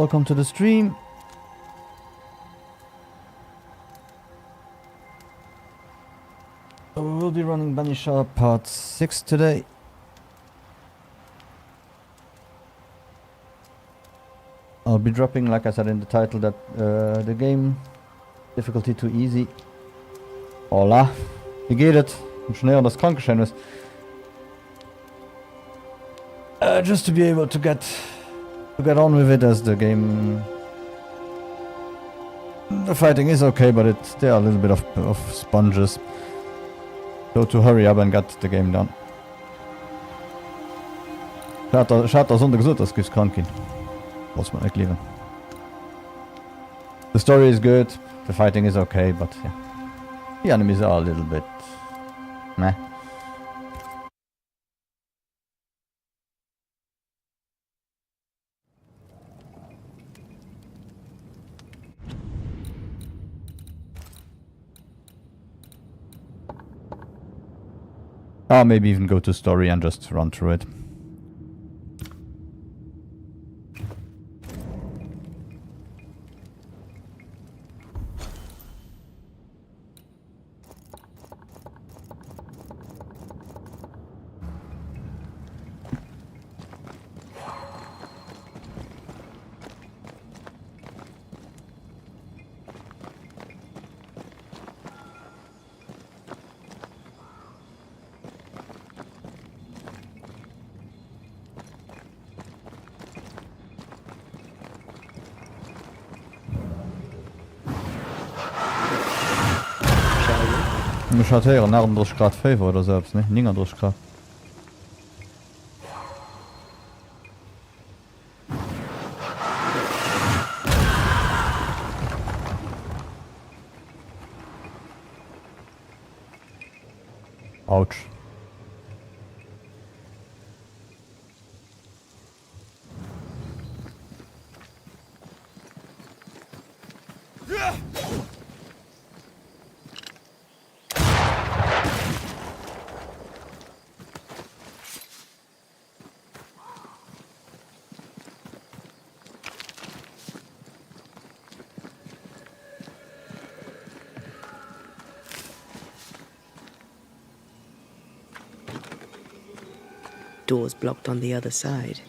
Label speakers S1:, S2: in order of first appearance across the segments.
S1: welcome to the stream. So we will be running Banishers part 6 today. I'll be dropping, like I said in the title, that the game difficulty too easy. Hola, wie geht es? Und schnell das Krankenschein ist. Just to be able to get on with it, as the game, the fighting is okay, but there are a little bit of sponges. So to hurry up and get the game done. Schade, dass unter gesund, das gibt's krank gehen. Muss man erklären. The story is good, the fighting is okay, but yeah. The enemies are a little bit meh. Or maybe even go to story and just run through it. Nu hat hier 39 Grad Fever oder selbst, ne? 39 Grad. Autsch.
S2: Doors blocked on the other side.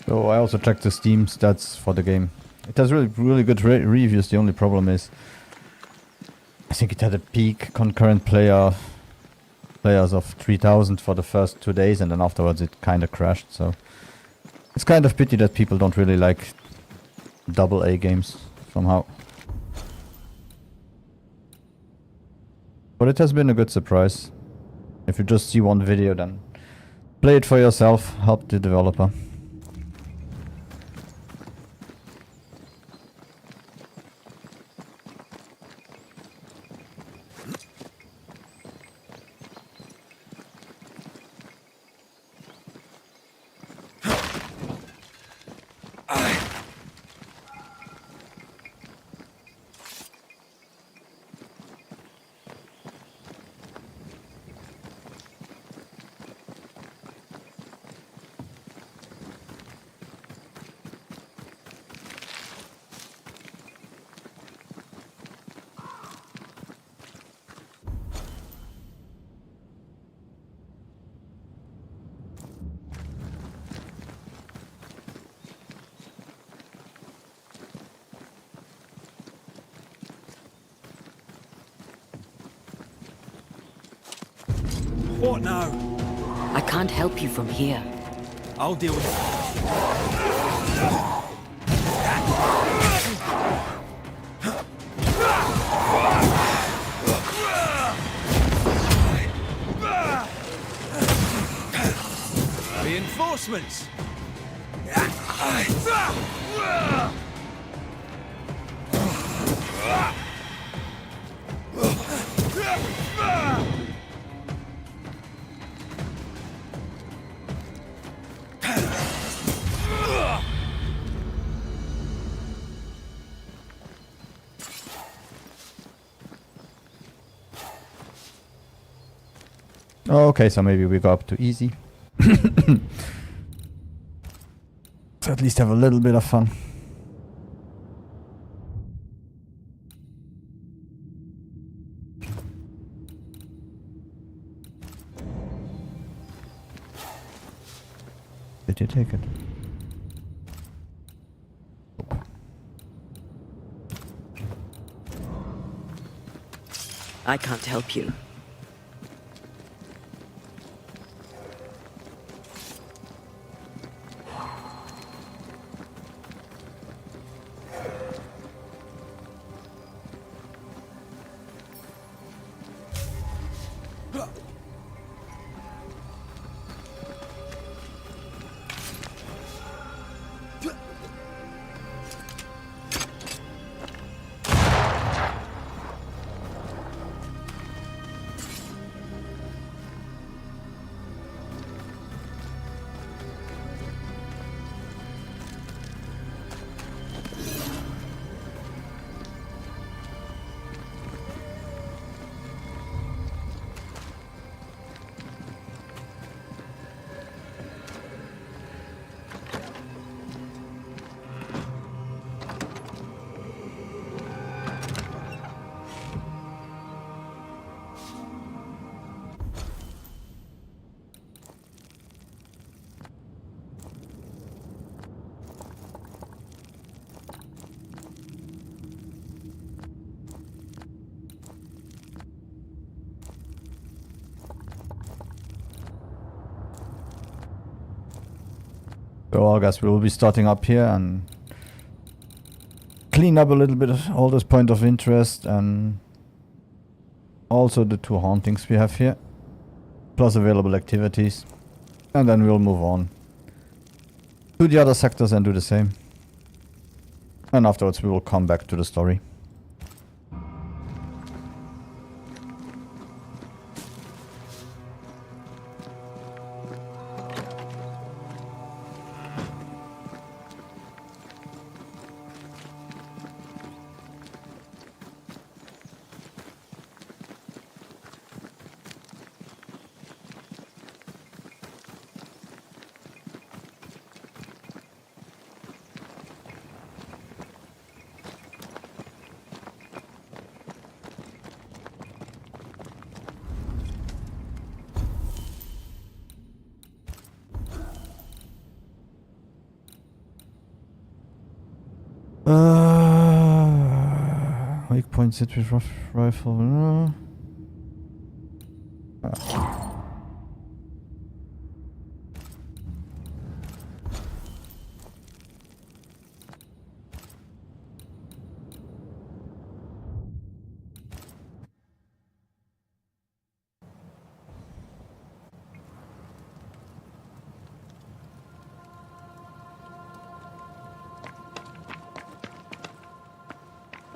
S2: So I also checked the Steam stats for the game. It has really good reviews. The only problem is, I think it had a peak concurrent players of 3,000 for the first 2 days, and then afterwards it kind of crashed. So it's kind of pity that people don't really like AA games somehow. But it has been a good surprise. If you just see one video, then play it for yourself, help the developer.
S3: What now?
S4: I can't help you from here.
S3: I'll deal with it. Reinforcements!
S2: Okay, so maybe we go up to easy. So at least have a little bit of fun. Did you take it?
S4: I can't help you.
S2: So I guess we will be starting up here and clean up a little bit of all this point of interest and also the 2 hauntings we have here, plus available activities, and then we'll move on to the other sectors and do the same. And afterwards we will come back to the story. Weak point sit with rough rifle.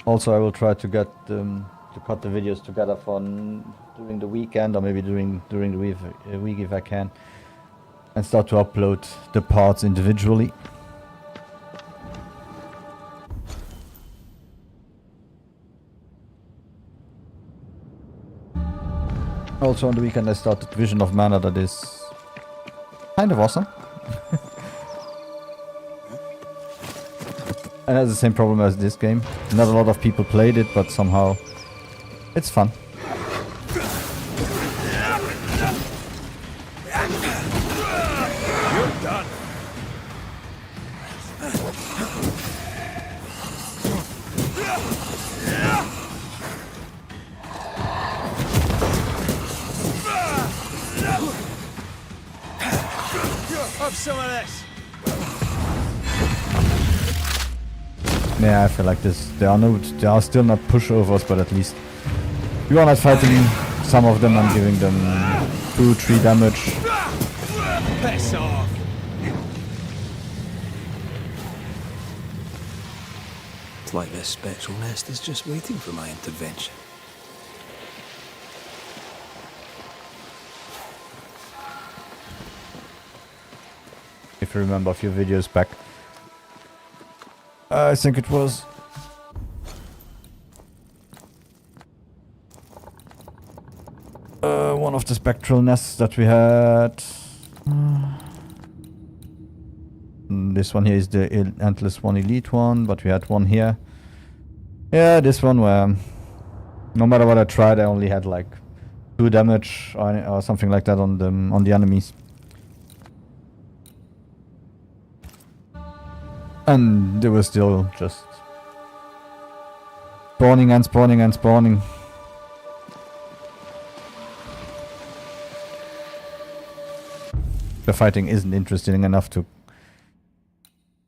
S2: Also, I will try to get to cut the videos together for during the weekend or maybe during the week if I can, and start to upload the parts individually. Also on the weekend I started Vision of Mana, that is kind of awesome. And has the same problem as this game. Not a lot of people played it, but somehow it's fun.
S3: You're done. Have some of this.
S2: Yeah, I feel like this. There are still not pushovers, but at least you are not fighting some of them and giving them 2-3 damage.
S3: Piss off. It's like this spectral nest is just waiting for my intervention.
S2: If you remember a few videos back, I think it was one of the spectral nests that we had. This one here is the Antlers 1 Elite one, but we had one here. Yeah, this one where no matter what I tried, I only had like 2 damage or something like that on the enemies. And they were still just spawning and spawning and spawning. The fighting isn't interesting enough to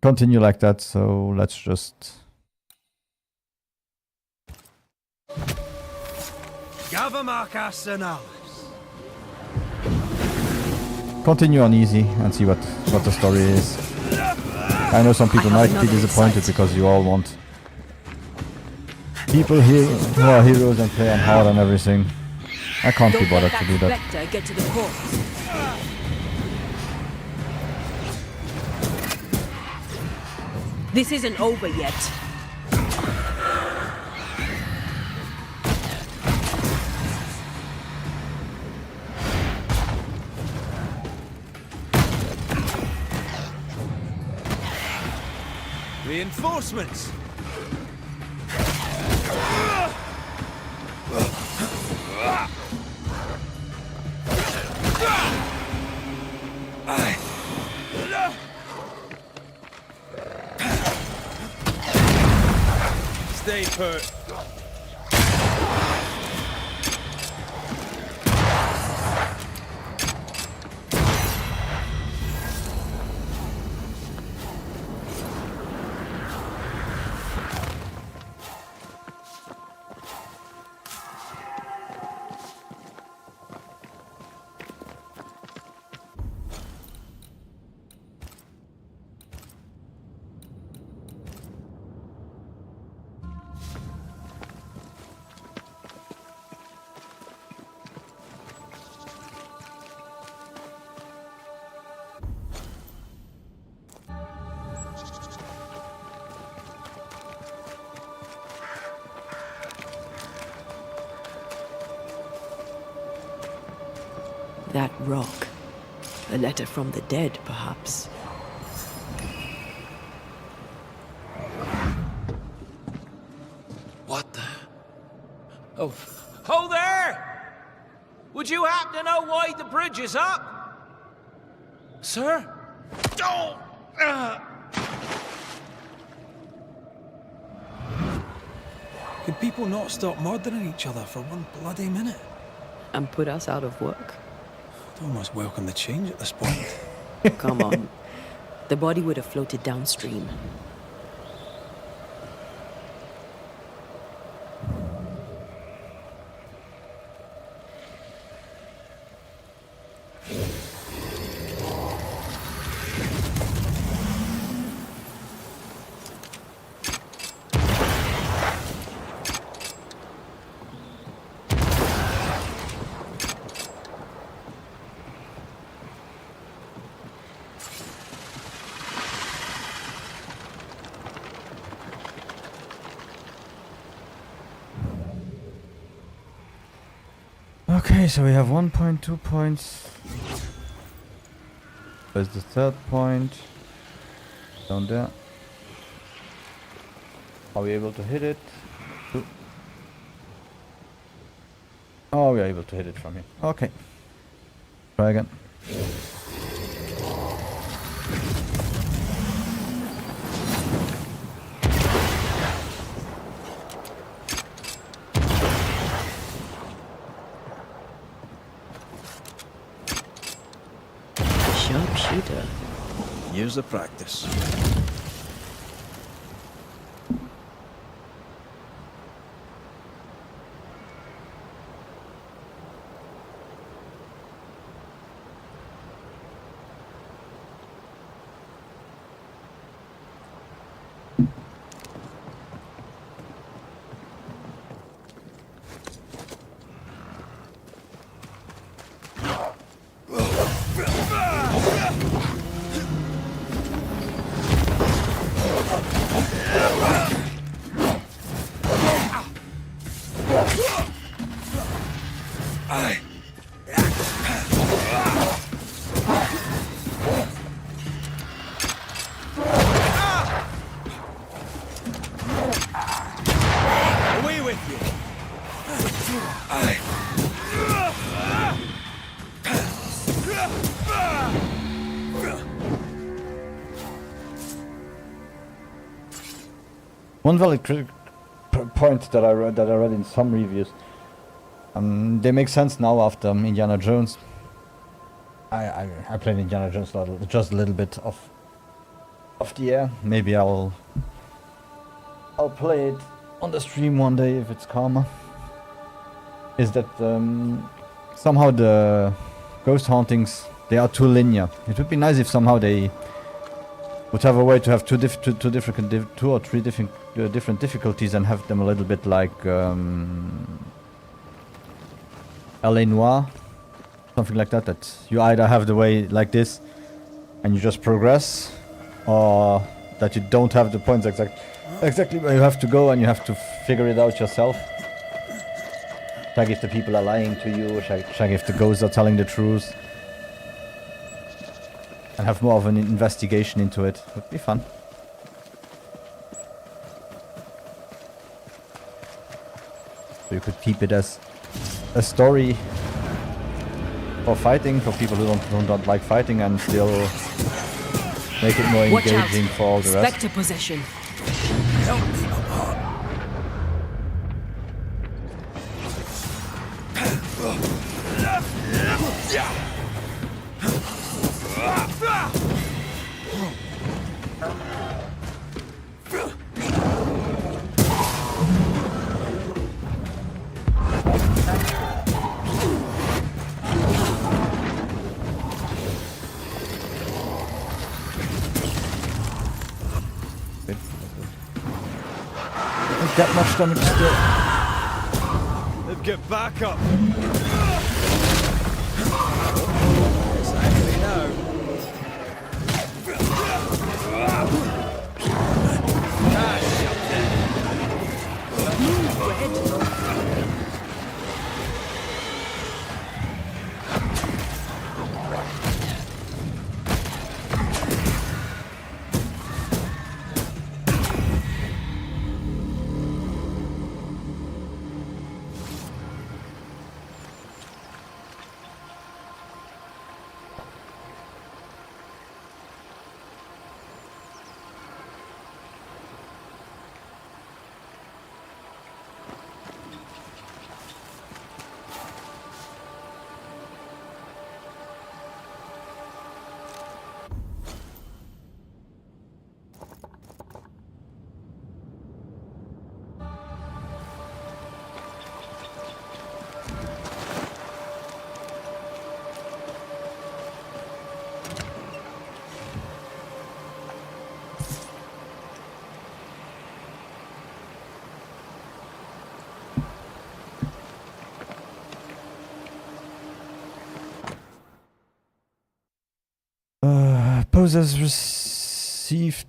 S2: continue like that, so let's just... continue on easy and see what the story is. I know some people might be disappointed because you all want people here who are heroes and play on hard and everything. I can't be bothered to do that.
S4: Get to the corpse. This isn't over yet.
S3: Reinforcements. Stay put.
S4: That rock. A letter from the dead, perhaps.
S3: What the? Oh. Ho there! Would you happen to know why the bridge is up? Sir? Don't! Could people not stop murdering each other for one bloody minute?
S4: And put us out of work?
S3: I'd almost welcome the change at this point.
S4: Come on. The body would have floated downstream.
S2: Okay, so we have 1.2 points. Where's the third point? Down there. Are we able to hit it? Oh, we are able to hit it from here. Okay. Try again.
S4: Sharpshooter.
S5: years of practice.
S3: Away with you!
S1: One valid point that I read in some reviews. They make sense now after Indiana Jones. I played Indiana Jones just a little bit of the air. Maybe I'll play it on the stream one day if it's calmer. Is that somehow the ghost hauntings, they are too linear. It would be nice if somehow they would have a way to have two or three different difficulties and have them a little bit like L.A. Noire, something like that. That you either have the way like this and you just progress, or that you don't have the points exactly where you have to go and you have to figure it out yourself. Check if the people are lying to you, check if the ghosts are telling the truth. And have more of an investigation into it. Would be fun. So you could keep it as a story for fighting, for people who don't like fighting, and still make it more engaging for all the rest.
S4: Spectre possession.
S1: That much damage still.
S5: Let's get back up.
S3: Exactly now.
S1: Posers received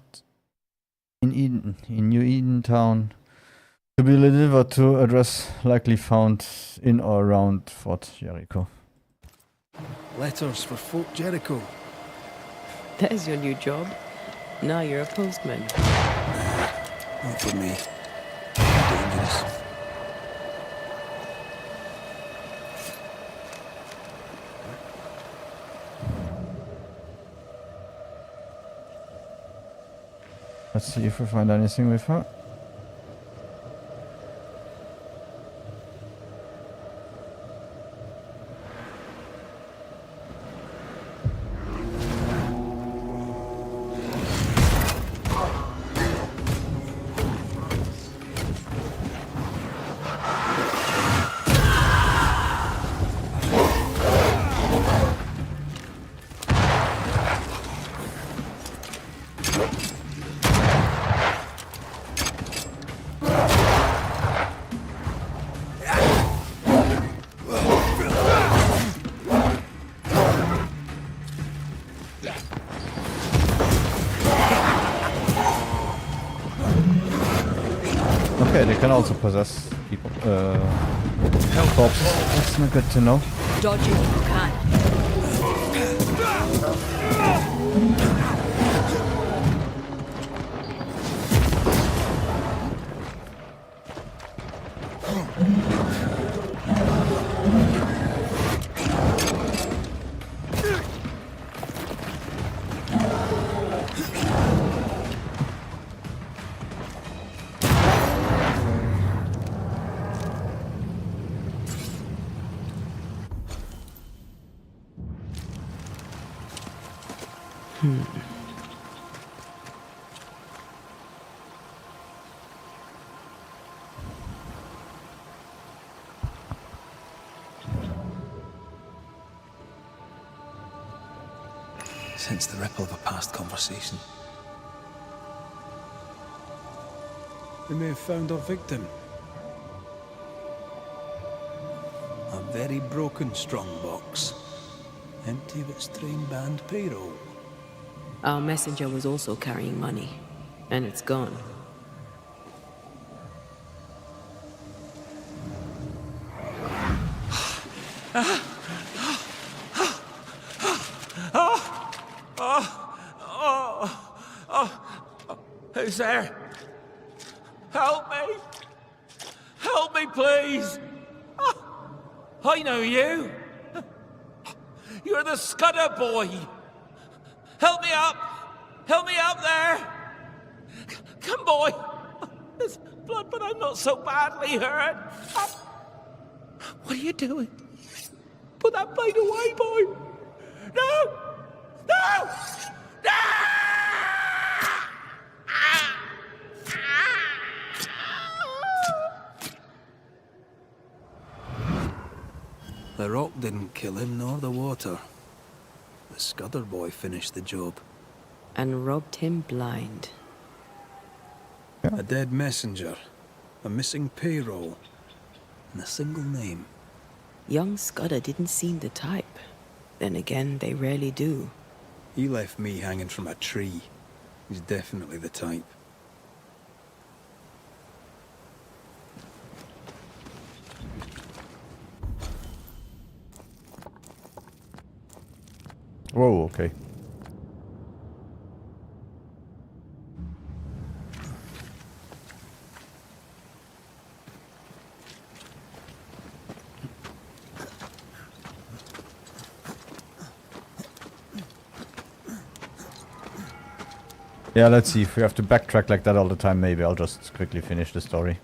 S1: in New Eden Town to be delivered to address likely found in or around Fort Jericho.
S5: Letters for Fort Jericho.
S4: There's your new job. Now you're a postman.
S5: Not for me. Dangerous.
S1: Let's see if we find anything with her.
S2: Okay, they can also possess people. Corpses. That's not good to know.
S4: Dodge it if you can.
S5: Sense the ripple of a past conversation. They may have found our victim. A very broken strongbox. Empty of its train-band payroll.
S4: Our messenger was also carrying money, and it's gone.
S3: Who's there? Help me! Help me, please! I know you! You're the Scudder boy! Help me up! Help me up there! Come, boy! There's blood, but I'm not so badly hurt! What are you doing? Put that blade away, boy! No! No! No!
S5: The rock didn't kill him, nor the water. The Scudder boy finished the job.
S4: And robbed him blind.
S5: A dead messenger, a missing payroll, and a single name.
S4: Young Scudder didn't seem the type. Then again, they rarely do.
S5: He left me hanging from a tree. He's definitely the type.
S2: Whoa, okay. Yeah, let's see. If we have to backtrack like that all the time, maybe I'll just quickly finish the story.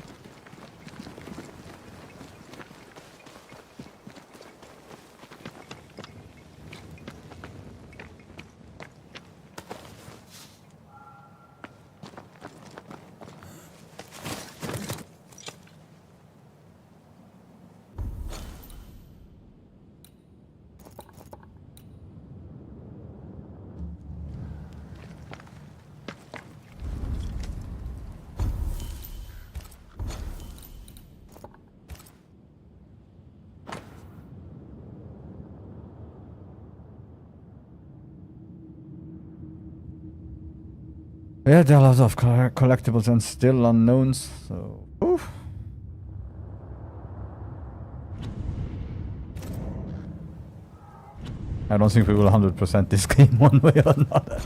S2: Yeah, there are lots of collectibles and still unknowns, so... Oof. I don't think we will 100% this game one way or another.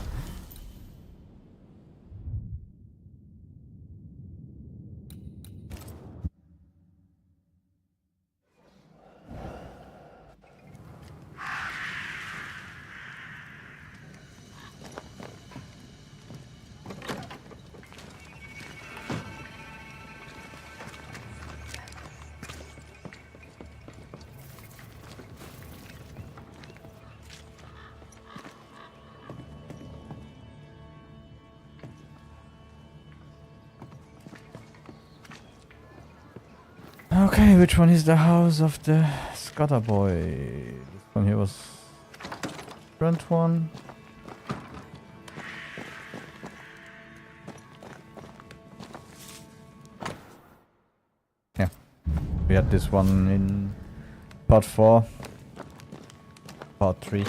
S2: Okay, which one is the house of the Scudder boy? This one here was different one. We had this one in part 4. Part 3.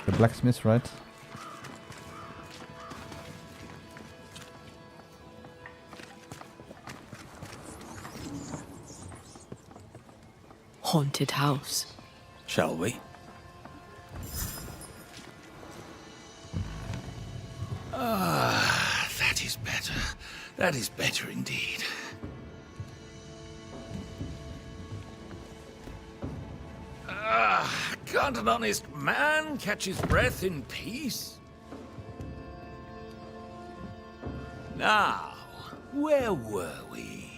S2: The blacksmith, right?
S4: Haunted house.
S5: Shall we?
S3: That is better. That is better indeed. Can't an honest man catch his breath in peace? Now, where were we?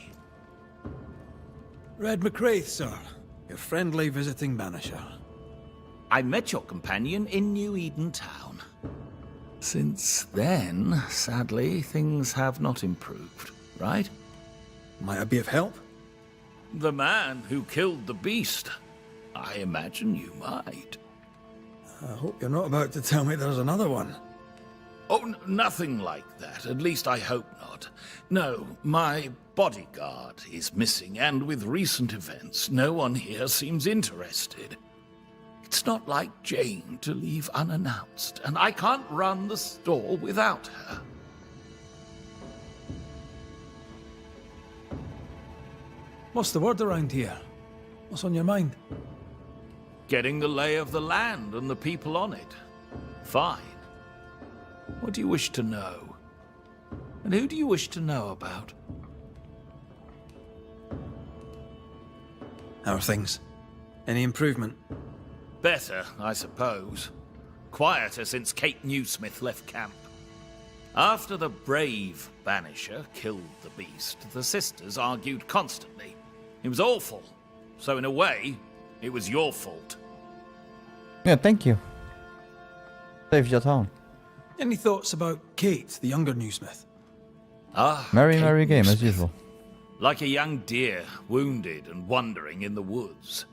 S5: Red McCraith, sir. Your friendly visiting banisher.
S3: I met your companion in New Eden Town. Since then, sadly, things have not improved, right?
S5: Might I be of help?
S3: The man who killed the beast. I imagine you might.
S5: I hope you're not about to tell me there's another one.
S3: Oh, nothing like that. At least I hope not. No, my bodyguard is missing, and with recent events, no one here seems interested. It's not like Jane to leave unannounced, and I can't run the store without her.
S5: What's the word around here? What's on your mind?
S3: Getting the lay of the land and the people on it. Fine. What do you wish to know? And who do you wish to know about?
S5: How are things? Any improvement?
S3: Better, I suppose. Quieter since Kate Newsmith left camp. After the brave Banisher killed the beast, the sisters argued constantly. It was awful. So in a way, it was your fault.
S2: Yeah, thank you. Saved your town.
S5: Any thoughts about Kate, the younger Newsmith?
S2: Merry
S3: Kate
S2: game, as
S3: Newsmith.
S2: usual.
S3: Like a young deer, wounded and wandering in the woods.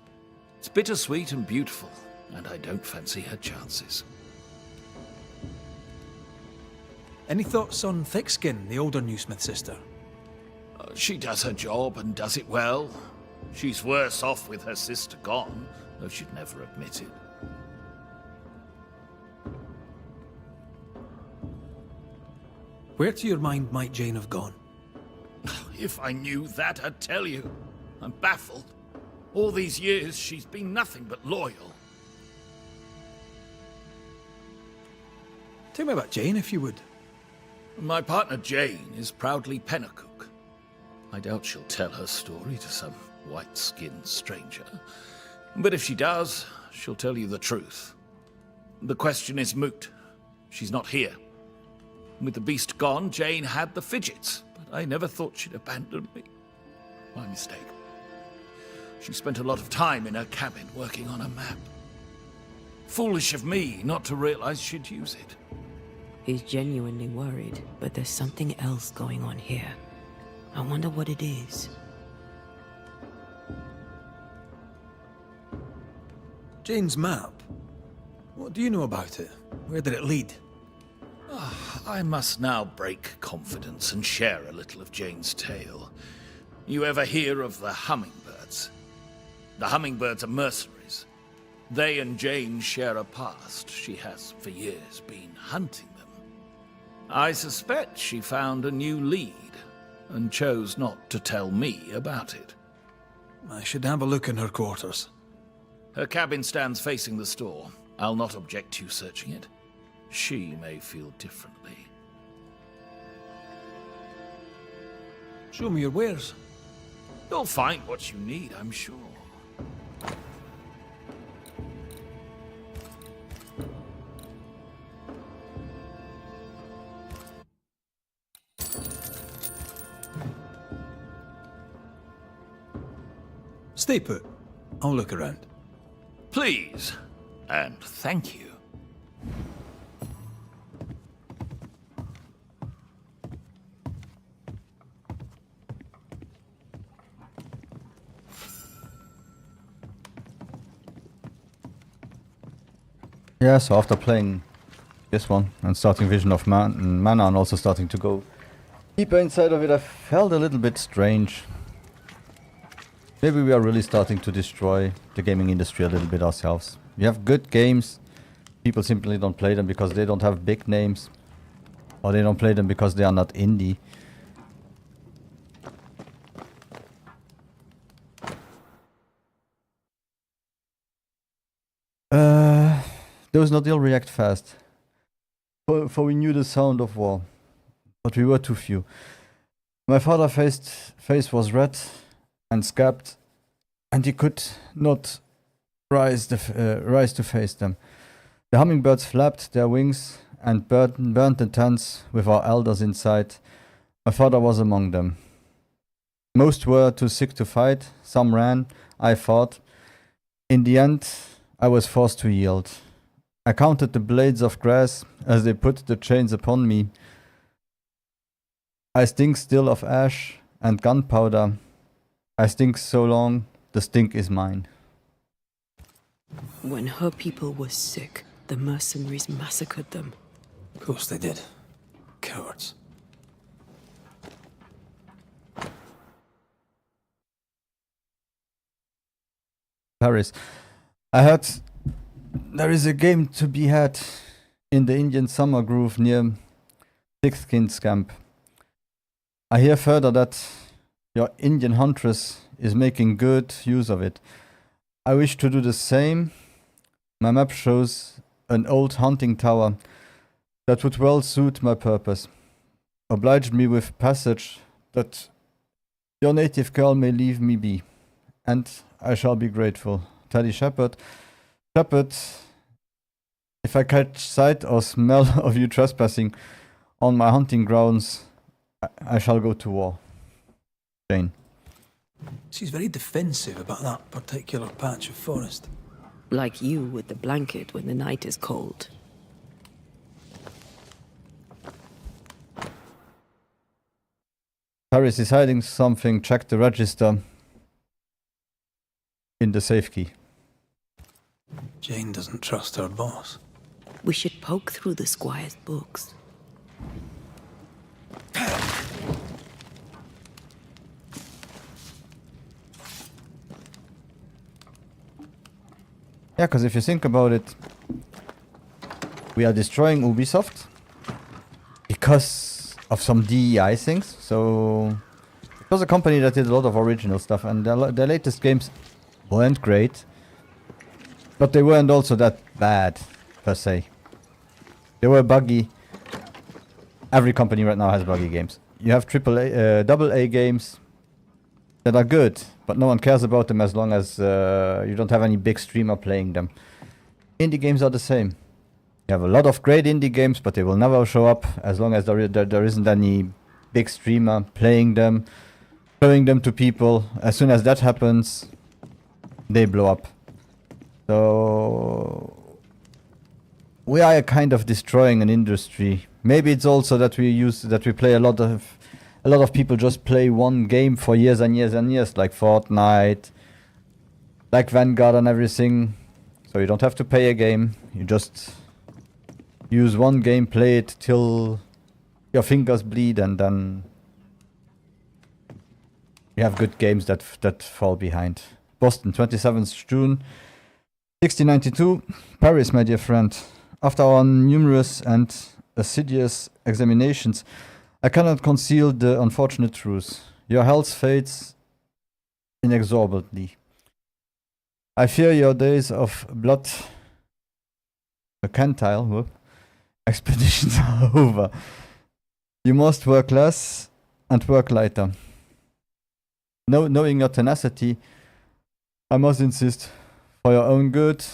S3: It's bittersweet and beautiful, and I don't fancy her chances.
S5: Any thoughts on Thickskin, the older Newsmith sister?
S3: She does her job and does it well. She's worse off with her sister gone, though she'd never admit it.
S5: Where to your mind might Jane have gone?
S3: If I knew that, I'd tell you. I'm baffled. All these years, she's been nothing but loyal.
S5: Tell me about Jane, if you would.
S3: My partner Jane is proudly Pennacook. I doubt she'll tell her story to some white-skinned stranger. But if she does, she'll tell you the truth. The question is moot. She's not here. With the beast gone, Jane had the fidgets, but I never thought she'd abandon me. My mistake. She spent a lot of time in her cabin working on a map. Foolish of me not to realize she'd use it.
S4: He's genuinely worried, but there's something else going on here. I wonder what it is.
S5: Jane's map. What do you know about it? Where did it lead?
S3: I must now break confidence and share a little of Jane's tale. You ever hear of the hummingbirds? The hummingbirds are mercenaries. They and Jane share a past. She has, for years, been hunting them. I suspect she found a new lead and chose not to tell me about it.
S5: I should have a look in her quarters.
S3: Her cabin stands facing the store. I'll not object to you searching it. She may feel differently.
S5: Show me your wares.
S3: You'll find what you need, I'm sure.
S5: Stay put. I'll look around.
S3: Please, and thank you.
S2: Yeah, so after playing this one and starting Vision of Mana and also starting to go deeper inside of it, I felt a little bit strange. Maybe we are really starting to destroy the gaming industry a little bit ourselves. We have good games. People simply don't play them because they don't have big names. Or they don't play them because they are not indie. Those not ill react fast. For we knew the sound of war. But we were too few. My father's face was red and scabbed, and he could not rise to face them. The hummingbirds flapped their wings and burned the tents with our elders inside. My father was among them. Most were too sick to fight, some ran, I fought. In the end, I was forced to yield. I counted the blades of grass as they put the chains upon me. I stink still of ash and gunpowder. I stink so long, the stink is mine.
S4: When her people were sick, the mercenaries massacred them.
S5: Of course they did. Cowards.
S2: Paris. I heard there is a game to be had in the Indian summer grove near Sixkin's camp. I hear further that your Indian huntress is making good use of it. I wish to do the same. My map shows an old hunting tower that would well suit my purpose. Oblige me with passage that your native girl may leave me be, and I shall be grateful. Teddy Shepherd. Shepherd, if I catch sight or smell of you trespassing on my hunting grounds, I shall go to war. Jane.
S5: She's very defensive about that particular patch of forest.
S4: Like you with the blanket when the night is cold.
S2: Paris is hiding something. Check the register in the safe key.
S5: Jane doesn't trust her boss.
S4: We should poke through the squire's books.
S2: Yeah, because if you think about it, we are destroying Ubisoft because of some DEI things. So it was a company that did a lot of original stuff, and their latest games weren't great, but they weren't also that bad per se. They were buggy. Every company right now has buggy games. You have double A games that are good, but no one cares about them as long as you don't have any big streamer playing them. Indie games are the same. You have a lot of great indie games, but they will never show up as long as there isn't any big streamer playing them, showing them to people. As soon as that happens, they blow up. So we are kind of destroying an industry. Maybe it's also that we play a lot of people just play one game for years and years and years, like Fortnite, like Vanguard and everything. So you don't have to pay a game. You just use one game, play it till your fingers bleed, and then you have good games that fall behind. Boston, 27th June, 1692. Paris, my dear friend. After our numerous and assiduous examinations, I cannot conceal the unfortunate truth. Your health fades inexorably. I fear your days of blood mercantile expeditions are over. You must work less and work lighter. Knowing your tenacity, I must insist, for your own good,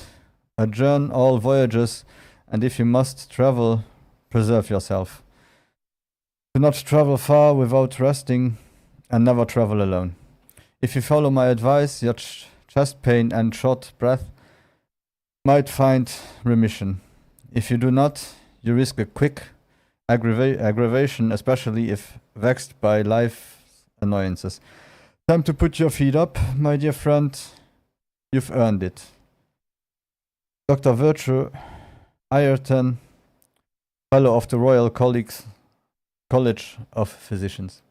S2: adjourn all voyages, and if you must travel, preserve yourself. Do not travel far without resting, and never travel alone. If you follow my advice, your chest pain and short breath might find remission. If you do not, you risk a quick aggravation, especially if vexed by life's annoyances. Time to put your feet up, my dear friend. You've earned it. Dr. Virtue Ayrton, Fellow of the Royal College of Physicians.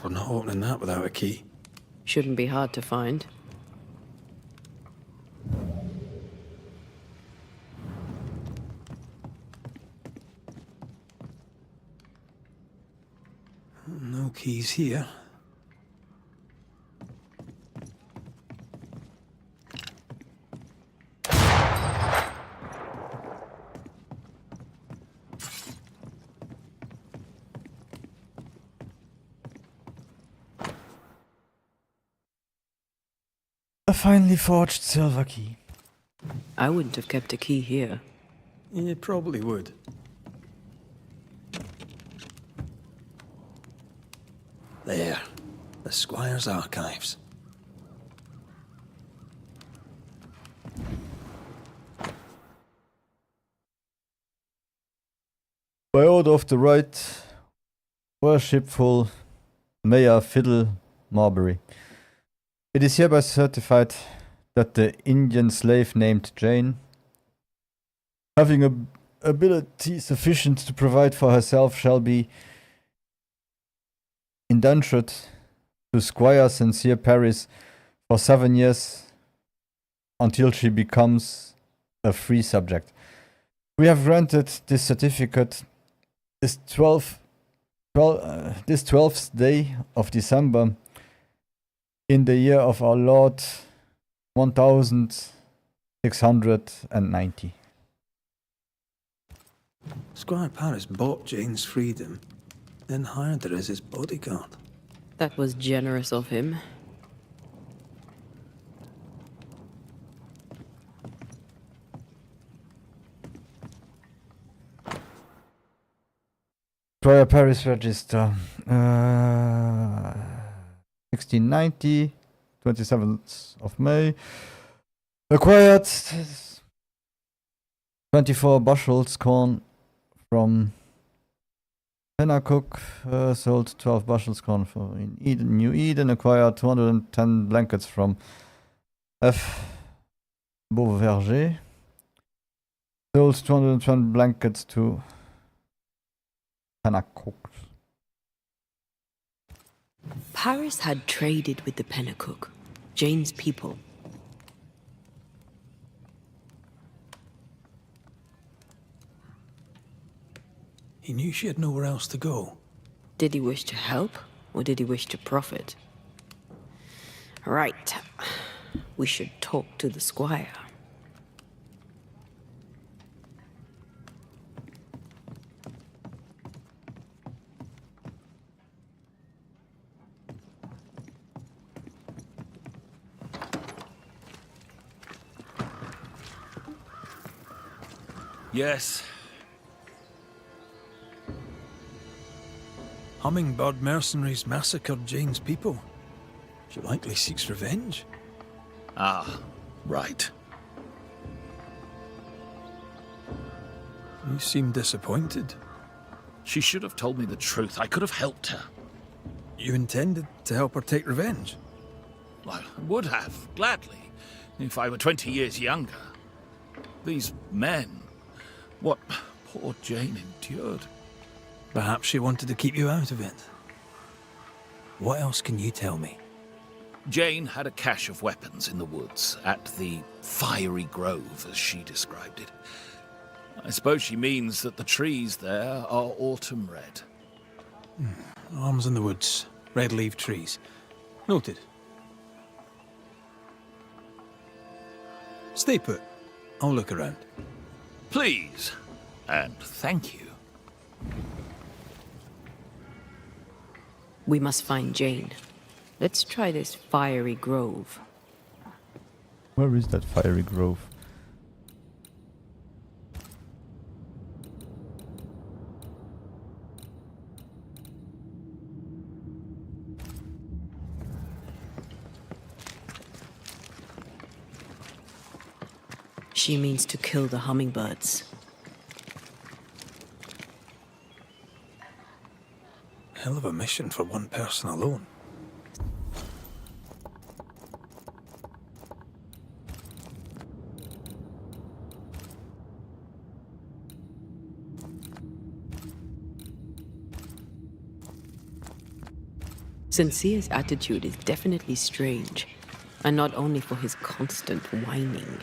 S5: We're not opening that without a key.
S4: Shouldn't be hard to find.
S5: No keys here.
S2: A finely forged silver key.
S4: I wouldn't have kept a key here.
S5: You probably would. There. The Squire's archives.
S2: By order of the right worshipful Mayor Fiddle Marbury, it is hereby certified that the Indian slave named Jane, having ability sufficient to provide for herself, shall be indentured to Squire Sincere Paris for 7 years until she becomes a free subject. We have granted this certificate this 12th day of December in the year of our Lord 1690.
S5: Squire Paris bought Jane's freedom, then hired her as his bodyguard.
S4: That was generous of him.
S2: Squire Paris Register. 1690, 27th of May. Acquired 24 bushels corn from Pennacook. Sold 12 bushels corn in Eden, New Eden. Acquired 210 blankets from F. Beauverger. Sold 210 blankets to Pennacook.
S4: Paris had traded with the Pennacook, Jane's people.
S5: He knew she had nowhere else to go.
S4: Did he wish to help, or did he wish to profit? Right. We should talk to the squire.
S3: Yes.
S5: Hummingbird mercenaries massacred Jane's people. She likely seeks revenge.
S3: Ah, right.
S5: You seem disappointed.
S3: She should have told me the truth. I could have helped her.
S5: You intended to help her take revenge?
S3: I would have, gladly, if I were 20 years younger. These men, what poor Jane endured.
S5: Perhaps she wanted to keep you out of it. What else can you tell me?
S3: Jane had a cache of weapons in the woods, at the Fiery Grove, as she described it. I suppose she means that the trees there are autumn red.
S5: Arms in the woods, red-leaved trees. Noted. Stay put. I'll look around.
S3: Please, and thank you.
S4: We must find Jane. Let's try this Fiery Grove.
S2: Where is that Fiery Grove?
S4: She means to kill the hummingbirds.
S5: Hell of a mission for one person alone.
S4: Sincere's attitude is definitely strange, and not only for his constant whining.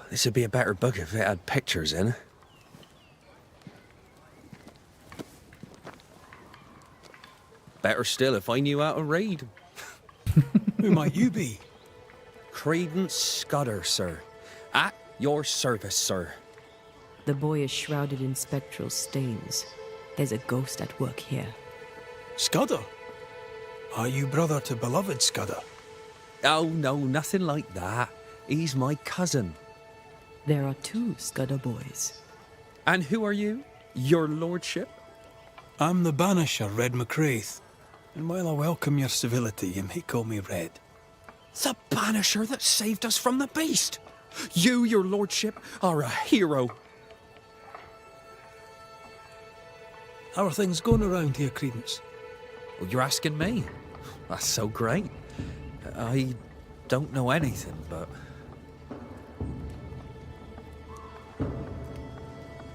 S3: This would be a better book if it had pictures in. Better still if I knew how to read.
S5: Who might you be?
S3: Credence Scudder, sir. At your service, sir.
S4: The boy is shrouded in spectral stains. There's a ghost at work here.
S5: Scudder? Are you brother to beloved Scudder?
S3: Oh, no, nothing like that. He's my cousin.
S4: There are two Scudder boys.
S3: And who are you? Your lordship?
S5: I'm the Banisher, Red McCraith. And while I welcome your civility, you may call me Red.
S3: The Banisher that saved us from the beast. You, your lordship, are a hero.
S5: How are things going around here, Credence?
S3: Well, you're asking me? That's so great. I don't know anything, but...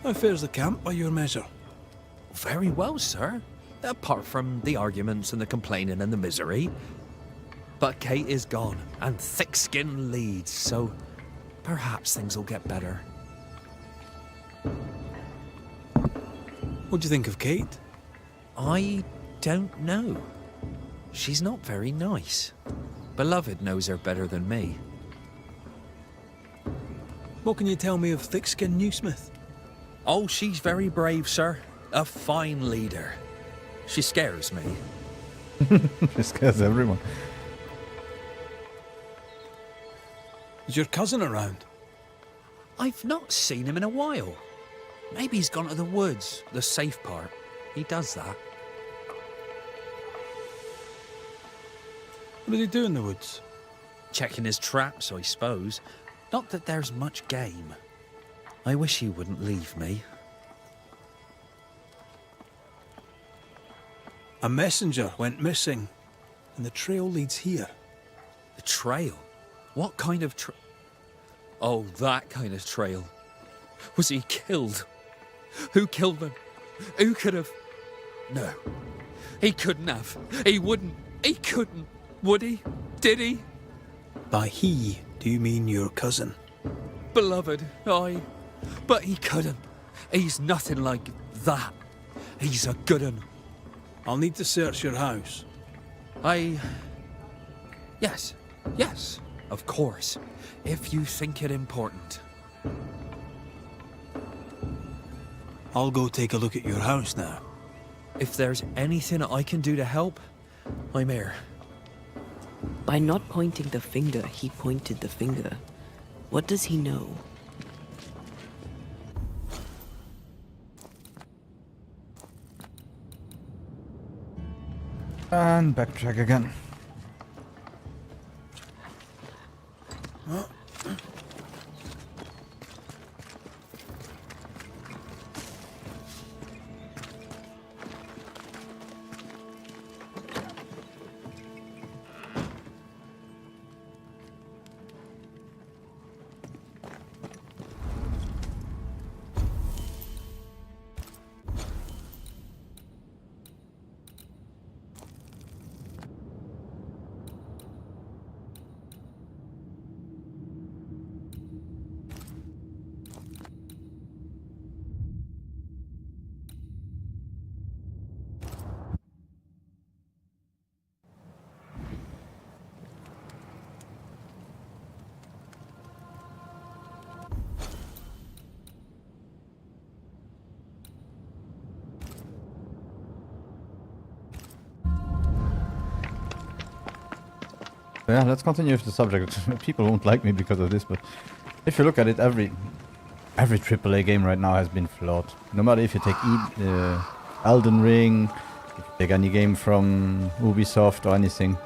S5: How fares the camp by your measure?
S3: Very well, sir. Apart from the arguments and the complaining and the misery. But Kate is gone, and Thickskin leads, so perhaps things will get better.
S5: What do you think of Kate?
S3: I don't know. She's not very nice. Beloved knows her better than me.
S5: What can you tell me of Thickskin Newsmith?
S3: Oh, she's very brave, sir. A fine leader. She scares me.
S2: It scares everyone.
S5: Is your cousin around?
S3: I've not seen him in a while. Maybe he's gone to the woods, the safe part. He does that.
S5: What does he do in the woods?
S3: Checking his traps, I suppose. Not that there's much game. I wish he wouldn't leave me.
S5: A messenger went missing, and the trail leads here.
S3: The trail? What kind of Oh, that kind of trail. Was he killed? Who killed him? Who could have... No. He couldn't have. He wouldn't. He couldn't. Would he? Did he?
S5: By he, do you mean your cousin?
S3: Beloved, aye. But he couldn't. He's nothing like that. He's a good un.
S5: I'll need to search your house.
S3: Yes, of course. If you think it important.
S5: I'll go take a look at your house now.
S3: If there's anything I can do to help, I'm here.
S4: By not pointing the finger, he pointed the finger. What does he know?
S2: And backtrack again. Yeah, let's continue with the subject. People won't like me because of this, but if you look at it, every AAA game right now has been flawed. No matter if you take Elden Ring, if you take any game from Ubisoft or anything.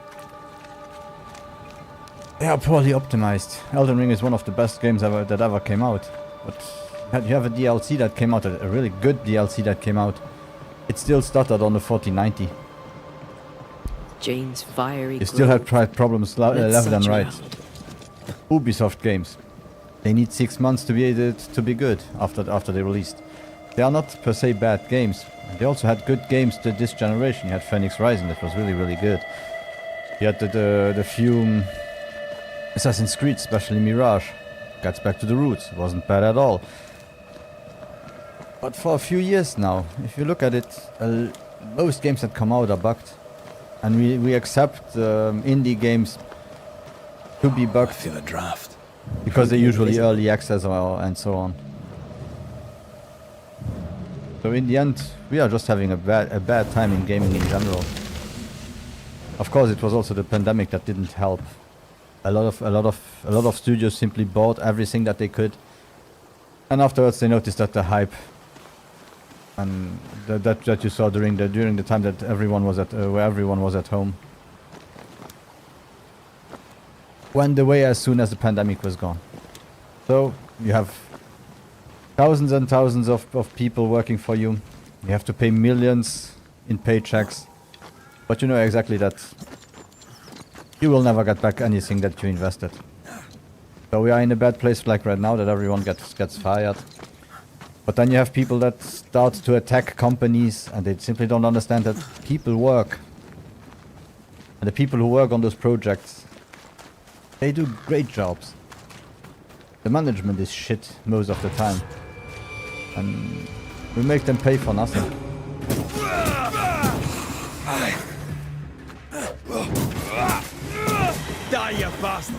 S2: They are poorly optimized. Elden Ring is one of the best games that ever came out. But you have a DLC that came out, a really good DLC that came out. It still stuttered on the 4090.
S4: Jane's fiery
S2: You still had
S4: glow.
S2: problems
S4: Let's
S2: left and
S4: search
S2: right.
S4: around.
S2: Ubisoft games. They need 6 months to be good after they released. They are not per se bad games. They also had good games to this generation. You had Phoenix Rising that was really, really good. You had the few Assassin's Creed, especially Mirage. Gets back to the roots. It wasn't bad at all. But for a few years now, if you look at it, most games that come out are bugged. And we accept indie games to be
S5: I
S2: bugged
S5: feel a draft.
S2: because they're usually early access and so on. So in the end, we are just having a bad time in gaming in general. Of course, it was also the pandemic that didn't help. A lot of studios simply bought everything that they could, and afterwards they noticed that the hype and that you saw during the time that everyone was where everyone was at home went away as soon as the pandemic was gone. So you have thousands and thousands of people working for you. You have to pay millions in paychecks, but you know exactly that you will never get back anything that you invested. So we are in a bad place like right now that everyone gets fired. But then you have people that start to attack companies and they simply don't understand that people work. And the people who work on those projects, they do great jobs. The management is shit most of the time. And we make them pay for nothing.
S3: Die, you bastard!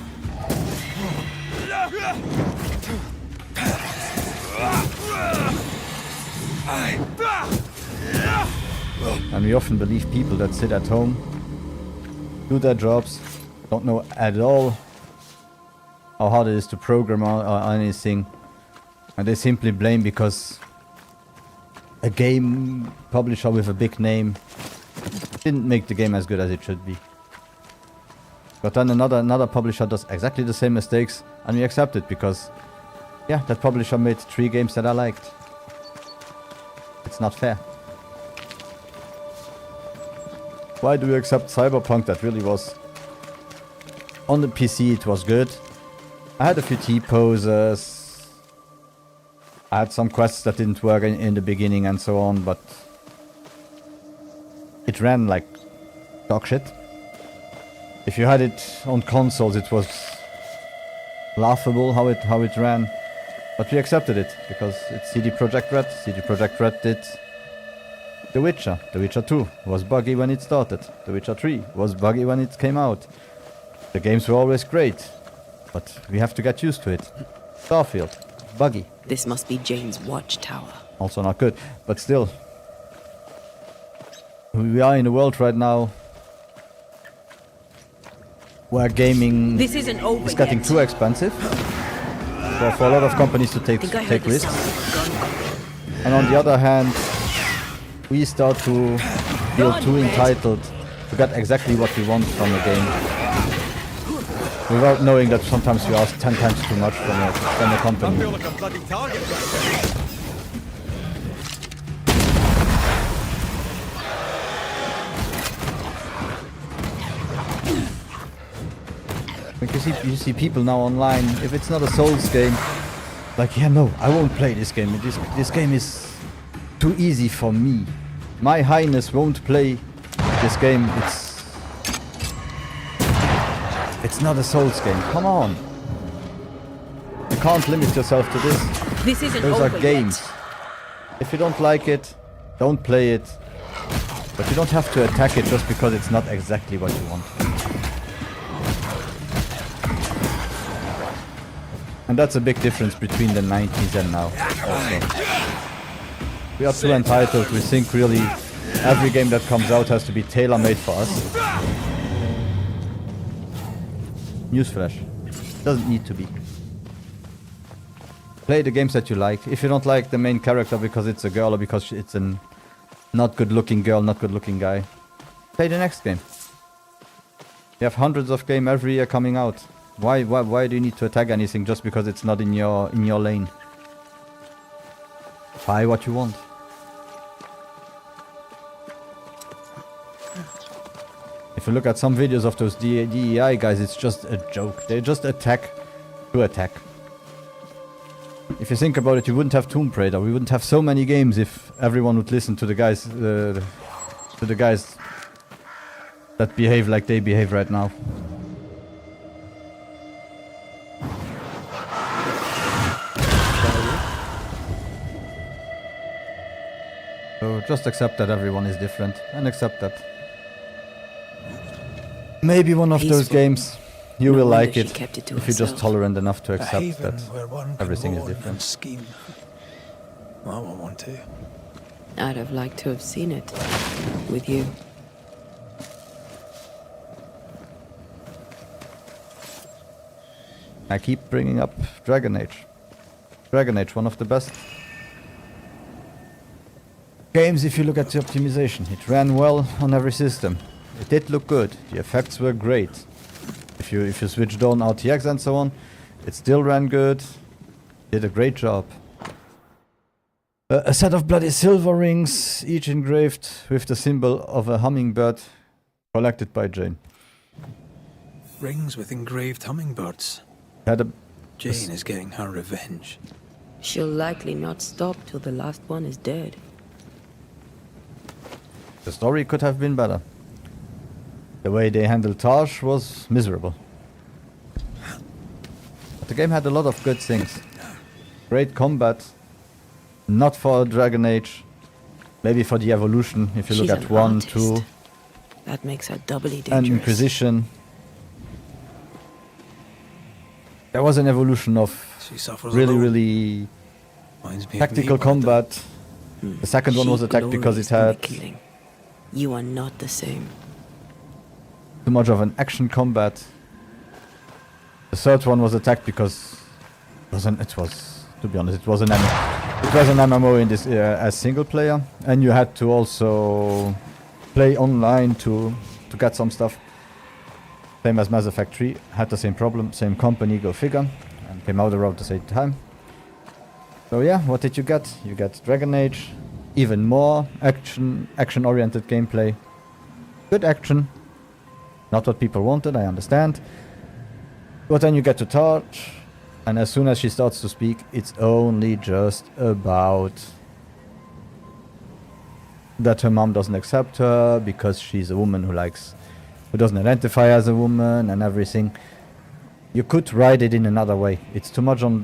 S2: And we often believe people that sit at home, do their jobs, don't know at all how hard it is to program or anything, and they simply blame because a game publisher with a big name didn't make the game as good as it should be. But then another publisher does exactly the same mistakes and we accept it because, yeah, that publisher made 3 games that I liked. It's not fair. Why do we accept Cyberpunk that really was... On the PC it was good. I had a few T-poses. I had some quests that didn't work in the beginning and so on, but... It ran like dog shit. If you had it on consoles, it was laughable how it ran. But we accepted it because it's CD Projekt Red. CD Projekt Red did The Witcher. The Witcher 2 was buggy when it started. The Witcher 3 was buggy when it came out. The games were always great, but we have to get used to it. Starfield, buggy.
S4: This must be Jane's watchtower.
S2: Also not good, but still. We are in a world right now where gaming
S4: This isn't over
S2: is getting
S4: yet.
S2: too expensive for a lot of companies to
S4: I think I heard
S2: take
S4: the
S2: risks.
S4: sound of a gun.
S2: And on the other hand, we start to feel too entitled to get exactly what we want from a game, without knowing that sometimes we ask 10 times too much from a company.
S3: like a bloody target right there.
S2: Because you see people now online, if it's not a Souls game, like, yeah, no, I won't play this game. This game is too easy for me. My Highness won't play this game. It's not a Souls game. Come on. You can't limit yourself to this.
S4: This isn't
S2: Those
S4: over
S2: are games.
S4: yet.
S2: If you don't like it, don't play it. But you don't have to attack it just because it's not exactly what you want. And that's a big difference between the 90s and now. Also. We are too entitled. We think really every game that comes out has to be tailor-made for us. Newsflash. Doesn't need to be. Play the games that you like. If you don't like the main character because it's a girl or because it's a not good-looking girl, not good-looking guy, play the next game. You have hundreds of games every year coming out. Why do you need to attack anything just because it's not in your lane? Buy what you want. If you look at some videos of those DEI guys, it's just a joke. They just attack to attack. If you think about it, you wouldn't have Tomb Raider. We wouldn't have so many games if everyone would listen to the guys that behave like they behave right now. So just accept that everyone is different and accept that. Maybe one of those games you will like it if you're just tolerant enough to accept that everything is different.
S5: Scheme. I won't want to.
S4: I'd have liked to have seen it with you.
S2: I keep bringing up Dragon Age. Dragon Age, one of the best games if you look at the optimization. It ran well on every system. It did look good. The effects were great. If you switched on RTX and so on, it still ran good. Did a great job. A set of bloody silver rings, each engraved with the symbol of a hummingbird, collected by Jane.
S5: Rings with engraved hummingbirds.
S2: Had a
S5: Jane is getting her revenge.
S4: She'll likely not stop till the last one is dead.
S2: The story could have been better. The way they handled Taj was miserable. But the game had a lot of good things. Great combat. Not for Dragon Age. Maybe for the evolution, if you
S4: She's
S2: look at
S4: an
S2: 1,
S4: artist.
S2: 2,
S4: That makes her doubly
S2: and
S4: dangerous.
S2: Inquisition. There was an evolution of
S5: She suffers
S2: really,
S5: alone.
S2: really
S5: Reminds me of me
S2: tactical
S5: back
S2: combat. The second one was attacked because it had
S4: Killing. You are not the same.
S2: too much of an action combat. The third one was attacked because to be honest, it was an MMO in this as single player, and you had to also play online to get some stuff. Same as Mass Effect 3, had the same problem, same company, go figure, and came out around the same time. So yeah, what did you get? You get Dragon Age, even more action-oriented gameplay. Good action. Not what people wanted, I understand. But then you get to Torch, and as soon as she starts to speak, it's only just about that her mom doesn't accept her because she's a woman who doesn't identify as a woman and everything. You could write it in another way. It's too much on.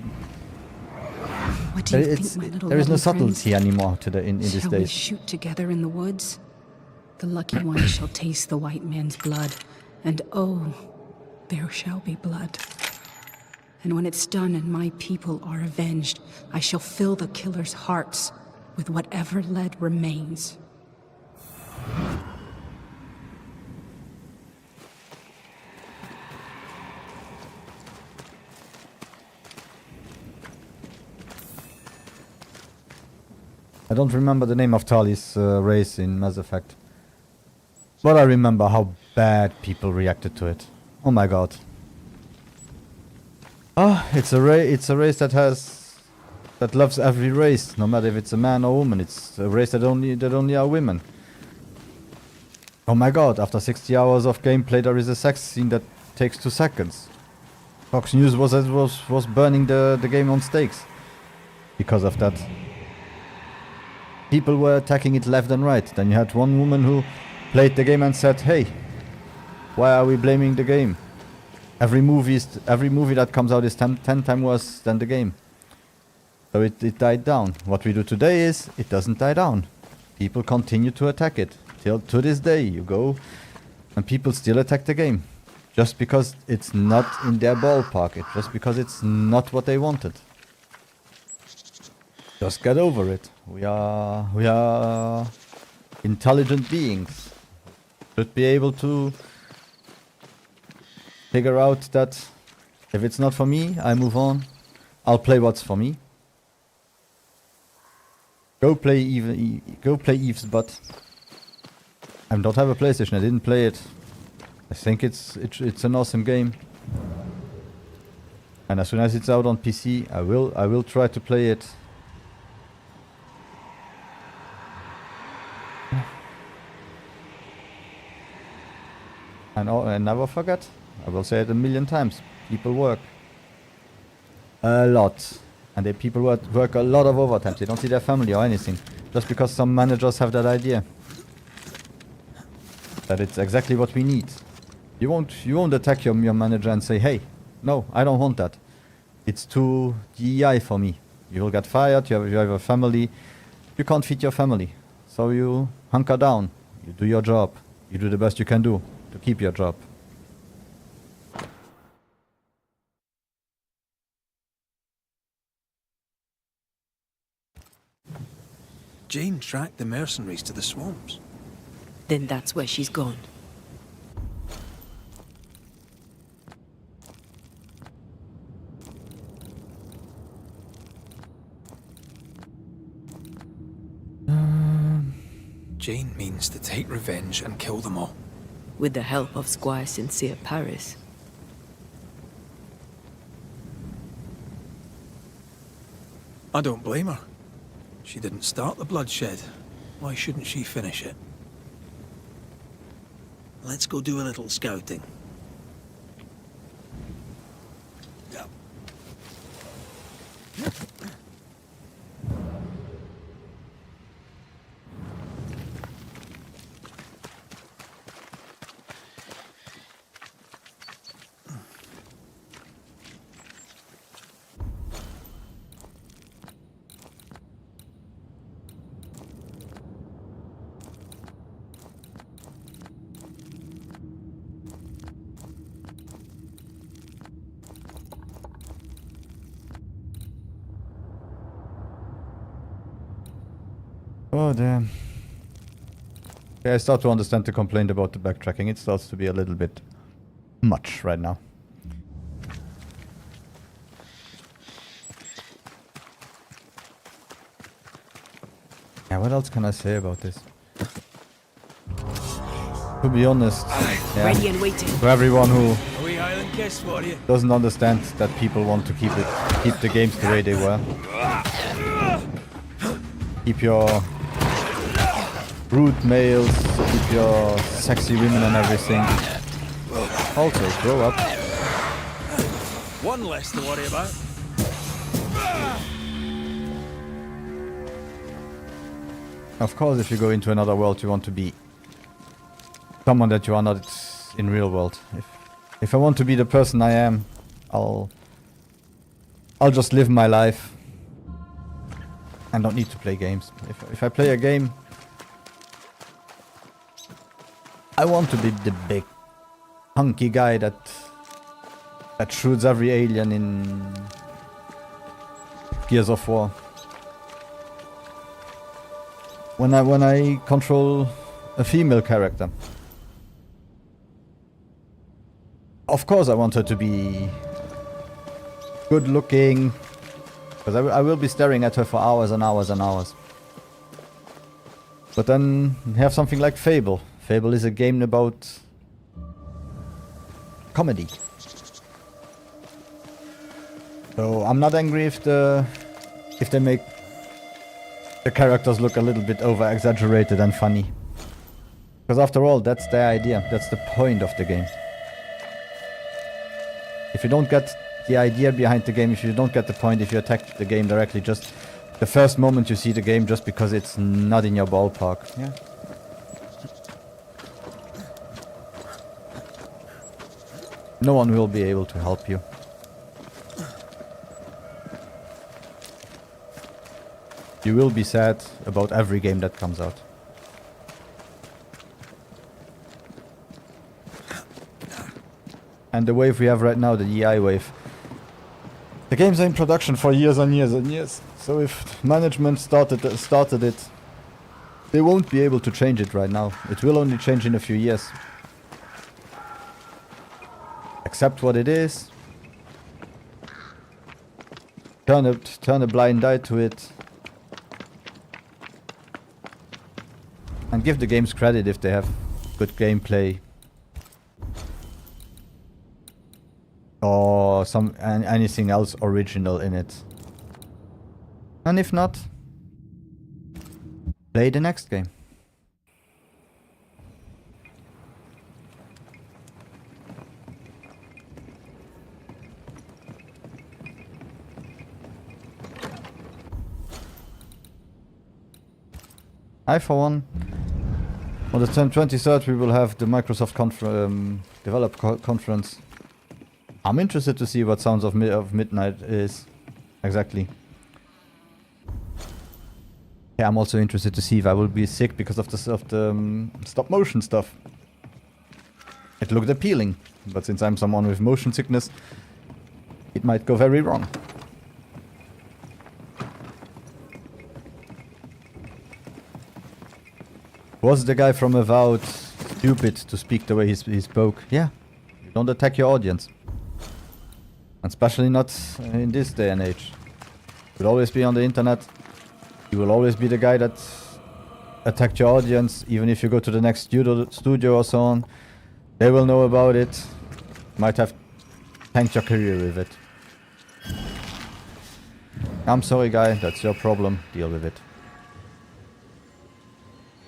S6: What do you think, my little
S2: There is no
S6: lovely friends?
S2: subtlety anymore in these
S6: Shall we
S2: days.
S6: shoot together in the woods? The lucky one shall taste the white man's blood, and oh, there shall be blood. And when it's done and my people are avenged, I shall fill the killers' hearts with whatever lead remains.
S2: I don't remember the name of Tali's race in Mass Effect. But I remember how bad people reacted to it. Oh my god. Oh, it's a race that loves every race, no matter if it's a man or woman. It's a race that only are women. Oh my god, after 60 hours of gameplay there is a sex scene that takes 2 seconds. Fox News was burning the game on stakes because of that. People were attacking it left and right. Then you had one woman who played the game and said, "Hey, why are we blaming the game? Every movie that comes out is 10 times worse than the game." So it died down. What we do today is it doesn't die down. People continue to attack it till to this day. You go and people still attack the game just because it's not in their ballpark. Just because it's not what they wanted. Just get over it. We are intelligent beings. Should be able to figure out that if it's not for me, I move on. I'll play what's for me. Go play Eve's butt. I don't have a PlayStation. I didn't play it. I think it's an awesome game. And as soon as it's out on PC, I will try to play it. And never forget, I will say it a million times, people work a lot. And people work a lot of overtime. They don't see their family or anything. Just because some managers have that idea. That it's exactly what we need. You won't attack your manager and say, hey, no, I don't want that. It's too DEI for me. You will get fired, you have a family. You can't feed your family. So you hunker down. You do your job. You do the best you can do to keep your job.
S5: Jane tracked the mercenaries to the swamps.
S4: Then that's where she's gone.
S5: Jane means to take revenge and kill them all.
S4: With the help of Squire Sincere Paris.
S5: I don't blame her. She didn't start the bloodshed. Why shouldn't she finish it?
S7: Let's go do a little scouting.
S2: Oh damn. Yeah, I start to understand the complaint about the backtracking. It starts to be a little bit much right now. Yeah, what else can I say about this? To be honest, yeah,
S4: Ready and waiting.
S2: for everyone who
S5: A wee island kiss for you.
S2: doesn't understand that people want to keep the games the way they were. Keep your rude males, keep your sexy women and everything. Also, grow up.
S5: One less to worry about.
S2: Of course, if you go into another world, you want to be someone that you are not in real world. If I want to be the person I am, I'll just live my life and don't need to play games. If I play a game, I want to be the big hunky guy that shoots every alien in Gears of War. When I control a female character, of course I want her to be good looking, because I will be staring at her for hours and hours and hours. But then have something like Fable. Fable is a game about comedy. So I'm not angry if they make the characters look a little bit over exaggerated and funny. Because after all, that's their idea. That's the point of the game. If you don't get the idea behind the game, if you don't get the point, if you attack the game directly, just the first moment you see the game just because it's not in your ballpark. Yeah. No one will be able to help you. You will be sad about every game that comes out. And the wave we have right now, the EI wave. The games are in production for years and years and years. So if management started it, they won't be able to change it right now. It will only change in a few years. Accept what it is. Turn a blind eye to it. And give the games credit if they have good gameplay. or anything else original in it. And if not, play the next game. I, for one, on the 23rd we will have the Microsoft Developer Conference. I'm interested to see what Sounds of Midnight is exactly. Yeah, I'm also interested to see if I will be sick because of the stop motion stuff. It looked appealing, but since I'm someone with motion sickness, it might go very wrong. Was the guy from Avowed stupid to speak the way he spoke? Yeah. You don't attack your audience. Especially not in this day and age. You will always be on the internet. You will always be the guy that attacked your audience, even if you go to the next studio or so on. They will know about it. Might have tanked your career with it. I'm sorry, guy. That's your problem. Deal with it.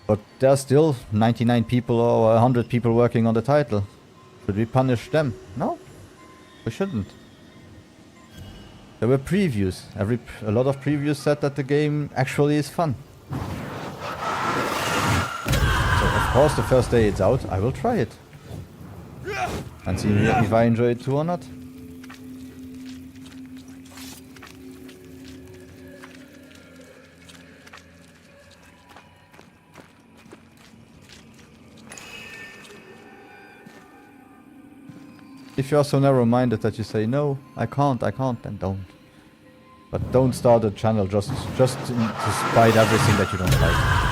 S2: But there are still 99 people or 100 people working on the title. Should we punish them? No, we shouldn't. There were previews. A lot of previews said that the game actually is fun. So of course the first day it's out, I will try it. And see if I enjoy it too or not. If you're so narrow-minded that you say, no, I can't, then don't. But don't start a channel just to spite everything that you don't like.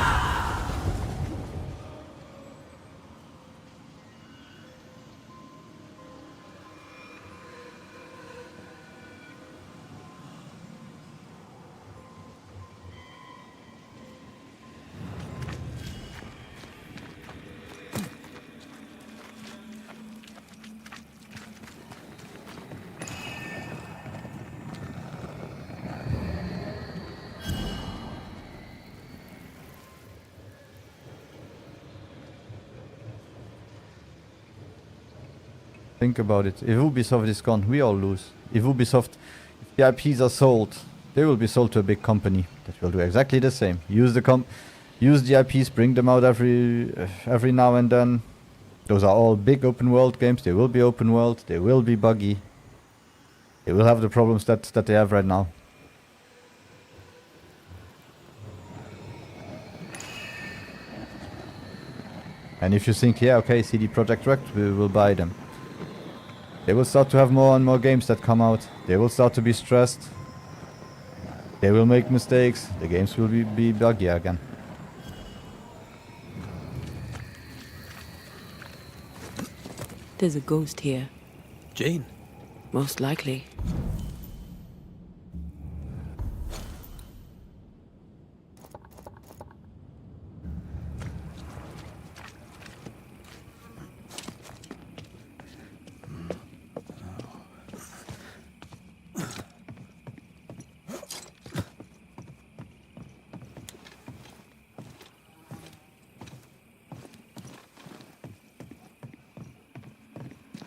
S2: Think about it. If Ubisoft is gone, we all lose. If Ubisoft, if the IPs are sold, they will be sold to a big company that will do exactly the same. Use the IPs, bring them out every now and then. Those are all big open world games. They will be open world. They will be buggy. They will have the problems that they have right now. And if you think, yeah, okay, CD Projekt Red, we will buy them. They will start to have more and more games that come out. They will start to be stressed. They will make mistakes. The games will be buggy again.
S4: There's a ghost here.
S5: Jane?
S4: Most likely.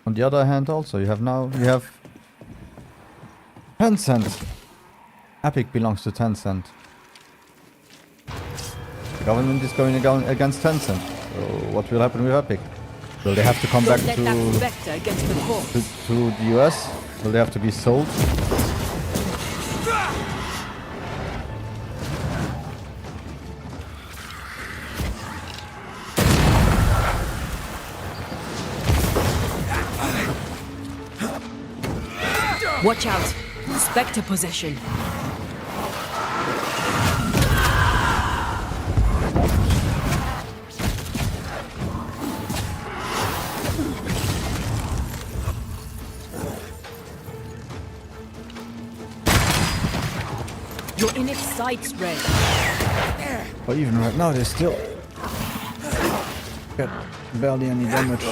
S2: On the other hand, also you have Tencent. Epic belongs to Tencent. The government is going against Tencent. So what will happen with Epic? Will they have to come back to the US? Will they have to be sold?
S4: Watch out! Spectre possession. You're in its sights, Red.
S2: But even right now, they still get barely any damage.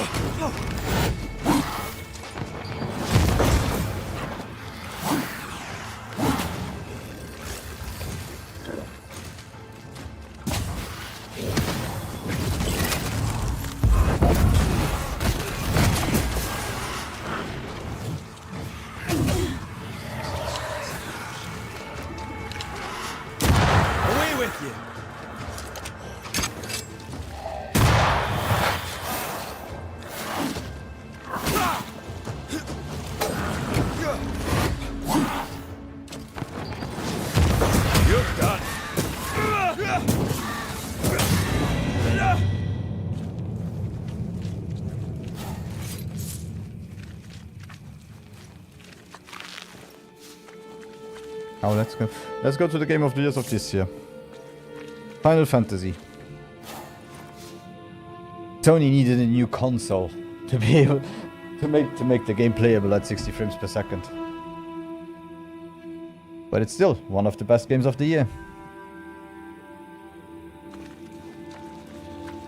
S5: with you.
S3: You're done.
S2: Now let's go. Let's go to the game of the years of this year. Final Fantasy. Sony needed a new console to be able to make the game playable at 60 frames per second. But it's still one of the best games of the year.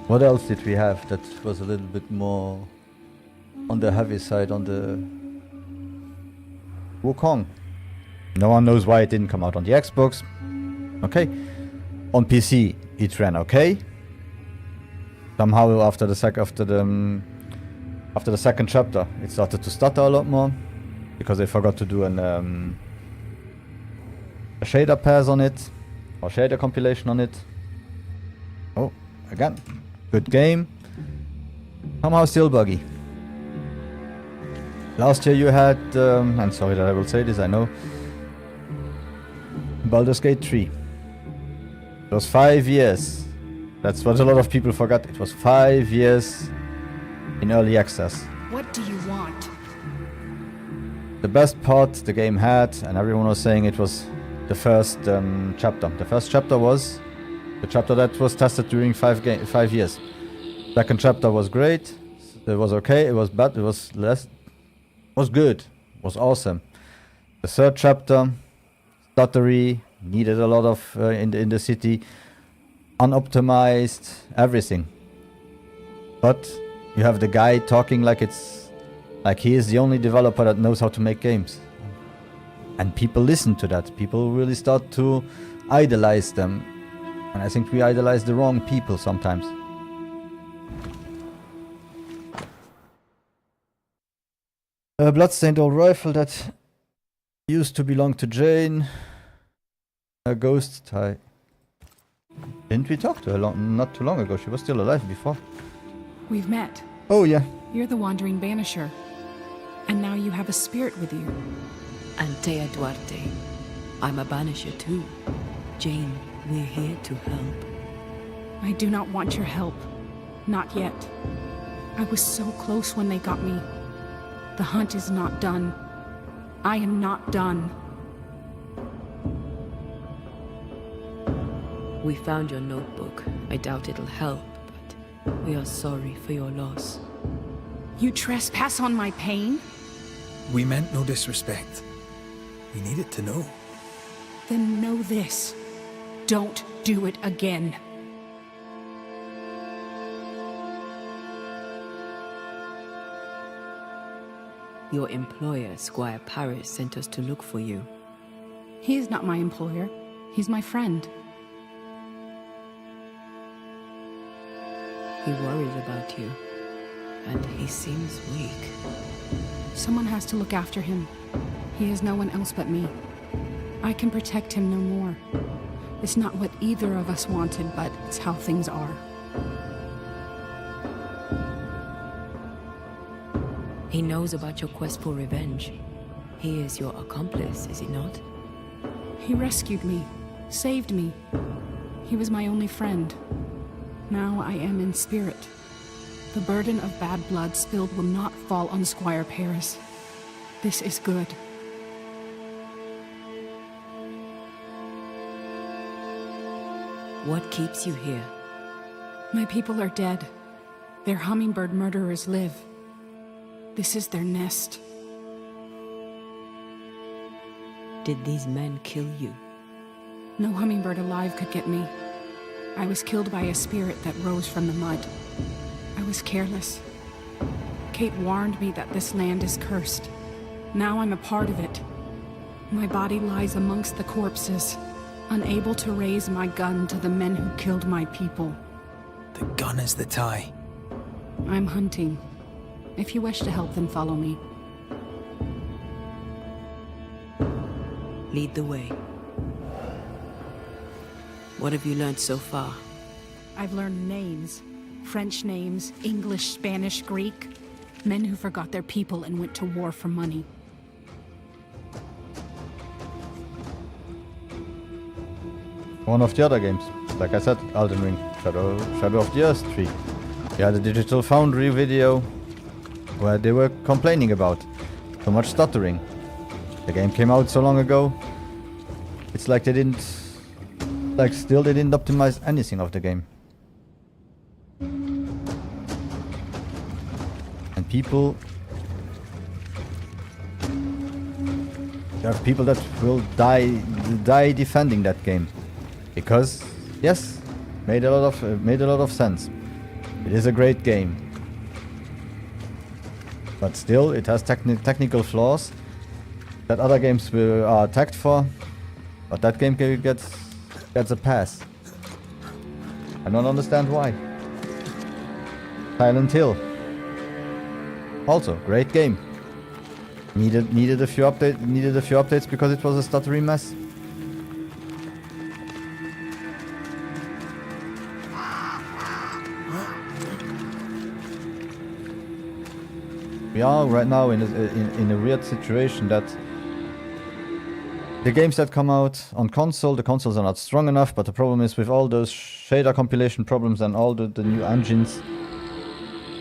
S2: What else did we have that was a little bit more on the heavy side, on the Wukong? No one knows why it didn't come out on the Xbox. Okay. On PC, it ran okay. Somehow after the second chapter, it started to stutter a lot more because they forgot to do a shader pass on it or shader compilation on it. Oh, again, good game. Somehow still buggy. Last year you had, I'm sorry that I will say this, I know, Baldur's Gate 3. It was 5 years. That's what a lot of people forgot. It was 5 years in early access.
S6: What do you want?
S2: The best part the game had, and everyone was saying it was the first chapter. The first chapter was the chapter that was tested during 5 years. Second chapter was great. It was okay. It was bad. It was less. It was good. It was awesome. The third chapter, stuttery, needed a lot of in the city, unoptimized, everything. But you have the guy talking like he is the only developer that knows how to make games. And people listen to that. People really start to idolize them. And I think we idolize the wrong people sometimes. A bloodstained old rifle that used to belong to Jane. A ghost tie. Didn't we talk to her not too long ago? She was still alive before.
S6: We've met.
S2: Oh yeah.
S6: You're the wandering banisher. And now you have a spirit with you.
S4: Antea Duarte. I'm a banisher too. Jane, we're here to help.
S6: I do not want your help. Not yet. I was so close when they got me. The hunt is not done. I am not done.
S4: We found your notebook. I doubt it'll help, but we are sorry for your loss.
S6: You trespass on my pain?
S5: We meant no disrespect. We needed to know.
S6: Then know this. Don't do it again.
S4: Your employer, Squire Paris, sent us to look for you.
S6: He is not my employer. He's my friend.
S4: He worries about you, and he seems weak.
S6: Someone has to look after him. He has no one else but me. I can protect him no more. It's not what either of us wanted, but it's how things are.
S4: He knows about your quest for revenge. He is your accomplice, is he not?
S6: He rescued me, saved me. He was my only friend. Now I am in spirit. The burden of bad blood spilled will not fall on Squire Paris. This is good.
S4: What keeps you here?
S6: My people are dead. Their hummingbird murderers live. This is their nest.
S4: Did these men kill you?
S6: No hummingbird alive could get me. I was killed by a spirit that rose from the mud. I was careless. Kate warned me that this land is cursed. Now I'm a part of it. My body lies amongst the corpses, unable to raise my gun to the men who killed my people.
S5: The gun is the tie.
S6: I'm hunting. If you wish to help, then follow me.
S4: Lead the way. What have you learned so far?
S6: I've learned names. French names, English, Spanish, Greek. Men who forgot their people and went to war for money.
S2: One of the other games, like I said, Elden Ring, Shadow of the Earth Tree. They had a Digital Foundry video where they were complaining about so much stuttering. The game came out so long ago. It's like they didn't, still they didn't optimize anything of the game. And people, there are people that will die defending that game. Because, yes, made a lot of sense. It is a great game, but still, it has technical flaws that other games are attacked for. But that game gets a pass. I don't understand why. Silent Hill, also great game. Needed a few updates because it was a stuttery mess. We are right now in a weird situation that the games that come out on console, the consoles are not strong enough, but the problem is with all those shader compilation problems and all the new engines,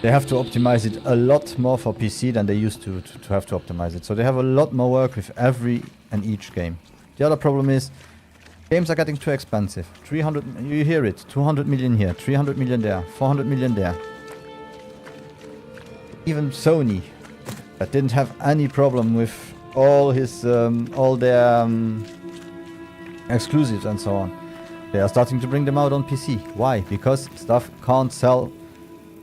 S2: they have to optimize it a lot more for PC than they used to have to optimize it. So they have a lot more work with every and each game. The other problem is games are getting too expensive. 300, you hear it, 200 million here, 300 million there, 400 million there. Even Sony, that didn't have any problem with all their exclusives and so on. They are starting to bring them out on PC. Why? Because stuff can't sell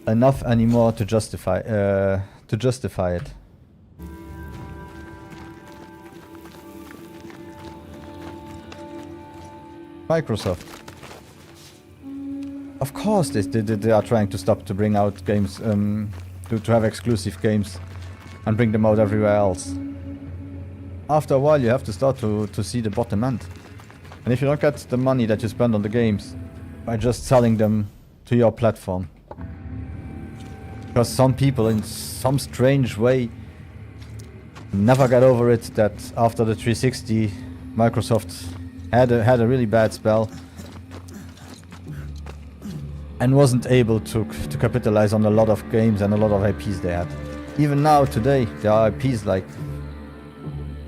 S2: enough anymore to justify it. Microsoft. Of course, they are trying to stop to bring out games. To have exclusive games and bring them out everywhere else. After a while you have to start to see the bottom end. And if you don't get the money that you spend on the games by just selling them to your platform. Because some people in some strange way never got over it that after the 360 Microsoft had a really bad spell and wasn't able to capitalize on a lot of games and a lot of IPs they had. Even now, today, there are IPs like...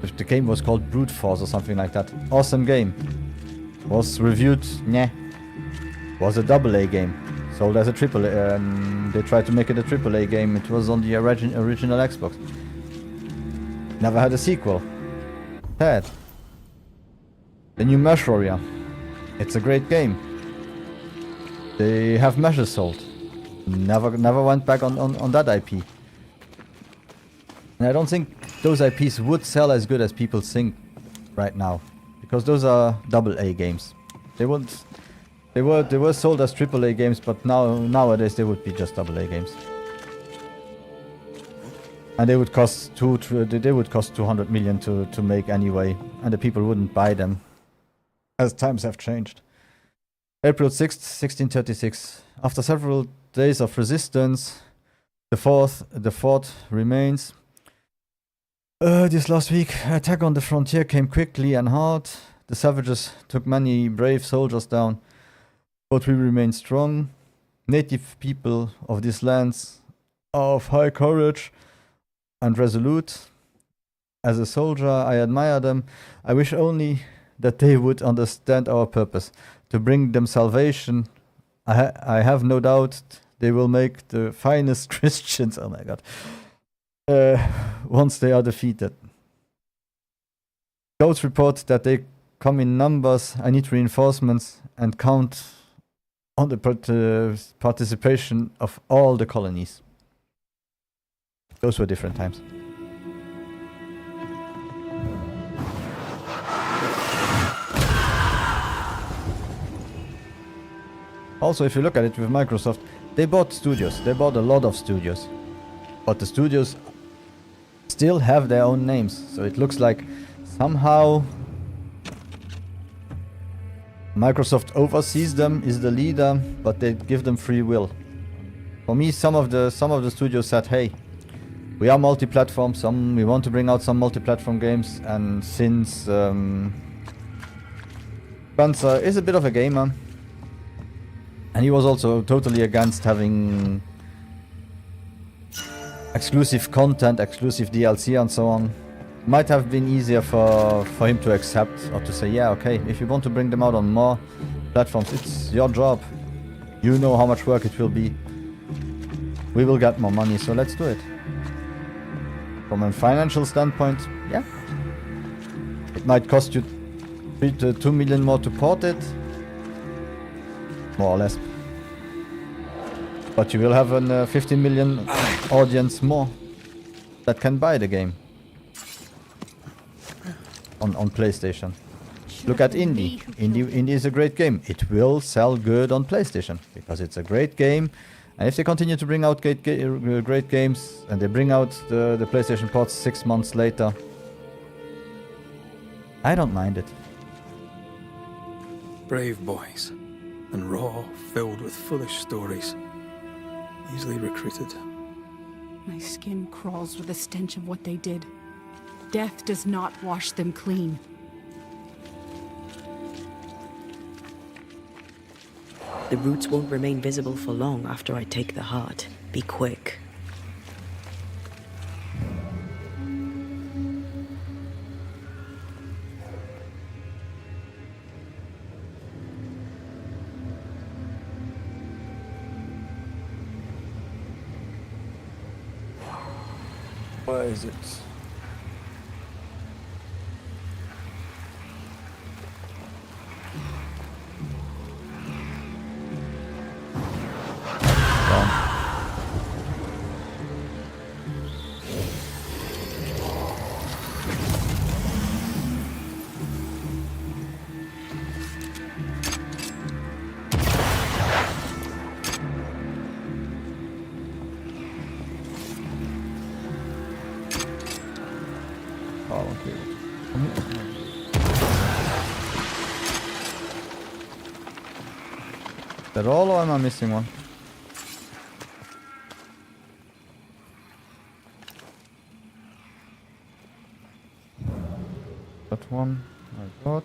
S2: If the game was called Brute Force or something like that. Awesome game. Was reviewed, nah. Was a AA game. Sold as a AAA. They tried to make it a AAA game. It was on the original Xbox. Never had a sequel. Sad. The new Mesh Warrior. It's a great game. They have measures sold. Never went back on that IP. And I don't think those IPs would sell as good as people think right now. Because those are AA games. They were sold as AAA games, but nowadays they would be just AA games. And they would cost 200 million to make anyway, and the people wouldn't buy them. As times have changed. April 6th, 1636. After several days of resistance, the fort remains. This last week, attack on the frontier came quickly and hard. The savages took many brave soldiers down, but we remain strong. Native people of these lands are of high courage and resolute. As a soldier, I admire them. I wish only that they would understand our purpose. To bring them salvation, I have no doubt they will make the finest Christians. Oh my god. Once they are defeated. Scouts report that they come in numbers. I need reinforcements and count on the participation of all the colonies. Those were different times. Also, if you look at it with Microsoft, they bought studios. They bought a lot of studios. But the studios still have their own names. So it looks like somehow Microsoft oversees them, is the leader, but they give them free will. For me, some of the studios said, hey, we are multi-platform, we want to bring out some multi-platform games, and since Spencer is a bit of a gamer, and he was also totally against having exclusive content, exclusive DLC and so on, might have been easier for him to accept, or to say, yeah, okay, if you want to bring them out on more platforms, it's your job. You know how much work it will be. We will get more money, so let's do it. From a financial standpoint, yeah. It might cost you 3 to 2 million more to port it. More or less. But you will have a 15 million audience more that can buy the game. On PlayStation. Look at Indie. Indie is a great game. It will sell good on PlayStation because it's a great game. And if they continue to bring out great games and they bring out the PlayStation ports 6 months later, I don't mind it.
S5: Brave boys, and raw, filled with foolish stories. Easily recruited.
S6: My skin crawls with the stench of what they did. Death does not wash them clean.
S4: The roots won't remain visible for long after I take the heart. Be quick.
S2: Where is it? Is that all, or am I missing one? That one I got.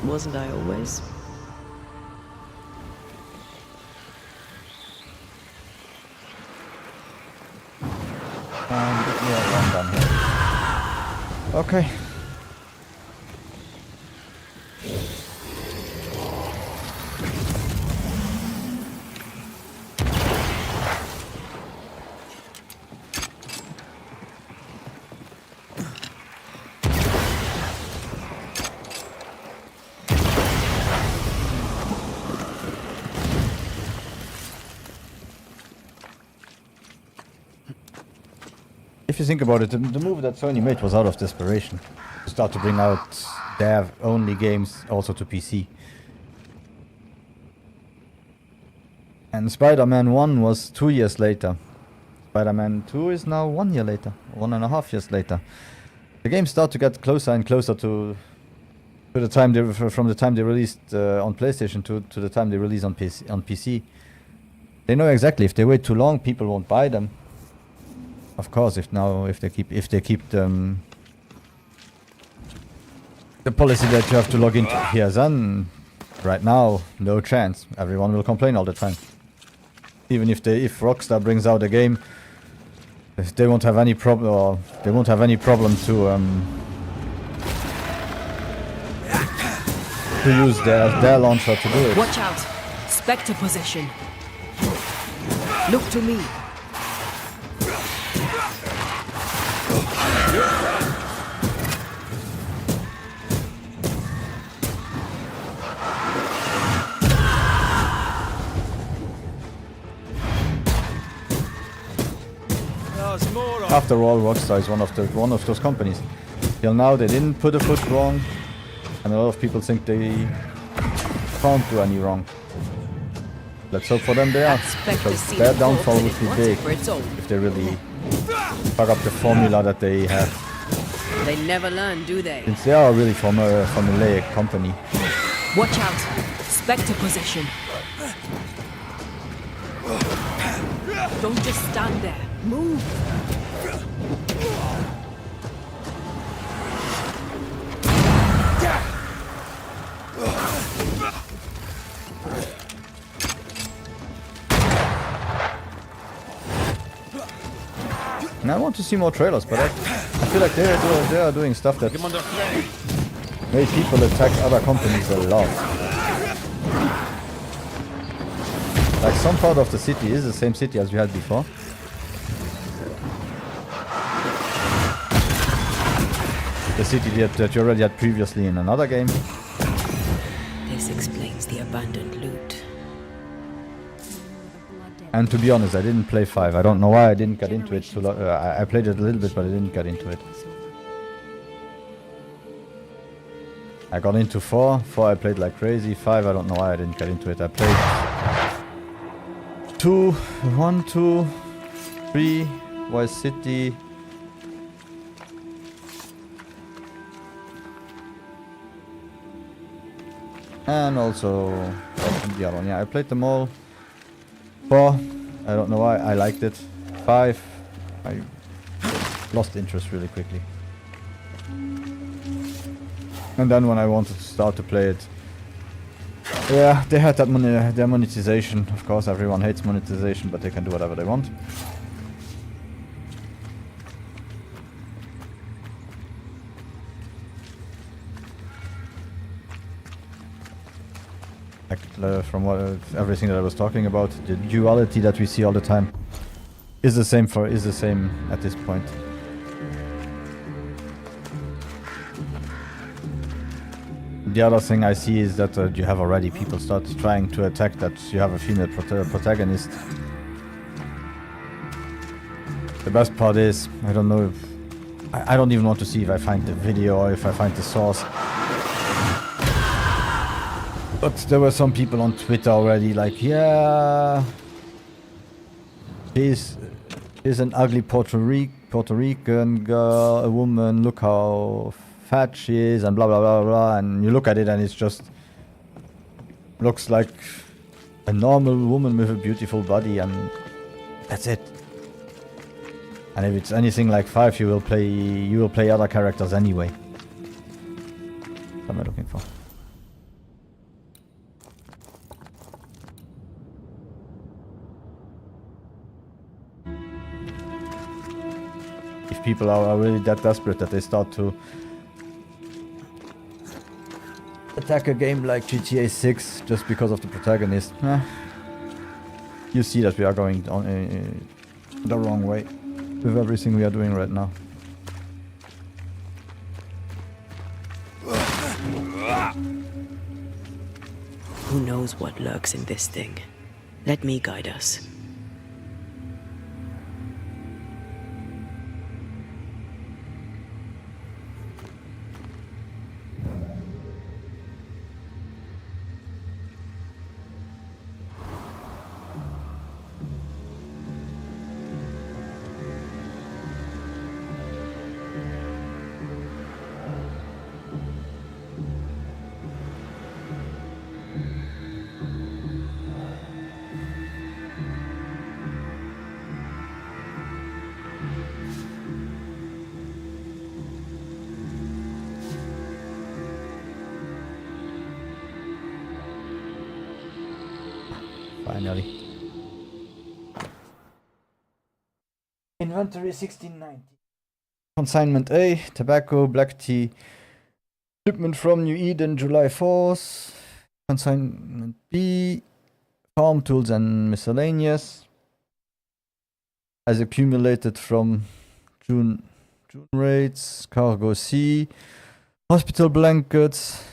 S4: Wasn't I always?
S2: Yeah, I'm done here. Okay. If you think about it, the move that Sony made was out of desperation. To start to bring out their only games also to PC. And Spider-Man 1 was 2 years later. Spider-Man 2 is now 1 year later. 1.5 years later. The games start to get closer and closer to the time from the time they released on PlayStation to the time they release on PC. They know exactly if they wait too long, people won't buy them. Of course, if they keep the policy that you have to log into PSN, right now, no chance. Everyone will complain all the time. Even if Rockstar brings out a game, they won't have any problem, or they won't have any problem to use their launcher to do it.
S6: Watch out! Spectre possession. Look to me.
S2: After all, Rockstar is one of those companies. Till now, they didn't put a foot wrong, and a lot of people think they can't do any wrong.
S1: Let's hope for them they are,
S4: Expect to
S1: because
S4: see
S1: their
S4: the
S1: downfall
S4: corpse
S1: would
S4: in
S1: be
S4: it once
S1: big
S4: for its own.
S1: if they really fuck up the formula that they have.
S4: They never learn, do they?
S1: Since they are a really formulaic company.
S4: Watch out. Spectre possession. Don't just stand there. Move.
S1: And I want to see more trailers, but I feel like they are doing stuff that made people attack other companies a lot. Like some part of the city is the same city as we had before. The city that you already had previously in another game.
S4: This explains the abandoned loot.
S1: And to be honest, I didn't play 5. I don't know why I didn't get into it too long. I played it a little bit, but I didn't get into it. I got into 4. 4 I played like crazy. 5 I don't know why I didn't get into it. I played 1, 2, 3, Vice City. And also the other one. Yeah, I played them all. 4, I don't know why, I liked it. 5, I lost interest really quickly. And then when I wanted to start to play it, yeah, they had that their monetization. Of course, everyone hates monetization, but they can do whatever they want. Like, from everything that I was talking about, the duality that we see all the time is the same at this point. The other thing I see is that you have already people start trying to attack that you have a female protagonist. The best part is, I don't know if... I don't even want to see if I find the video or if I find the source. But there were some people on Twitter already like, yeah... She's an ugly Puerto Rican girl, a woman, look how fat she is, and blah blah blah blah, and you look at it and it's just looks like a normal woman with a beautiful body, and that's it. And if it's anything like 5, you will play other characters anyway. What am I looking for? If people are really that desperate that they start to attack a game like GTA 6 just because of the protagonist, you see that we are going on the wrong way with everything we are doing right now.
S4: Who knows what lurks in this thing? Let me guide us.
S1: Finally. Inventory 1690. Consignment A, tobacco, black tea. Shipment from New Eden, July 4th. Consignment B, farm tools and miscellaneous. As accumulated from June rates. Cargo C. Hospital blankets.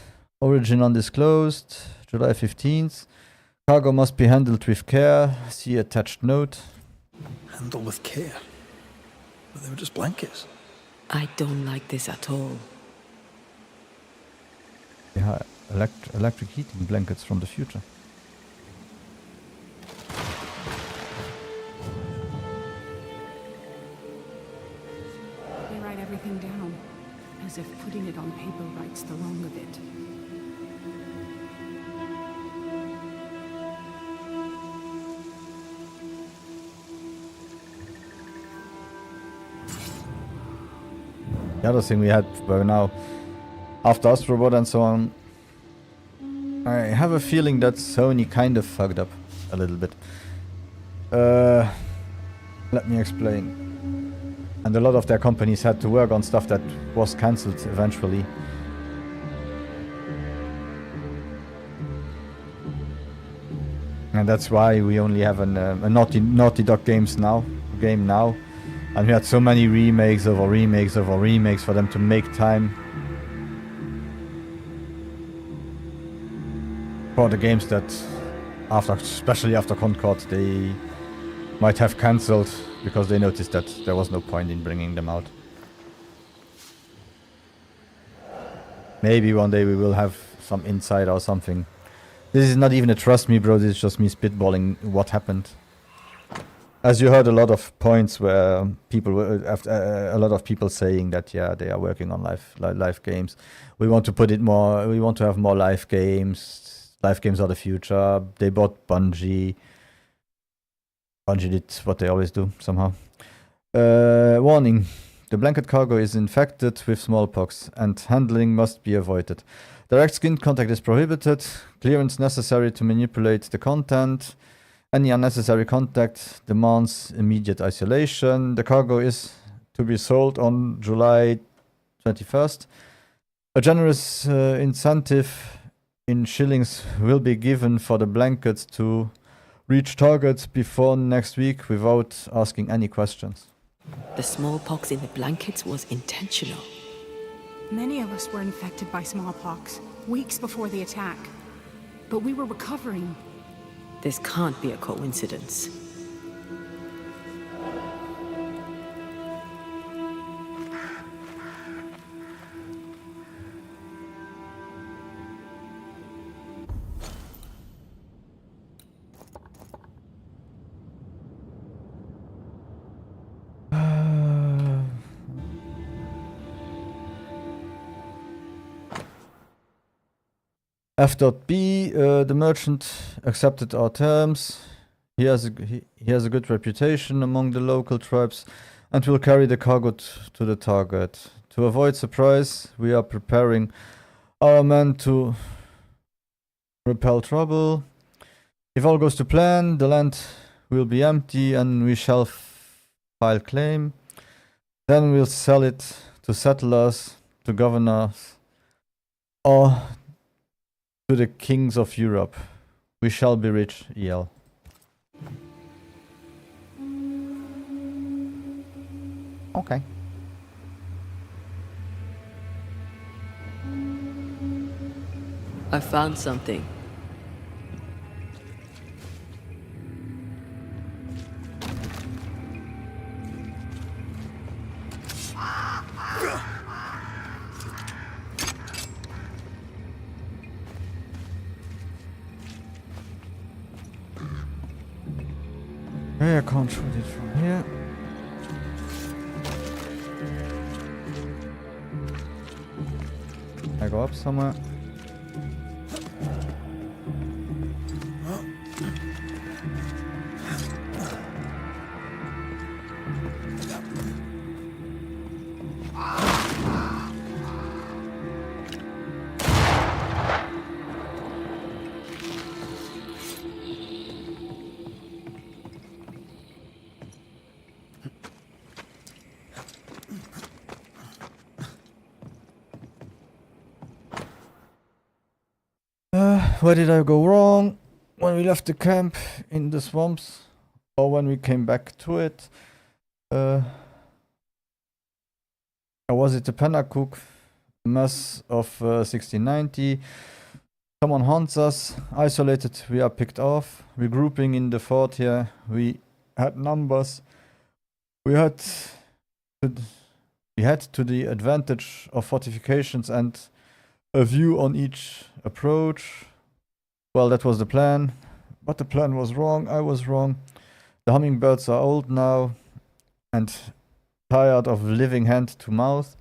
S1: Origin undisclosed. July 15th. Cargo must be handled with care. See attached note.
S5: Handle with care. But they were just blankets.
S4: I don't like this at all.
S1: Yeah, electric heating blankets from the future.
S6: everything down, as if putting it on paper rights the wrong of it.
S2: The other thing we had now, after Astrobot and so on, I have a feeling that Sony kind of fucked up a little bit. Let me explain. And a lot of their companies had to work on stuff that was cancelled eventually. And that's why we only have a Naughty Dog game now. And we had so many remakes over remakes over remakes for them to make time for the games that, especially after Concord, they might have cancelled because they noticed that there was no point in bringing them out. Maybe one day we will have some insight or something. This is not even a trust me, bro. This is just me spitballing what happened. As you heard, a lot of points where people were, a lot of people saying that yeah, they are working on live games. We want to put it more. We want to have more live games. Live games are the future. They bought Bungie. Bungie did what they always do somehow. Warning: the blanket cargo is infected with smallpox, and handling must be avoided. Direct skin contact is prohibited. Clearance necessary to manipulate the content. Any unnecessary contact demands immediate isolation. The cargo is to be sold on July 21st. A generous incentive in shillings will be given for the blankets to reach targets before next week without asking any questions.
S4: The smallpox in the blankets was intentional.
S6: Many of us were infected by smallpox weeks before the attack, but we were recovering.
S4: This can't be a coincidence.
S2: F.B, the merchant accepted our terms. He has a good reputation among the local tribes and will carry the cargo to the target. To avoid surprise, we are preparing our men to repel trouble. If all goes to plan, the land will be empty and we shall file claim. Then we'll sell it to settlers, to governors, or to the kings of Europe. We shall be rich, EL. Okay.
S4: I found something.
S2: I can't shoot it from here. I go up somewhere. Where did I go wrong? When we left the camp in the swamps, or when we came back to it? Or was it the Pennacook mess of 1690? Someone haunts us, isolated, we are picked off, regrouping in the fort here, we had numbers, we had to the advantage of fortifications and a view on each approach. Well, that was the plan, but the plan was wrong, I was wrong. The hummingbirds are old now, and tired of living hand to mouth.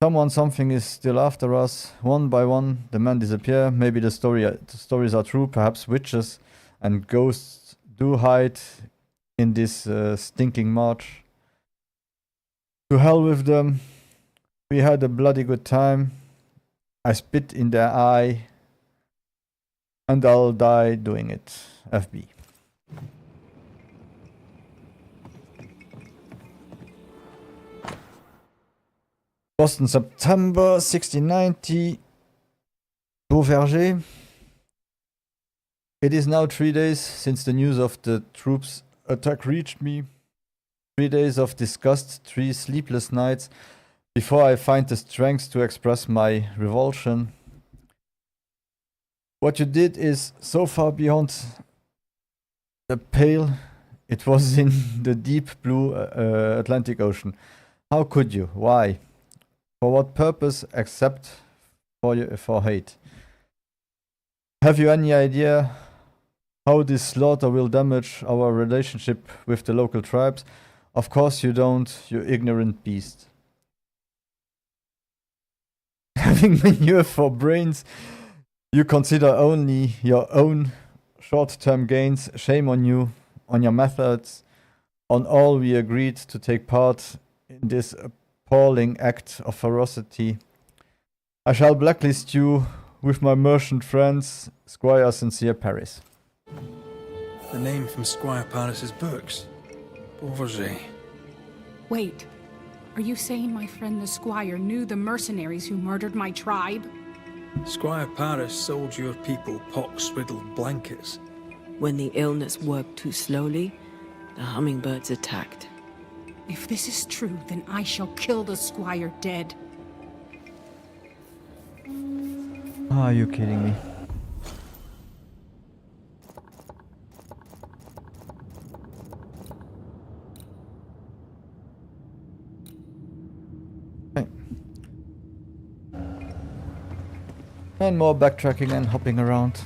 S2: Something is still after us. One by one, the men disappear. Maybe the stories are true. Perhaps witches and ghosts do hide in this stinking march. To hell with them. We had a bloody good time. I spit in their eye. And I'll die doing it. FB. Boston, September 1690. Beauverger. It is now 3 days since the news of the troops' attack reached me. 3 days of disgust, 3 sleepless nights before I find the strength to express my revulsion. What you did is so far beyond the pale. It was in the deep blue Atlantic Ocean. How could you? Why? For what purpose except for hate? Have you any idea how this slaughter will damage our relationship with the local tribes? Of course you don't, you ignorant beast. Having manure for brains, you consider only your own short-term gains. Shame on you, on your methods, on all we agreed to take part in this appalling act of ferocity. I shall blacklist you with my merchant friends, Squire Sincere Paris.
S5: The name from Squire Paris's books. Beauverger.
S6: Wait, are you saying my friend the Squire knew the mercenaries who murdered my tribe?
S5: Squire Paris sold your people pox-riddled blankets.
S4: When the illness worked too slowly, the hummingbirds attacked.
S6: If this is true, then I shall kill the Squire dead.
S2: Are you kidding me? Okay. And more backtracking and hopping around.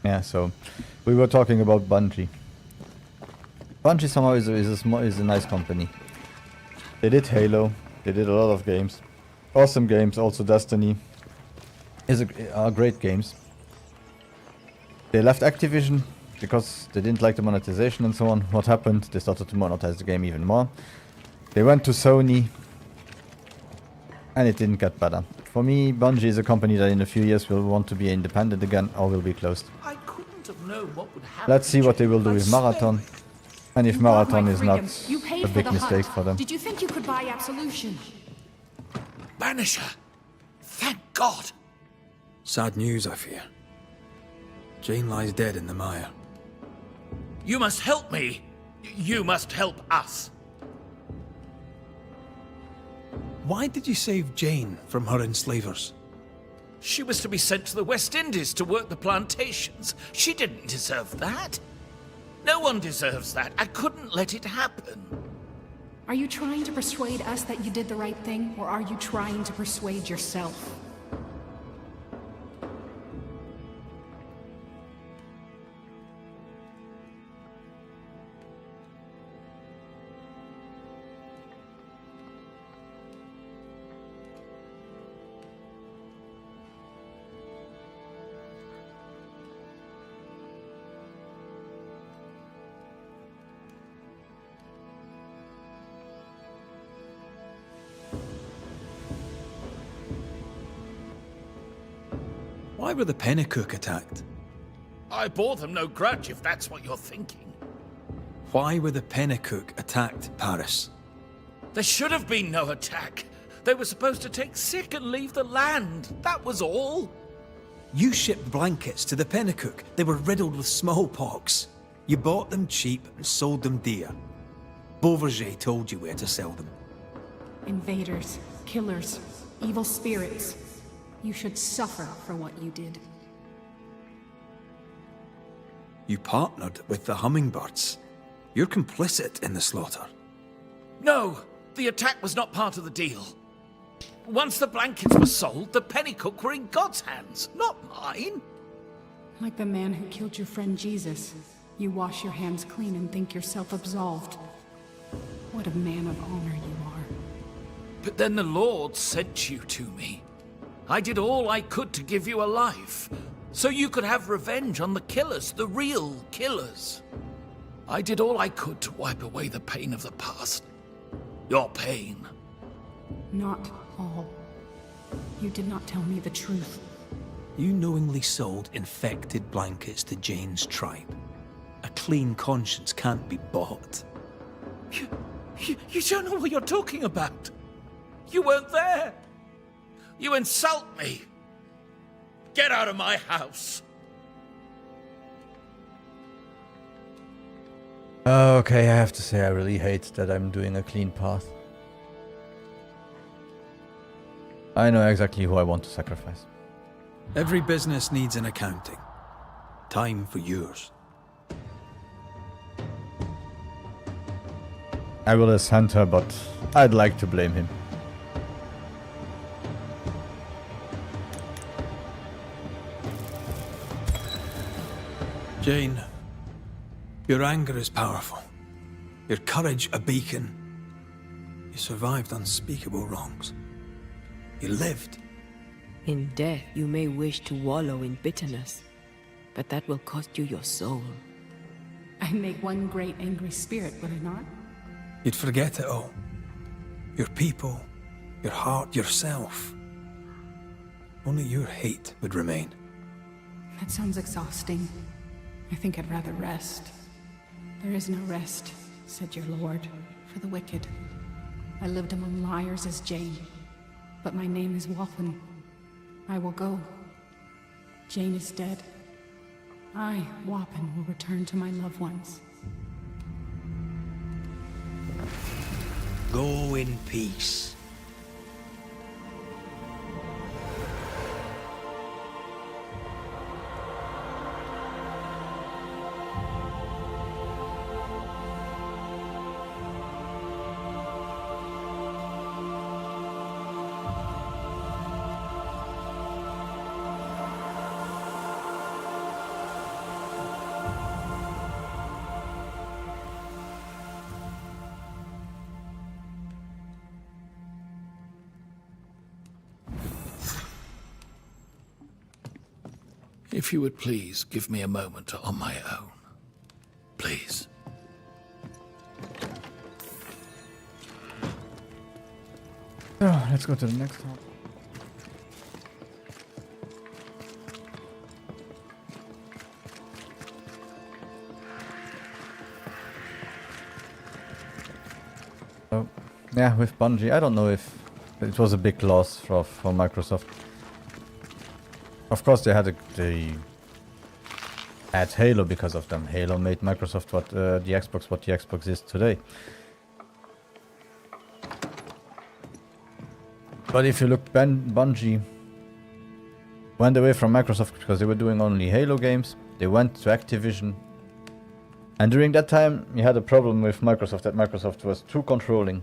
S2: Yeah, so we were talking about Bungie. Bungie somehow is a nice company. They did Halo, they did a lot of games, awesome games. Also Destiny are great games. They left Activision because they didn't like the monetization and so on. What happened? They started to monetize the game even more. They went to Sony, and it didn't get better. For me, Bungie is a company that in a few years will want to be independent again or will be closed.
S3: I couldn't have known what would happen.
S2: Let's see what they will do
S3: I
S2: with
S3: swear.
S2: Marathon. And if
S6: You bought
S2: Marathon
S6: my
S2: is not
S6: freedom. You paid
S2: a
S6: for
S2: big
S6: the
S2: mistake
S6: hunt.
S2: for them.
S6: Did you think you could buy absolution?
S3: Banisher! Thank God!
S5: Sad news, I fear. Jane lies dead in the mire.
S3: You must help me! You must help us!
S5: Why did you save Jane from her enslavers?
S3: She was to be sent to the West Indies to work the plantations. She didn't deserve that. No one deserves that. I couldn't let it happen.
S6: Are you trying to persuade us that you did the right thing, or are you trying to persuade yourself?
S5: Why were the Pennacook attacked?
S3: I bore them no grudge, if that's what you're thinking.
S5: Why were the Pennacook attacked, Paris?
S3: There should have been no attack. They were supposed to take sick and leave the land. That was all.
S5: You shipped blankets to the Pennacook. They were riddled with smallpox. You bought them cheap and sold them dear. Beauverger told you where to sell them.
S6: Invaders. killers, evil spirits. You should suffer for what you did.
S5: You partnered with the hummingbirds. You're complicit in the slaughter.
S3: No, the attack was not part of the deal. Once the blankets were sold, the pennycook were in God's hands, not mine.
S6: Like the man who killed your friend Jesus, you wash your hands clean and think yourself absolved. What a man of honor you are.
S3: But then the Lord sent you to me. I did all I could to give you a life, so you could have revenge on the killers, the real killers. I did all I could to wipe away the pain of the past. Your pain.
S6: Not all. You did not tell me the truth.
S5: You knowingly sold infected blankets to Jane's tribe. A clean conscience can't be bought.
S3: You don't know what you're talking about. You weren't there. You insult me. Get out of my house.
S2: Okay, I have to say I really hate that I'm doing a clean path. I know exactly who I want to sacrifice.
S5: Every business needs an accounting. Time for yours.
S2: I will assent her, but I'd like to blame him.
S5: Jane, your anger is powerful. Your courage a beacon. You survived unspeakable wrongs. You lived.
S4: In death, you may wish to wallow in bitterness, but that will cost you your soul.
S6: I'd make one great angry spirit, would I not?
S5: You'd forget it all. Your people, your heart, yourself. Only your hate would remain.
S6: That sounds exhausting. I think I'd rather rest. There is no rest, said your lord, for the wicked. I lived among liars as Jane, but my name is Waffen. I will go. Jane is dead. I, Wappen, will return to my loved ones.
S7: Go in peace.
S3: If you would please give me a moment on my own. Please.
S2: Oh, let's go to the next one. So, yeah, with Bungie, I don't know if it was a big loss for Microsoft. Of course, they had Halo because of them. Halo made Microsoft what the Xbox is today. But if you look, Bungie went away from Microsoft because they were doing only Halo games. They went to Activision. And during that time, you had a problem with Microsoft, that Microsoft was too controlling.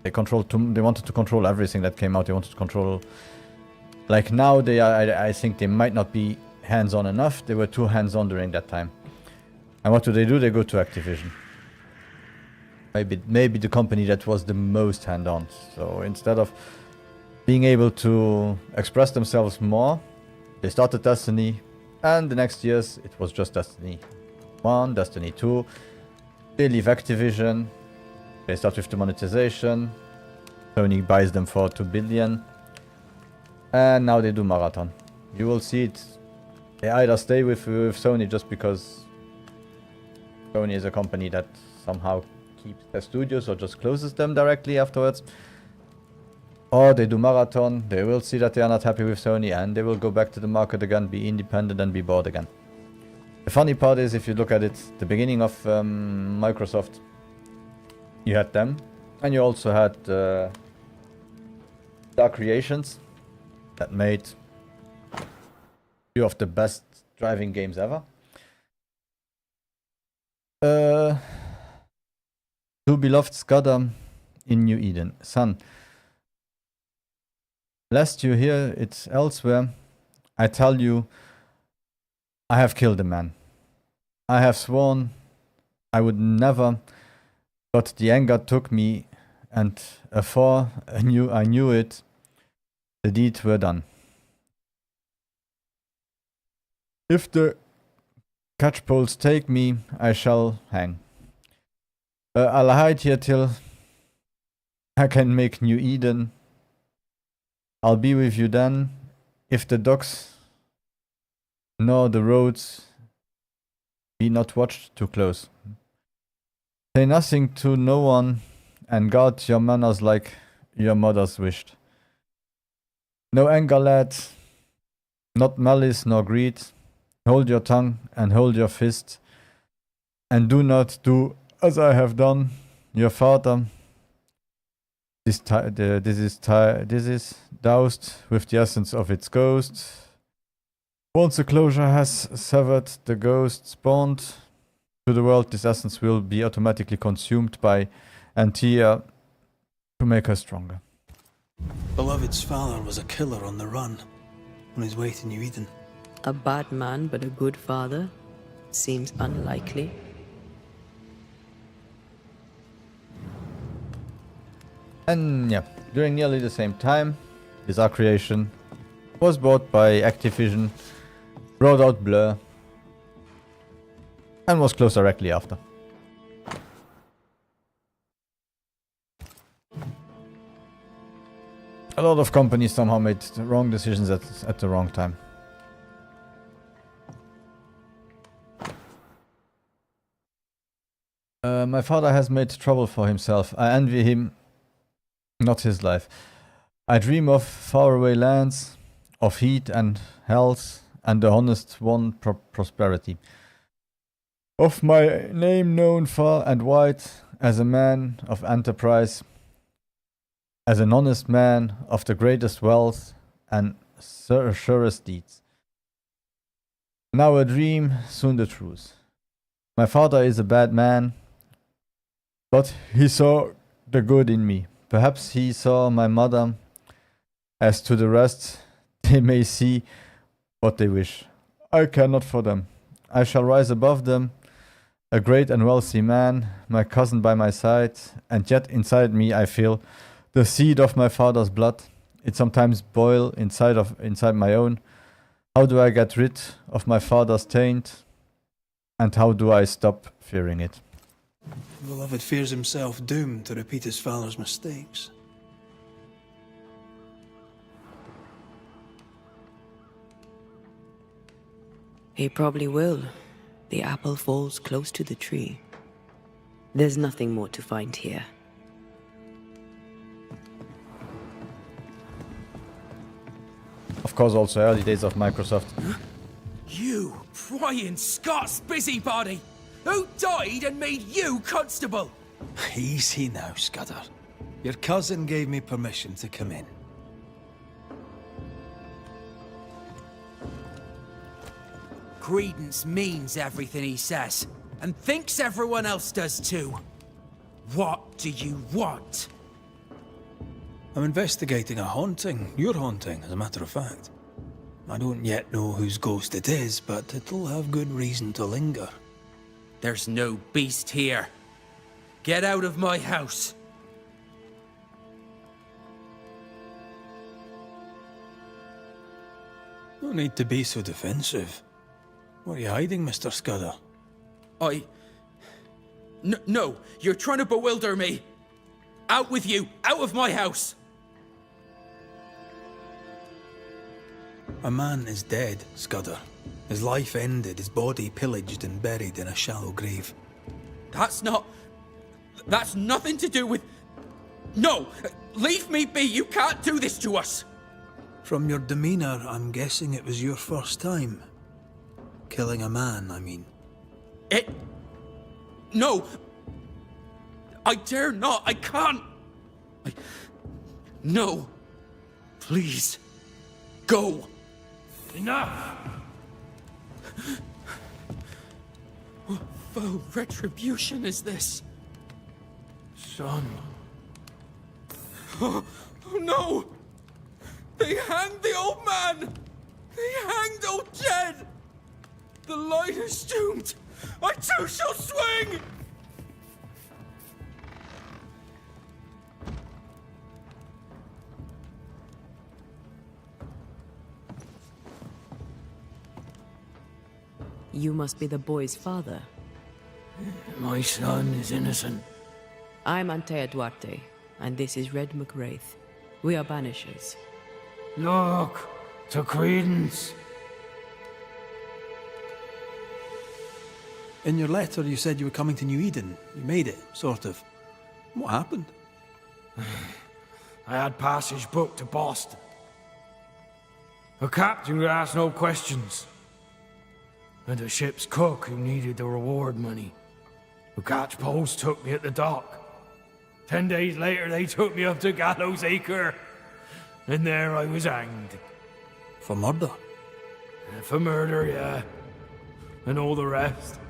S2: They wanted to control everything that came out. They wanted to control... Like now, I think they might not be hands-on enough. They were too hands-on during that time. And what do? They go to Activision. Maybe the company that was the most hands-on. So instead of being able to express themselves more, they started Destiny. And the next years, it was just Destiny 1, Destiny 2. They leave Activision. They start with the monetization. Sony buys them for $2 billion. And now they do Marathon. You will see it. They either stay with Sony just because Sony is a company that somehow keeps their studios or just closes them directly afterwards. Or they do Marathon. They will see that they are not happy with Sony and they will go back to the market again, be independent and be bored again. The funny part is, if you look at it, the beginning of Microsoft, you had them and you also had
S1: Dark Creations that made few of the best driving games ever. To beloved Scudder in New Eden. Son, lest you hear it elsewhere, I tell you, I have killed a man. I have sworn I would never, but the anger took me, and afore I knew it, the deed were done. If the catchpoles take me, I shall hang. I'll hide here till I can make New Eden. I'll be with you then, if the docks nor the roads be not watched too close. Say nothing to no one, and guard your manners like your mothers wished. No anger, lad, not malice nor greed. Hold your tongue and hold your fist, and do not do as I have done. Your father, this is doused with the essence of its ghost. Once the closure has severed the ghost's bond to the world, this essence will be automatically consumed by Antia to make her stronger.
S5: Beloved's father was a killer on the run, on his way to New Eden.
S4: A bad man, but a good father? Seems unlikely.
S1: And yeah, during nearly the same time, this Arc creation was bought by Activision, brought out Blur, and was closed directly after. A lot of companies somehow made the wrong decisions at the wrong time. My father has made trouble for himself. I envy him, not his life. I dream of faraway lands, of heat and health, and the honest won prosperity. Of my name known far and wide as a man of enterprise, as an honest man of the greatest wealth and surest deeds. Now a dream, soon the truth. My father is a bad man, but he saw the good in me. Perhaps he saw my mother. As to the rest, they may see what they wish. I care not for them. I shall rise above them, a great and wealthy man, my cousin by my side, and yet inside me I feel the seed of my father's blood. It sometimes boils inside my own. How do I get rid of my father's taint? And how do I stop fearing it?
S5: Beloved fears himself doomed to repeat his father's mistakes.
S4: He probably will. The apple falls close to the tree. There's nothing more to find here.
S1: Of course, also early days of Microsoft.
S3: You prying Scots busybody! Who died and made you constable?
S5: Easy now, Scudder. Your cousin gave me permission to come in.
S3: Credence means everything he says, and thinks everyone else does too. What do you want?
S5: I'm investigating a haunting. Your haunting, as a matter of fact. I don't yet know whose ghost it is, but it'll have good reason to linger.
S3: There's no beast here. Get out of my house.
S5: No need to be so defensive. What are you hiding, Mr. Scudder?
S3: No, you're trying to bewilder me. Out with you, out of my house.
S5: A man is dead, Scudder. His life ended, his body pillaged and buried in a shallow grave.
S3: That's nothing to do with... No! Leave me be! You can't do this to us!
S5: From your demeanor, I'm guessing it was your first time. Killing a man, I mean.
S3: No! I dare not! I can't! No! Please, go. Enough! What foul retribution is this? Son. Oh no! They hanged the old man! They hanged old Jed! The light is doomed! I too shall swing!
S4: You must be the boy's father.
S3: My son is innocent.
S4: I'm Antea Duarte, and this is Red McWraith. We are Banishers.
S3: Look, to Credence.
S5: In your letter, you said you were coming to New Eden. You made it, sort of. What happened?
S3: I had passage booked to Boston. A captain who asked no questions. And a ship's cook who needed the reward money. The catch post took me at the dock. 10 days later, they took me up to Gallows Acre. And there I was hanged.
S5: For murder?
S3: For murder, yeah. And all the rest.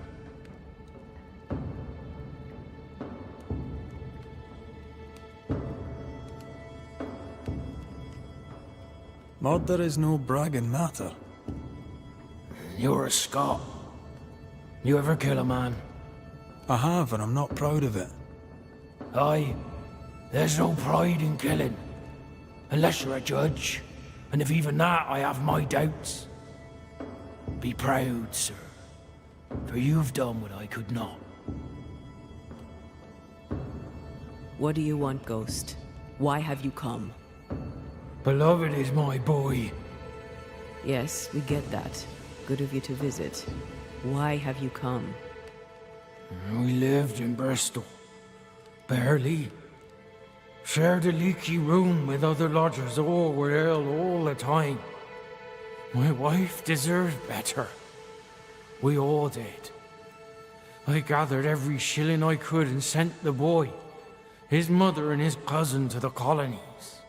S5: Murder is no bragging matter.
S3: You're a Scot. You ever kill a man?
S5: I have, and I'm not proud of it.
S3: Aye. There's no pride in killing. Unless you're a judge. And if even that, I have my doubts. Be proud, sir. For you've done what I could not.
S4: What do you want, Ghost? Why have you come?
S3: Beloved is my boy.
S4: Yes, we get that. Good of you to visit. Why have you come?
S3: We lived in Bristol. Barely. Shared a leaky room with other lodgers. All were ill all the time. My wife deserved better. We all did. I gathered every shilling I could and sent the boy, his mother and his cousin to the colonies.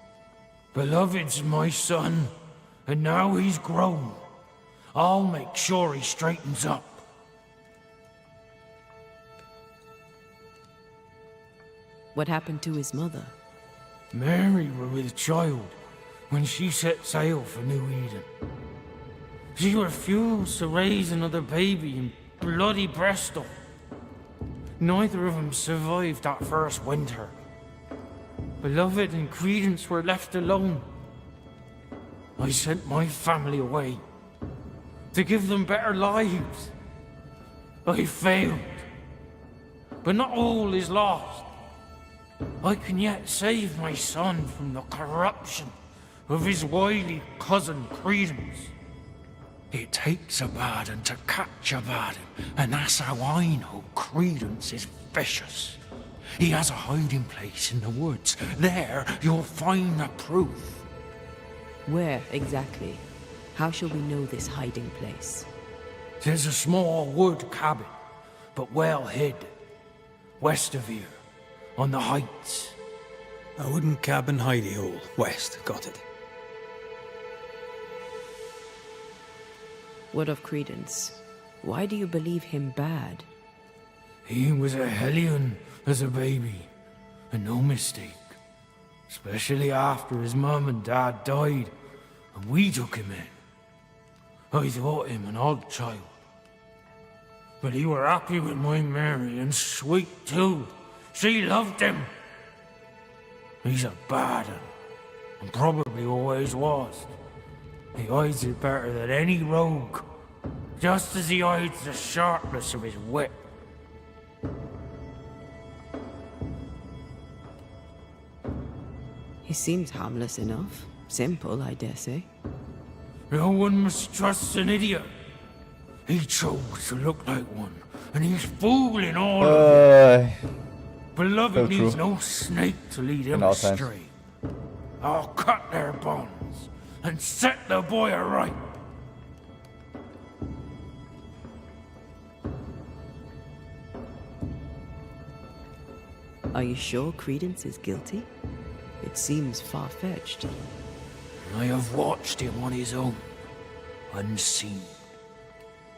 S3: Beloved's my son, and now he's grown. I'll make sure he straightens up.
S4: What happened to his mother?
S3: Mary were with child when she set sail for New Eden. She refused to raise another baby in bloody Bristol. Neither of them survived that first winter. Beloved and Credence were left alone. I sent my family away to give them better lives. I failed. But not all is lost. I can yet save my son from the corruption of his wily cousin Credence. It takes a bad one to catch a bad one, and that's how I know Credence is vicious. He has a hiding place in the woods. There you'll find the proof.
S4: Where exactly? How shall we know this hiding place?
S3: There's a small wood cabin, but well hid. West of here, on the heights.
S5: A wooden cabin hidey hole. West, got it.
S4: What of Credence? Why do you believe him bad?
S3: He was a hellion as a baby, and no mistake. Especially after his mum and dad died, and we took him in. I thought him an odd child. But he were happy with my Mary, and sweet too. She loved him. He's a bad one, and probably always was. He hides it better than any rogue, just as he hides the sharpness of his wit.
S4: He seems harmless enough. Simple, I dare say.
S3: No one must trust an idiot. He chose to look like one, and he's fooling all of you. Beloved
S2: so
S3: needs
S2: true.
S3: no snake to lead him
S2: In all times.
S3: astray. I'll cut their bonds and set the boy aright.
S4: Are you sure Credence is guilty? It seems far-fetched.
S3: I have watched him on his own, unseen.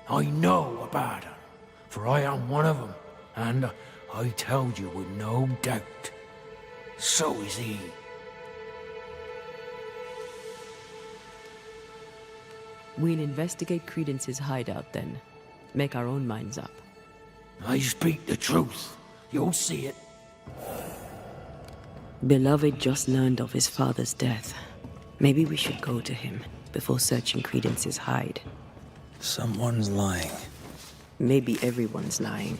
S3: I know about him, for I am one of them, and I tell you with no doubt, so is he.
S4: We'll investigate Credence's hideout then. Make our own minds up.
S3: I speak the truth. You'll see it.
S4: Beloved just learned of his father's death. Maybe we should go to him before searching Credence's hide.
S5: Someone's lying.
S4: Maybe everyone's lying.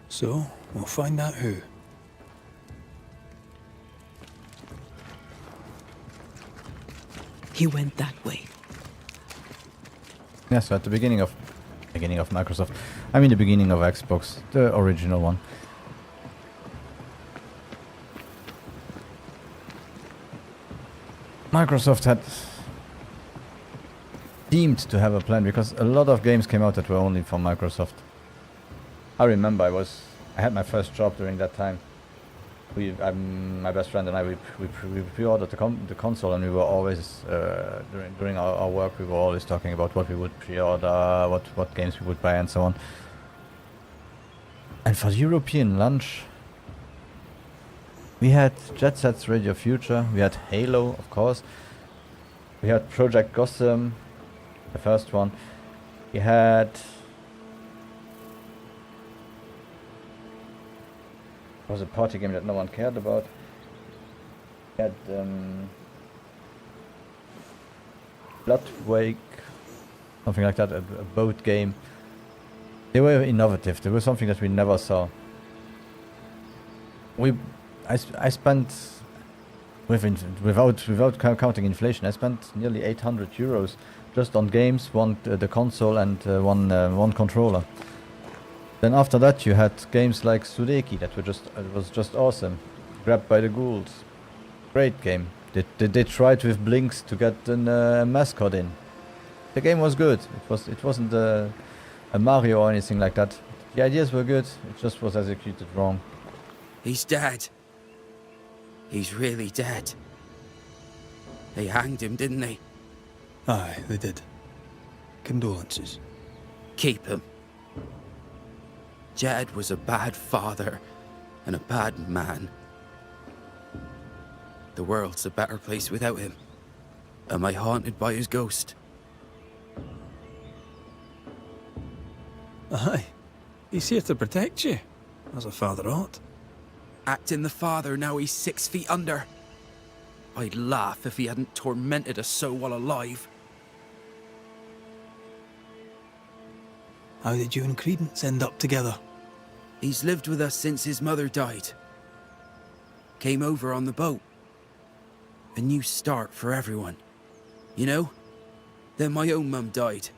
S5: So, we'll find out who.
S4: He went that way.
S2: Yeah, so at the beginning of Microsoft, I mean the beginning of Xbox, the original one. Microsoft had seemed to have a plan because a lot of games came out that were only for Microsoft. I remember I had my first job during that time. My best friend and I, we pre-ordered the console, and we were always during our work we were always talking about what we would pre-order, what games we would buy, and so on. And for the European launch, we had Jet Set's Radio Future, we had Halo, of course, we had Project Gotham, the first one, we had. It was a party game that no one cared about. We had Bloodwake, something like that, a boat game. They were innovative. They were something that we never saw. I spent without counting inflation, I spent nearly 800 euros just on games, the console and one controller. Then after that you had games like Sudeki that was just awesome. Grabbed by the Ghouls. Great game. They tried with Blinks to get a mascot in. The game was good. It wasn't a Mario or anything like that. The ideas were good, it just was executed wrong.
S8: He's dead. He's really dead. They hanged him, didn't they?
S5: Aye, they did. Condolences.
S8: Keep him. Jed was a bad father and a bad man. The world's a better place without him. Am I haunted by his ghost?
S5: Aye. He's here to protect you, as a father ought.
S8: Acting the father, now he's 6 feet under. I'd laugh if he hadn't tormented us so while alive.
S5: How did you and Credence end up together?
S8: He's lived with us since his mother died. Came over on the boat. A new start for everyone. You know? Then my own mum died.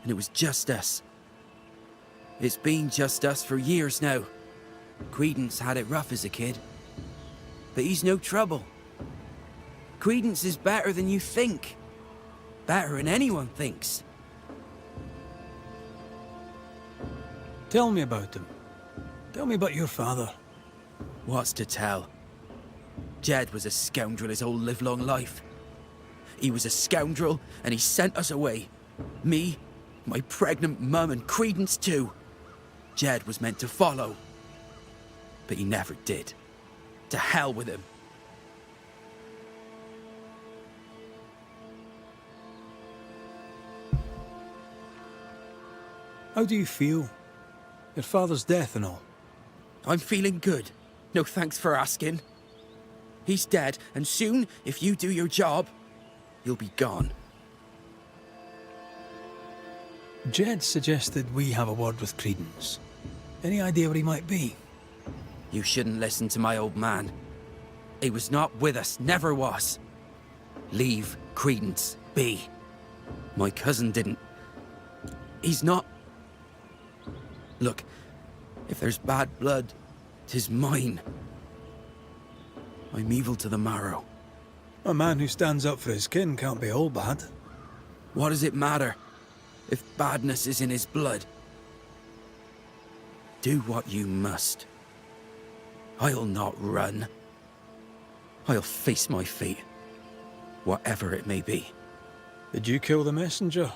S8: And it was just us. It's been just us for years now. Credence had it rough as a kid. But he's no trouble. Credence is better than you think. Better than anyone thinks.
S5: Tell me about him. Tell me about your father.
S8: What's to tell? Jed was a scoundrel his whole livelong life. He was a scoundrel, and he sent us away. Me, my pregnant mum, and Credence too. Jed was meant to follow. But he never did. To hell with him.
S5: How do you feel? Your father's death and all.
S8: I'm feeling good. No thanks for asking. He's dead, and soon, if you do your job, he'll be gone.
S5: Jed suggested we have a word with Credence. Any idea where he might be?
S8: You shouldn't listen to my old man. He was not with us, never was. Leave Credence be. My cousin didn't. He's not... Look, if there's bad blood, 'tis mine. I'm evil to the marrow.
S5: A man who stands up for his kin can't be all bad.
S8: What does it matter if badness is in his blood? Do what you must. I'll not run. I'll face my fate, whatever it may be.
S5: Did you kill the messenger?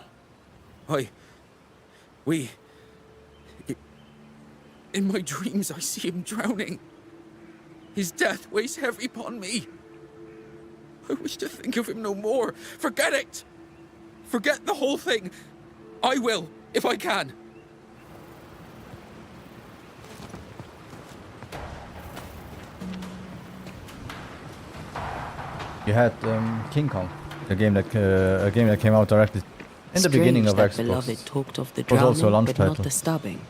S8: In my dreams, I see him drowning. His death weighs heavy upon me. I wish to think of him no more. Forget it! Forget the whole thing. I will, if I can.
S2: You had King Kong, a game that came out directly in the beginning of
S4: Strange
S2: Xbox.
S4: that Beloved talked of the
S2: Was also a
S4: drowning,
S2: launch
S4: but not
S2: title.
S4: the stabbing.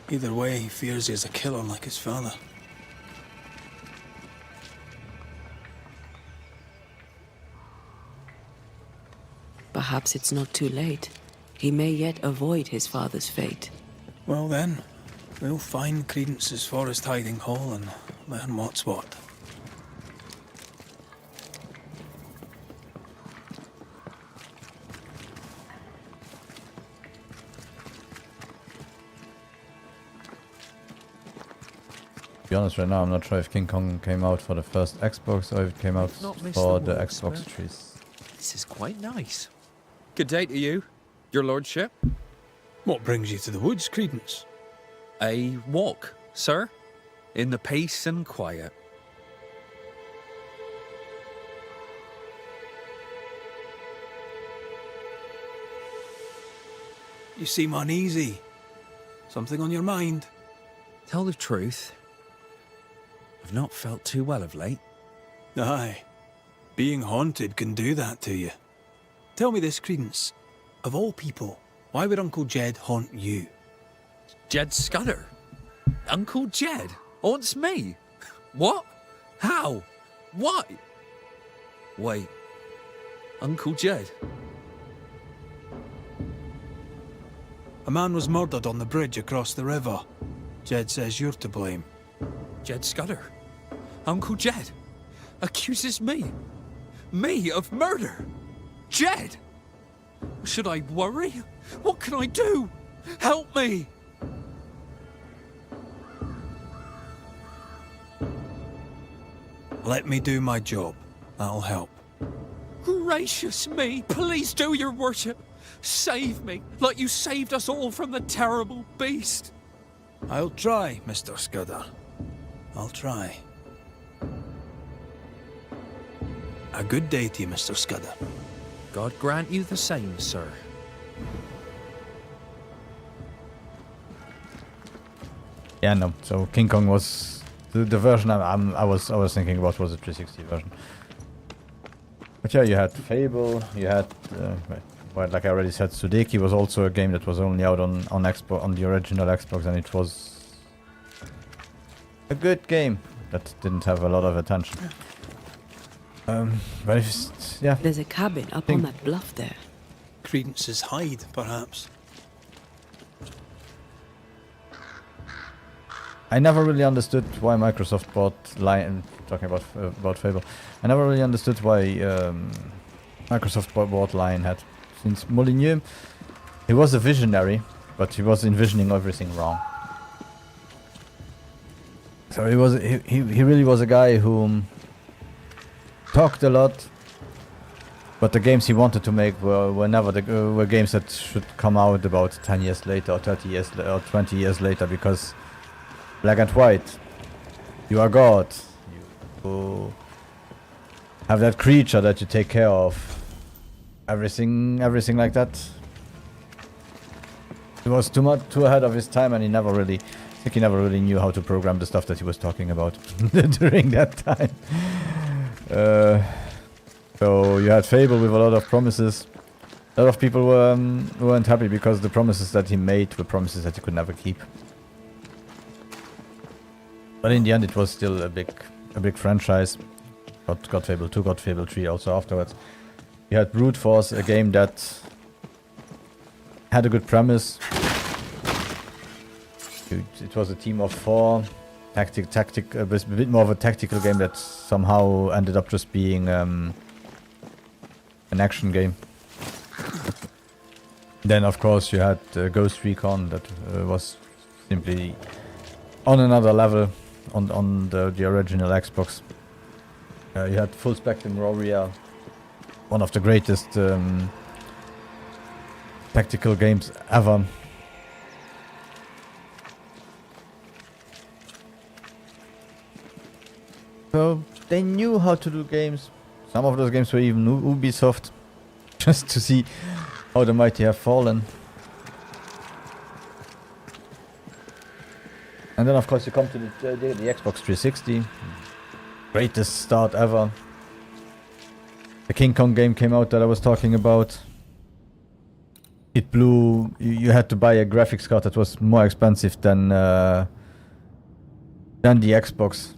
S5: Either way, he fears he's a killer like his father.
S4: Perhaps it's not too late. He may yet avoid his father's fate.
S5: Well then, we'll find Credence's forest hiding hole and learn what's what.
S2: To be honest, right now I'm not sure if King Kong came out for the first Xbox or if it came out
S9: Not missed
S2: for
S9: the
S2: the
S9: works,
S2: Xbox
S9: but-
S2: trees.
S9: This is quite nice.
S8: Good day to you, your lordship.
S5: What brings you to the woods, Credence?
S9: A walk, sir, in the peace and quiet.
S5: You seem uneasy. Something on your mind?
S9: Tell the truth, I've not felt too well of late.
S5: Aye. Being haunted can do that to you. Tell me this, Credence. Of all people, why would Uncle Jed haunt you?
S9: Jed Scudder? Uncle Jed haunts me? What? How? Why? Wait. Uncle Jed?
S5: A man was murdered on the bridge across the river. Jed says you're to blame.
S9: Jed Scudder? Uncle Jed? Accuses me? Me of murder? Jed? Should I worry? What can I do? Help me!
S5: Let me do my job. That'll help.
S9: Gracious me, please do your worship. Save me, like you saved us all from the terrible beast.
S5: I'll try, Mr. Scudder. I'll try. A good day to you, Mr. Scudder.
S9: God grant you the same, sir.
S2: Yeah, no. So King Kong was the version I was thinking about was the 360 version. But yeah, you had Fable. You had well, like I already said, Sudeki was also a game that was only out on Xbox, on the original Xbox, and it was a good game that didn't have a lot of attention. But it's, yeah,
S4: There's a cabin up on that bluff there.
S5: Credence's hide, perhaps.
S2: I never really understood why Microsoft bought Lion. Talking about Fable, I never really understood why Microsoft bought Lionhead. Since Molyneux, he was a visionary, but he was envisioning everything wrong. So he really was a guy who talked a lot, but the games he wanted to make were never were games that should come out about 10 years later or 30 years or 20 years later, because black and white, you are God. You have that creature that you take care of. Everything like that. He was too ahead of his time, and he never really knew how to program the stuff that he was talking about during that time. So you had Fable with a lot of promises. A lot of people weren't happy because the promises that he made were promises that he could never keep. But in the end, it was still a big franchise. Got Fable 2, got Fable 3 also afterwards. You had Brute Force, a game that had a good premise. It was a team of 4, a bit more of a tactical game that somehow ended up just being an action game. Then of course you had Ghost Recon that was simply on another level. on the original Xbox. You had full spectrum raw real, one of the greatest tactical games ever. So they knew how to do games. Some of those games were even Ubisoft, just to see how the mighty have fallen. And then of course you come to the Xbox 360. Greatest start ever. The King Kong game came out that I was talking about. It blew... You had to buy a graphics card that was more expensive than the Xbox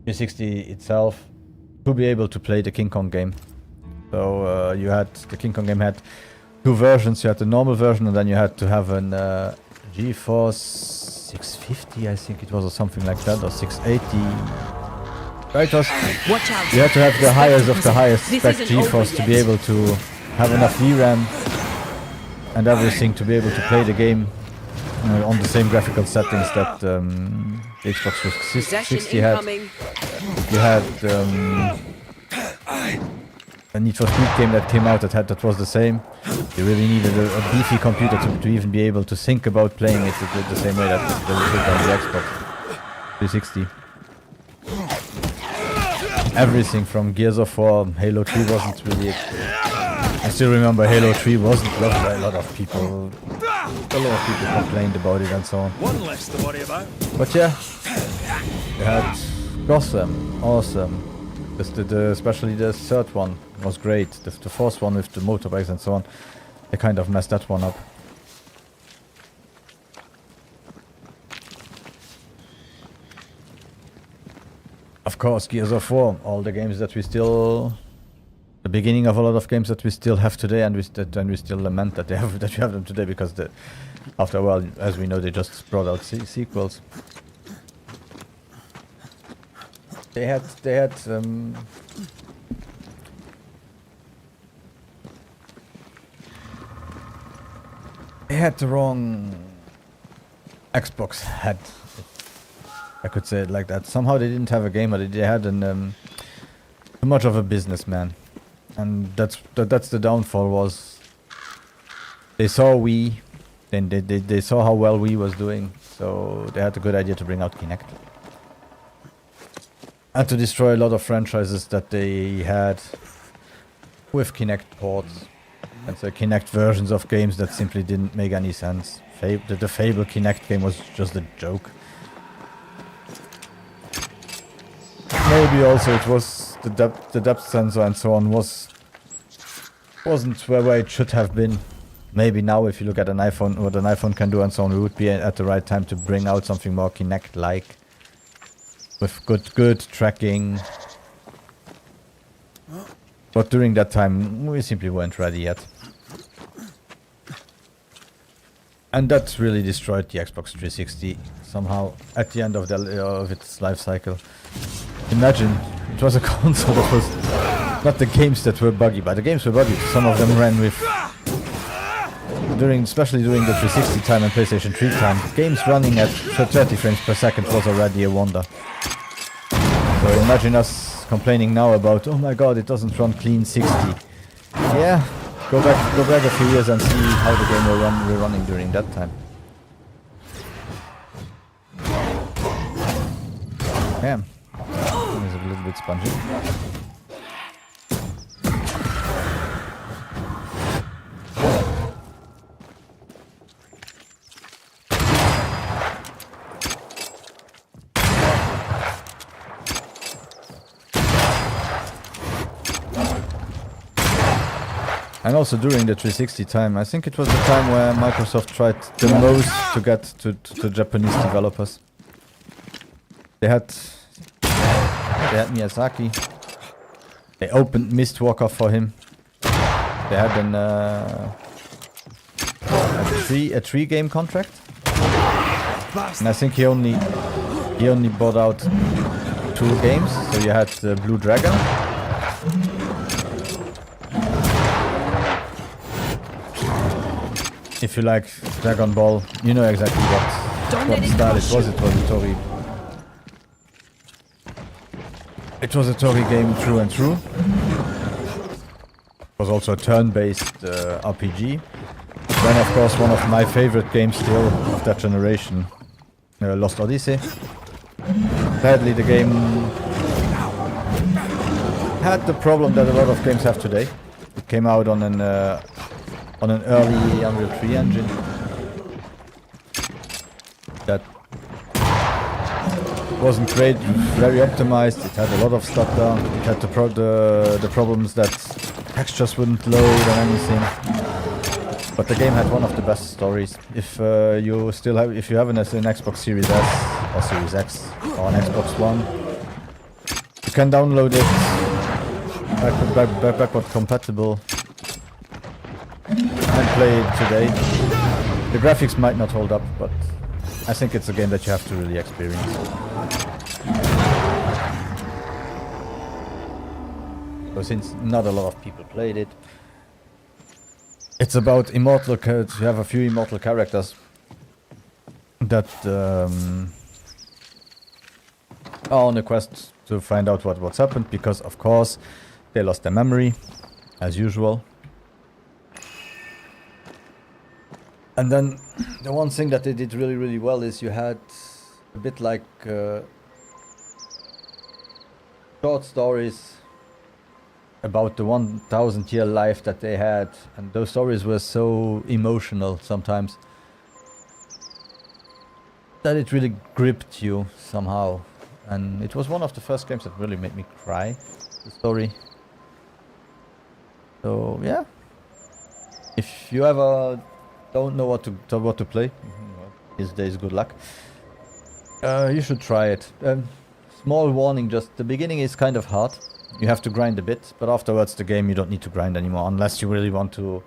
S2: 360 itself to be able to play the King Kong game. So you had... The King Kong game had two versions. You had the normal version and then you had to have an GeForce 650, I think it was, or something like that, or 680. Right, was,
S4: Watch out.
S2: you had to have the highest of the highest spec GeForce to be able to have enough VRAM and everything to be able to play the game on the same graphical settings that the Xbox 360 had. You had a Need for Speed game that came out that was the same. You really needed a beefy computer to even be able to think about playing it the same way that it did on the Xbox 360. Everything from Gears of War, Halo 3 wasn't really... I still remember Halo 3 wasn't loved by a lot of people. A lot of people complained about it and so on.
S3: One less to worry about.
S2: But yeah, you had Gotham, awesome. Especially the third one was great. The fourth one with the motorbikes and so on, they kind of messed that one up. Of course, Gears of War, all the games that we still... The beginning of a lot of games that we still have today, and we still lament that we have them today, because after a while, as we know, they just brought out sequels. They had the wrong Xbox head. I could say it like that. Somehow they didn't have a gamer. They had too much of a businessman, and that's the downfall. Was they saw Wii, then they saw how well Wii was doing, so they had a good idea to bring out Kinect and to destroy a lot of franchises that they had with Kinect ports and so Kinect versions of games that simply didn't make any sense. The Fable Kinect game was just a joke. Maybe also it was the depth sensor and so on wasn't where it should have been. Maybe now, if you look at an iPhone, what an iPhone can do and so on, we would be at the right time to bring out something more Kinect-like with good tracking. But during that time, we simply weren't ready yet. And that really destroyed the Xbox 360 somehow at the end of its life cycle. Imagine, it was a console that was not the games that were buggy, but the games were buggy. Some of them ran with, especially during the 360 time and PlayStation 3 time, games running at 30 frames per second was already a wonder. So imagine us complaining now about, oh my god, it doesn't run clean 60. Yeah, go back a few years and see how the game were running during that time. Yeah. It's a little bit spongy. And also during the 360 time, I think it was the time where Microsoft tried the most to get to Japanese developers. They had Miyazaki. They opened Mistwalker for him. They had a 3-game contract, and I think he only bought out 2 games. So you had Blue Dragon. If you like Dragon Ball, you know exactly what style it was. It was a It was a story game through and through. It was also a turn-based RPG. Then, of course, one of my favorite games still of that generation, Lost Odyssey. Sadly, the game had the problem that a lot of games have today. It came out on an early Unreal 3 engine that wasn't great, very optimized. It had a lot of stutter. It had the problems that textures wouldn't load and anything. But the game had one of the best stories. If you have an Xbox Series S or Series X or an Xbox One, you can download it backward compatible and play it today. The graphics might not hold up, but I think it's a game that you have to really experience. So since not a lot of people played it, it's about immortal. You have a few immortal characters that are on a quest to find out what's happened, because of course they lost their memory, as usual. And then the one thing that they did really, really well is you had a bit like short stories about the 1,000-year life that they had, and those stories were so emotional sometimes that it really gripped you somehow. And it was one of the first games that really made me cry, the story. So yeah, if you ever don't know what to play, these days, good luck. You should try it. Small warning, just the beginning is kind of hard. You have to grind a bit, but afterwards the game you don't need to grind anymore, unless you really want to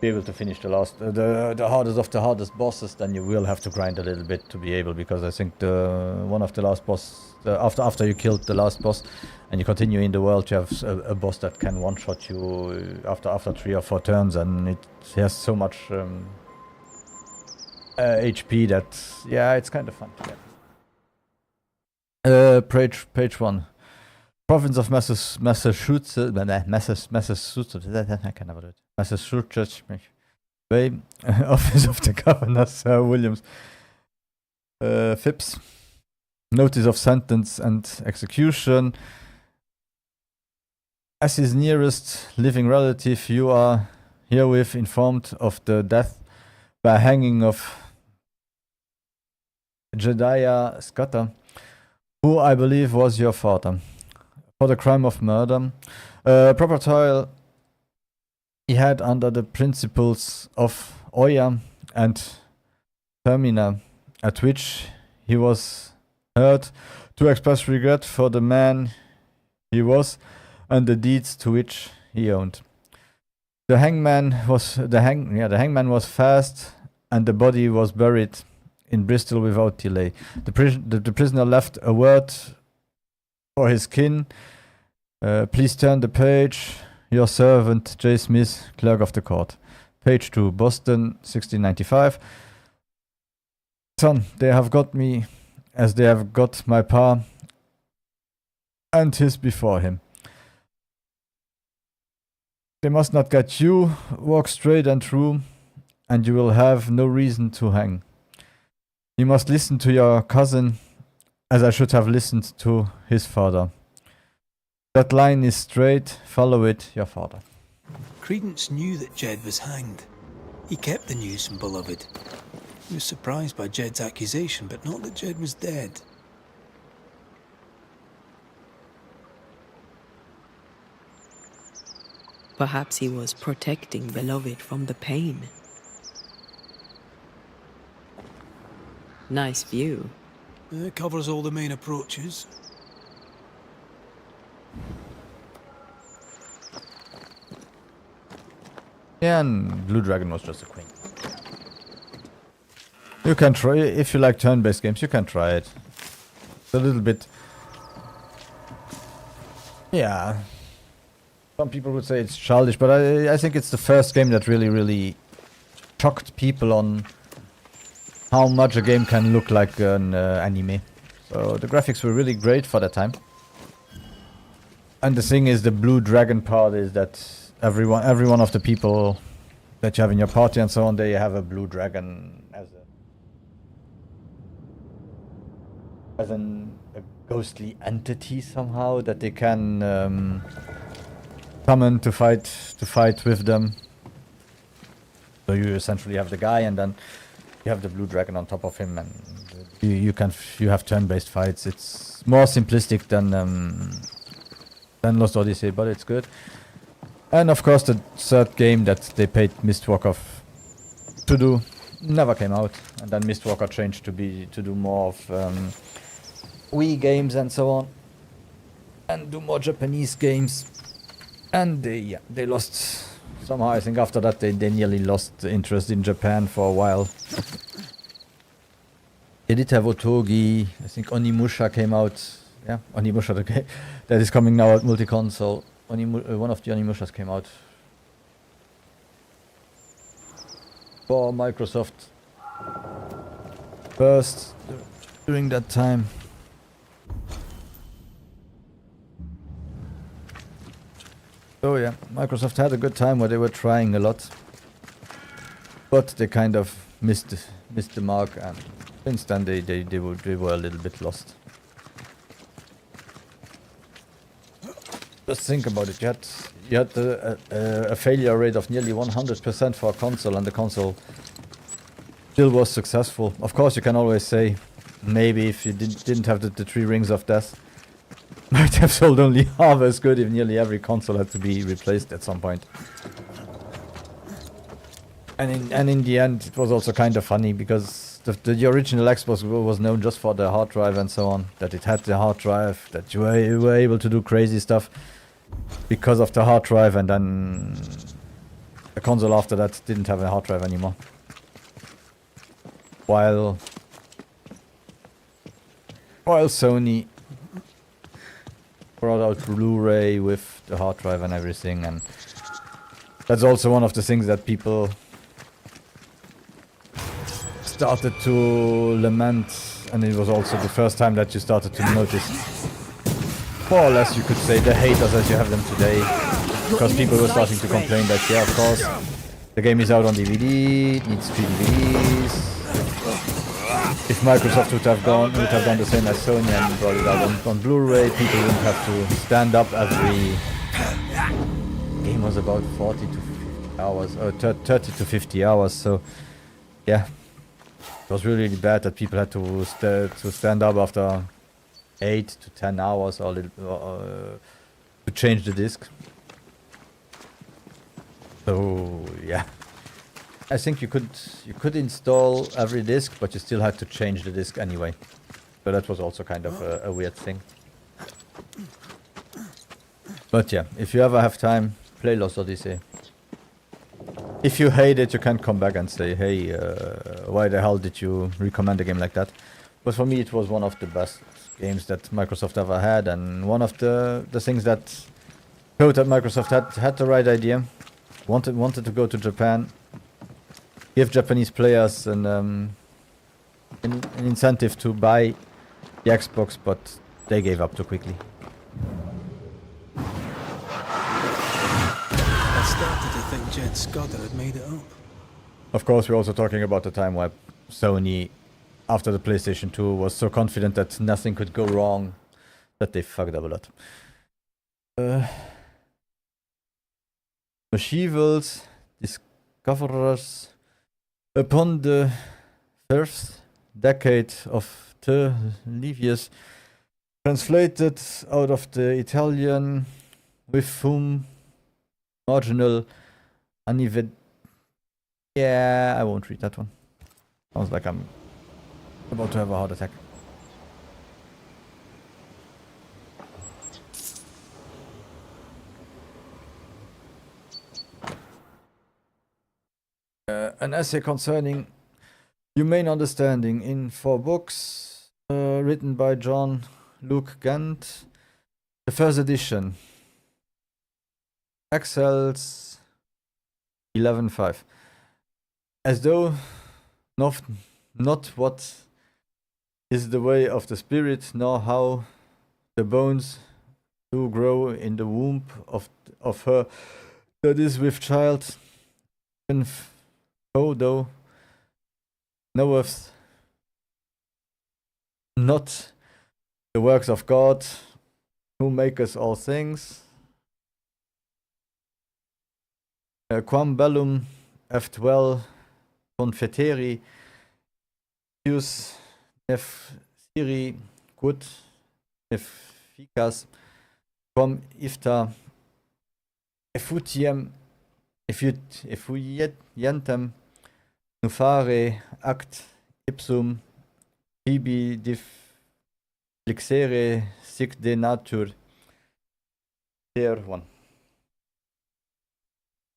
S2: be able to finish the hardest of the hardest bosses. Then you will have to grind a little bit to be able, because I think one of the last boss, after you killed the last boss and you continue in the world, you have a boss that can one-shot you after 3 or 4 turns, and it has so much HP that, yeah, it's kind of fun to get. Page 1. Province of Massachusetts, I can never do it. Massachusetts Bay, Office of the Governor, Sir Williams Phipps. Notice of sentence and execution. As his nearest living relative, you are herewith informed of the death by hanging of Jedediah Scudder, who I believe was your father, for the crime of murder. Proper trial he had under the principles of Oya and Termina, at which he was heard to express regret for the man he was and the deeds to which he owned. The hangman was fast, and the body was buried in Bristol without delay. The prisoner left a word for his kin. Please turn the page. Your servant, J. Smith, Clerk of the Court. Page 2, Boston, 1695. Son, they have got me as they have got my pa and his before him. They must not get you. Walk straight and true, and you will have no reason to hang. You must listen to your cousin as I should have listened to his father. That line is straight, follow it, your father.
S5: Credence knew that Jed was hanged. He kept the news from Beloved. He was surprised by Jed's accusation, but not that Jed was dead.
S4: Perhaps he was protecting Beloved from the pain. Nice view.
S5: It covers all the main approaches.
S2: Yeah, and Blue Dragon was just a queen. You can try, if you like turn-based games, you can try it. It's a little bit... Yeah. Some people would say it's childish, but I think it's the first game that really shocked people on how much a game can look like an anime. So the graphics were really great for that time. And the thing is, the blue dragon part is that every one of the people that you have in your party and so on, they have a blue dragon as a ghostly entity somehow that they can summon to fight with them. So you essentially have the guy, and then you have the blue dragon on top of him, and you have turn-based fights. It's more simplistic than Lost Odyssey, but it's good. And of course, the third game that they paid Mistwalker to do never came out, and then Mistwalker changed to do more of Wii games and so on, and do more Japanese games. And they lost somehow. I think after that they nearly lost interest in Japan for a while. They did have Otogi. I think Onimusha came out. Yeah, Onimusha, okay. That is coming now at multi-console. One of the Onimushas came out for Microsoft first during that time. So yeah, Microsoft had a good time where they were trying a lot, but they kind of missed the mark, and since then they were a little bit lost. Just think about it. You had a failure rate of nearly 100% for a console, and the console still was successful. Of course, you can always say maybe if you didn't have the 3 Rings of Death, might have sold only half as good if nearly every console had to be replaced at some point. And in the end, it was also kind of funny because the original Xbox was known just for the hard drive and so on. That it had the hard drive, that you were able to do crazy stuff because of the hard drive, and then the console after that didn't have a hard drive anymore. While Sony brought out Blu-ray with the hard drive and everything, and that's also one of the things that people started to lament, and it was also the first time that you started to notice, more or less you could say, the haters as you have them today, because people were starting to complain that, yeah, of course, the game is out on DVD, it needs 3 DVDs. If Microsoft would have done the same as Sony and brought it out on Blu-ray, people wouldn't have to stand up every... game was about 40 to 50 hours, or 30 to 50 hours, so yeah. It was really, really bad that people had to stand up after 8 to 10 hours or to change the disc. So yeah. I think you could install every disc, but you still had to change the disc anyway. So that was also kind of a weird thing. But yeah, if you ever have time, play Lost Odyssey. If you hate it, you can come back and say, hey, why the hell did you recommend a game like that? But for me, it was one of the best games that Microsoft ever had, and one of the things that showed that Microsoft had the right idea, wanted to go to Japan, give Japanese players an incentive to buy the Xbox, but they gave up too quickly.
S5: I started to think Jed Scudder had made it up.
S2: Of course, we're also talking about the time where Sony, after the PlayStation 2, was so confident that nothing could go wrong that they fucked up a lot. Machevals, discoverers, upon the first decade of the Livius, translated out of the Italian, with whom marginal anivet. Yeah, I won't read that one. Sounds like I'm about to have a heart attack. An essay concerning humane understanding in 4 books, written by John Luke Gant. The first edition. Excels 11.5. As though not what is the way of the spirit, nor how the bones to grow in the womb of her that is with child. Even though knoweth not the works of God, who maketh all things. Quam bellum eft vel confeteri ius nefsiri quod efficas quam ifta effudientem nufare act ipsum tibi difflixere sic de natur der one.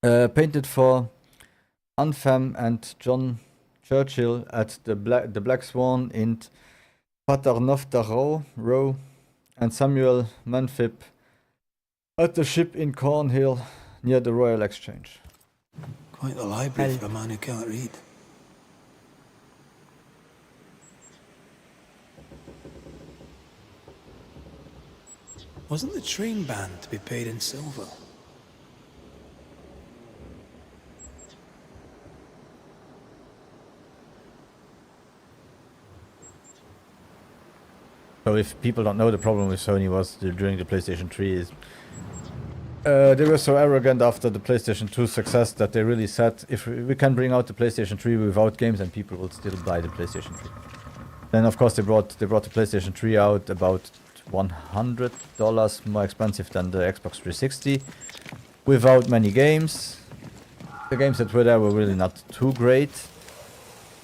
S2: Painted for Anfam and John Churchill at the Black Swan in Paternoster Row, and Samuel Manphip at the ship in Cornhill near the Royal Exchange.
S5: Quite the library for a man who can't read. Wasn't the train band to be paid in silver?
S2: So if people don't know, the problem with Sony was during the PlayStation 3 is they were so arrogant after the PlayStation 2 success that they really said, if we can bring out the PlayStation 3 without games, and people will still buy the PlayStation 3. Then of course they brought the PlayStation 3 out about $100 more expensive than the Xbox 360, without many games. The games that were there were really not too great,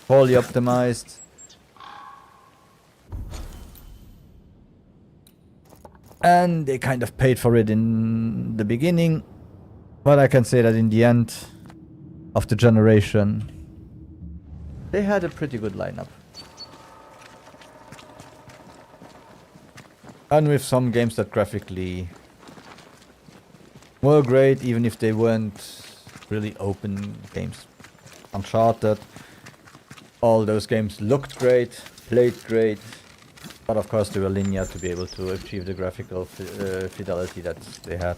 S2: poorly optimized. And they kind of paid for it in the beginning, but I can say that in the end of the generation, they had a pretty good lineup. And with some games that graphically were great, even if they weren't really open games. Uncharted, all those games looked great, played great, but of course they were linear to be able to achieve the graphical fidelity that they had.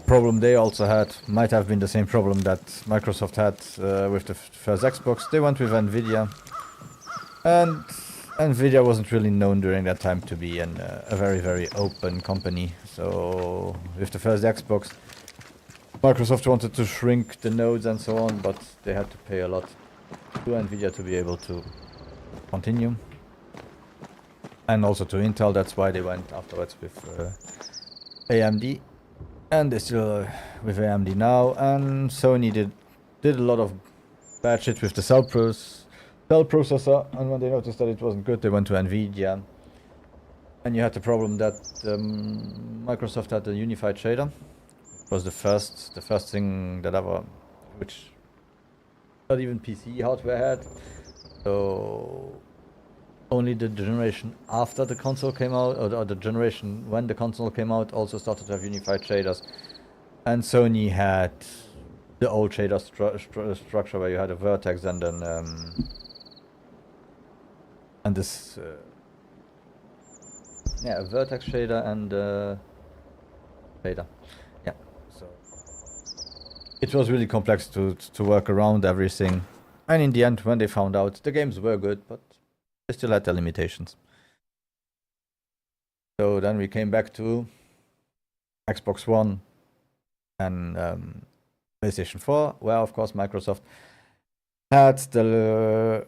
S2: Problem they also had might have been the same problem that Microsoft had with the first Xbox. They went with Nvidia, and Nvidia wasn't really known during that time to be a very open company. So with the first Xbox, Microsoft wanted to shrink the nodes and so on, but they had to pay a lot to Nvidia to be able to continue, and also to Intel. That's why they went afterwards with AMD, and they're still with AMD now. And Sony did a lot of bad shit with the cell processor, and when they noticed that it wasn't good, they went to Nvidia. And you had the problem that Microsoft had a unified shader. It was the first thing that ever, which not even PC hardware had. So only the generation after the console came out, or the generation when the console came out, also started to have unified shaders. And Sony had the old shader structure where you had a vertex and then this a vertex shader and shader. Yeah, so it was really complex to work around everything. And in the end, when they found out, the games were good, but they still had their limitations. So then we came back to Xbox One and PlayStation 4, where of course Microsoft had to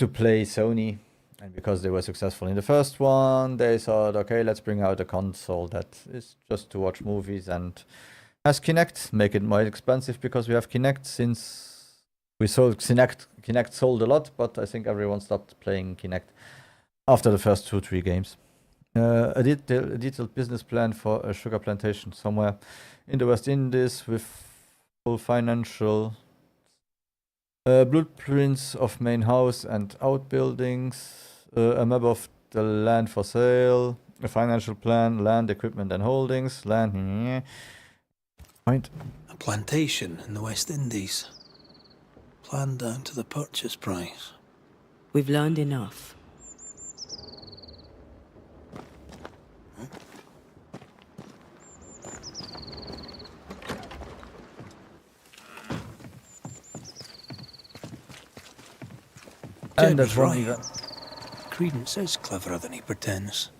S2: play Sony, and because they were successful in the first one, they thought, okay, let's bring out a console that is just to watch movies and has Kinect, make it more expensive because we have Kinect. Since we sold Kinect sold a lot, but I think everyone stopped playing Kinect after the first 2-3 games. A detailed business plan for a sugar plantation somewhere in the West Indies with full financial blueprints of main house and outbuildings, a map of the land for sale, a financial plan, land, equipment and holdings, land. Point.
S5: A plantation in the West Indies. Planned down to the purchase price.
S4: We've learned enough.
S5: Jed
S2: that's
S5: was
S2: one
S5: right.
S2: event.
S5: Credence is cleverer than he pretends.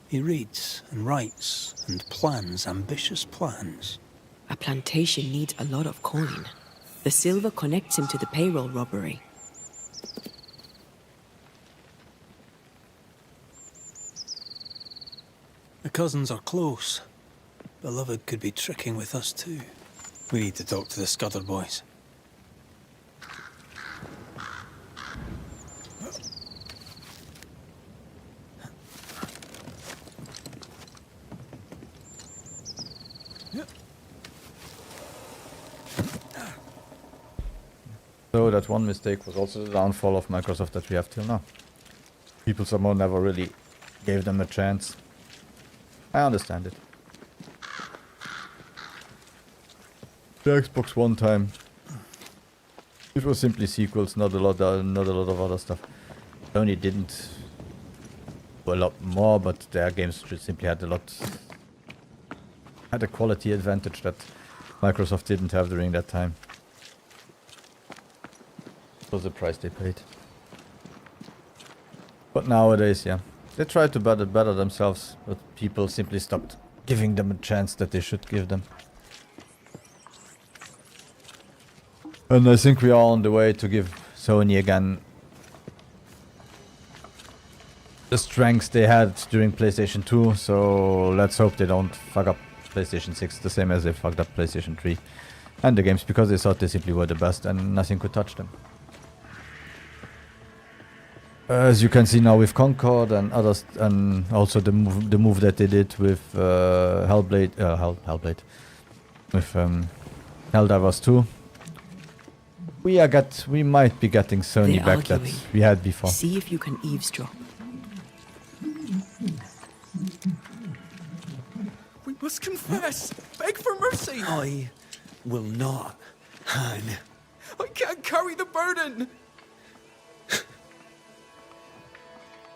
S5: He reads and writes and plans ambitious plans.
S4: A plantation needs a lot of coin. The silver connects him to the payroll robbery.
S5: The cousins are close. Beloved could be tricking with us too. We need to talk to the Scudder boys.
S2: So that one mistake was also the downfall of Microsoft that we have till now. People somehow never really gave them a chance. I understand it. The Xbox One time, it was simply sequels, not a lot of other stuff. Sony didn't do a lot more, but their games just simply had a quality advantage that Microsoft didn't have during that time. It was the price they paid. But nowadays, yeah, they try to better themselves, but people simply stopped giving them a chance that they should give them. And I think we are on the way to give Sony again the strengths they had during PlayStation 2, so let's hope they don't fuck up PlayStation 6 the same as they fucked up PlayStation 3 and the games, because they thought they simply were the best and nothing could touch them. As you can see now with Concord and others, and also the move that they did with Hellblade, with Helldivers 2. We might be getting Sony
S4: They're
S2: back that
S4: arguing.
S2: we had before.
S4: See if you can eavesdrop.
S9: We must confess. Beg for mercy.
S7: I will not, Han.
S9: I can't carry the burden.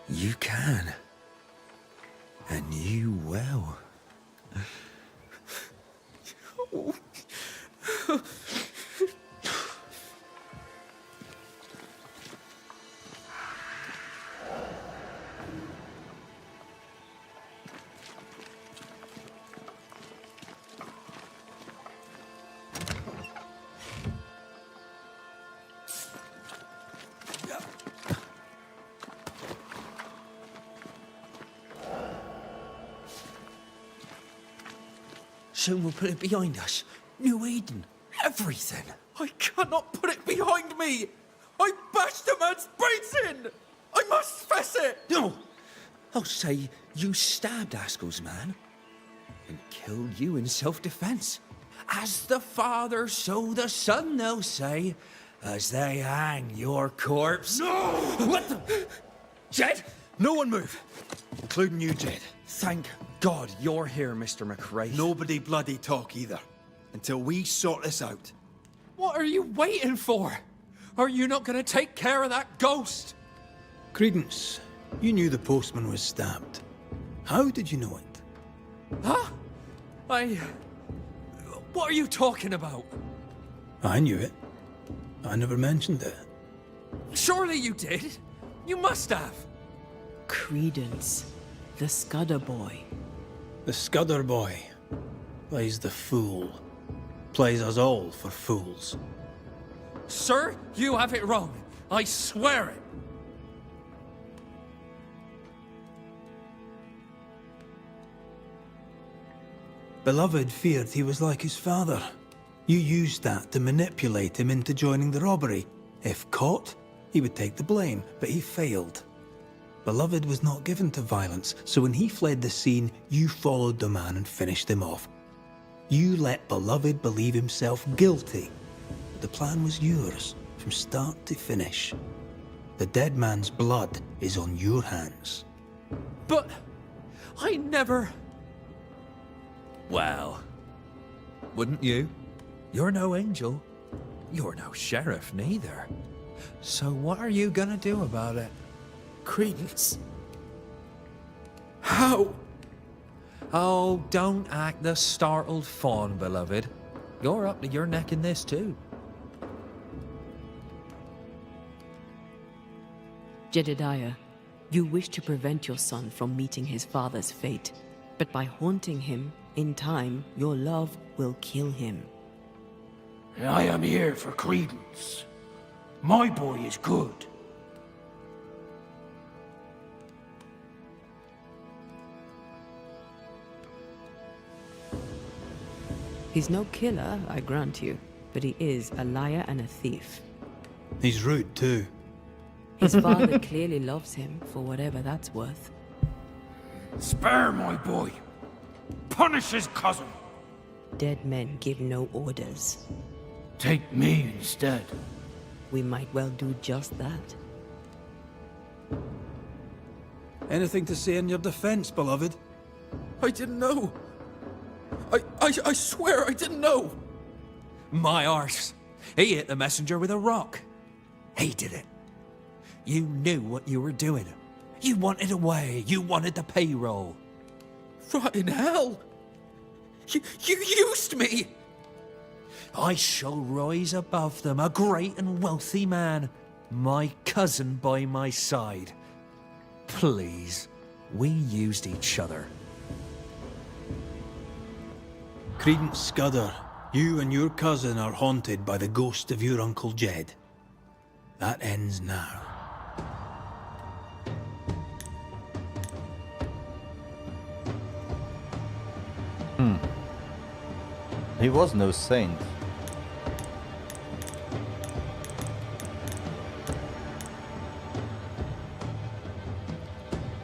S7: You can. And you will.
S8: Soon we'll put it behind us. New Eden. Everything.
S9: I cannot put it behind me. I bashed a man's brains in. I must fess it.
S8: No! I'll say you stabbed Askell's man and killed you in self-defense. As the father, so the son, they'll say, as they hang your corpse.
S9: No!
S8: What the? Jed?
S7: No one move. Including you, Jed.
S8: Thank God you're here, Mr. McRae.
S7: Nobody bloody talk either. Until we sort this out.
S9: What are you waiting for? Are you not going to take care of that ghost?
S5: Credence, you knew the postman was stabbed. How did you know it?
S9: Huh? What are you talking about?
S5: I knew it. I never mentioned it.
S9: Surely you did. You must have.
S4: Credence, the Scudder boy.
S5: The Scudder boy plays the fool. Plays us all for fools.
S9: Sir, you have it wrong. I swear it.
S5: Beloved feared he was like his father. You used that to manipulate him into joining the robbery. If caught, he would take the blame, but he failed. Beloved was not given to violence, so when he fled the scene, you followed the man and finished him off. You let Beloved believe himself guilty. The plan was yours, from start to finish. The dead man's blood is on your hands.
S9: But I never... Well, wouldn't you? You're no angel. You're no sheriff, neither. So what are you gonna do about it?
S8: Credence. How?
S9: Oh, don't act the startled fawn, beloved. You're up to your neck in this, too.
S4: Jedediah, you wish to prevent your son from meeting his father's fate, but by haunting him, in time, your love will kill him.
S3: I am here for credence. My boy is good.
S4: He's no killer, I grant you, but he is a liar and a thief.
S5: He's rude too.
S4: His father clearly loves him, for whatever that's worth.
S3: Spare my boy. Punish his cousin.
S4: Dead men give no orders.
S3: Take me instead.
S4: We might well do just that.
S5: Anything to say in your defense, beloved?
S9: I didn't know. I swear I didn't know. My arse. He hit the messenger with a rock. He did it. You knew what you were doing. You wanted away. You wanted the payroll. Rotten hell. You used me. I shall rise above them, a great and wealthy man. My cousin by my side. Please, we used each other.
S5: Credence Scudder, you and your cousin are haunted by the ghost of your Uncle Jed. That ends now.
S2: He was no saint.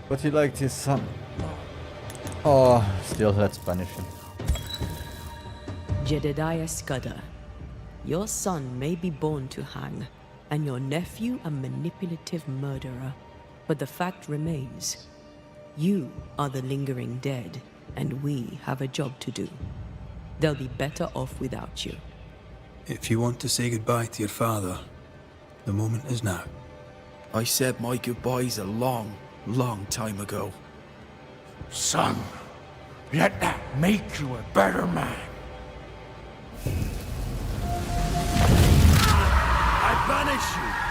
S2: But he liked his son. Oh, still let's banish him.
S4: Jedediah Scudder, your son may be born to hang, and your nephew a manipulative murderer, but the fact remains. You are the lingering dead, and we have a job to do. They'll be better off without you.
S5: If you want to say goodbye to your father, the moment is now.
S8: I said my goodbyes a long, long time ago.
S3: Son, let that make you a better man. I banish you.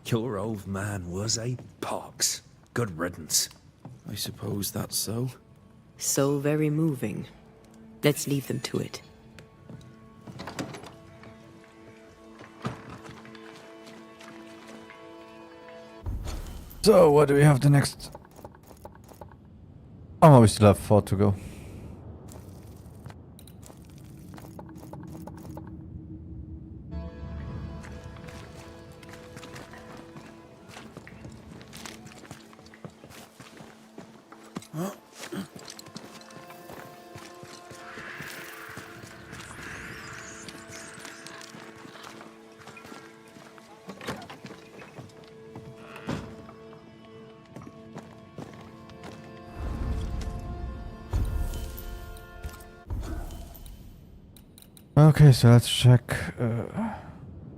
S9: Your old man was a pox. Good riddance.
S8: I suppose that's so.
S4: So very moving. Let's leave them to it.
S2: So, what do we have the next? Oh, we still have 4 to go. Okay, so let's check.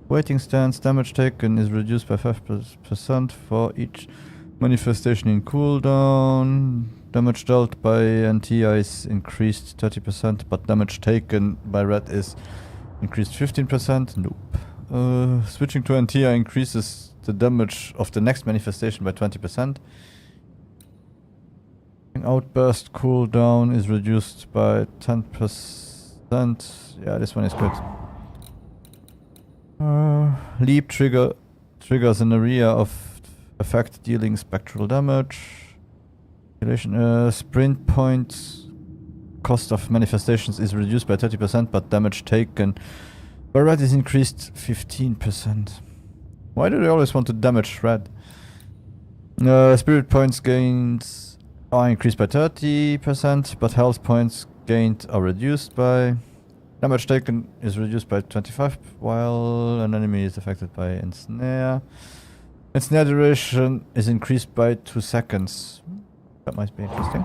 S2: Waiting stance, damage taken is reduced by 5% for each manifestation in cooldown. Damage dealt by NTI is increased 30%, but damage taken by red is increased 15%. Nope. Switching to NTI increases the damage of the next manifestation by 20%. Outburst cooldown is reduced by 10%. Yeah, this one is good. Leap triggers an area of effect dealing spectral damage. Sprint points. Cost of manifestations is reduced by 30%, but damage taken by red is increased 15%. Why do they always want to damage red? Spirit points gains are increased by 30%, but health points gained are reduced by... Damage taken is reduced by 25, while an enemy is affected by ensnare. Ensnare duration is increased by 2 seconds. That might be interesting.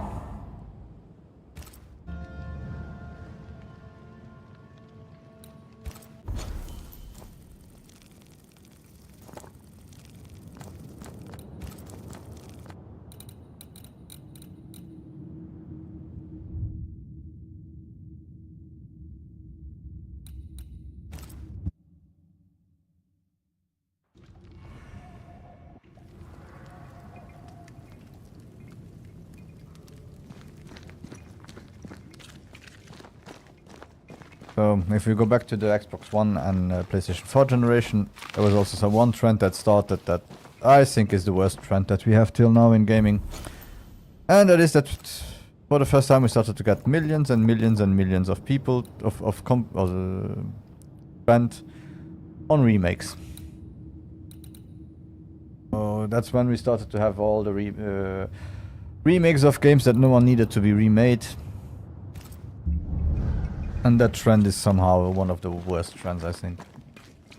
S2: So if we go back to the Xbox One and PlayStation 4 generation, there was also one trend that started that I think is the worst trend that we have till now in gaming. And that is that for the first time we started to get millions and millions and millions of people spent on remakes. So that's when we started to have all the remakes of games that no one needed to be remade. And that trend is somehow one of the worst trends, I think.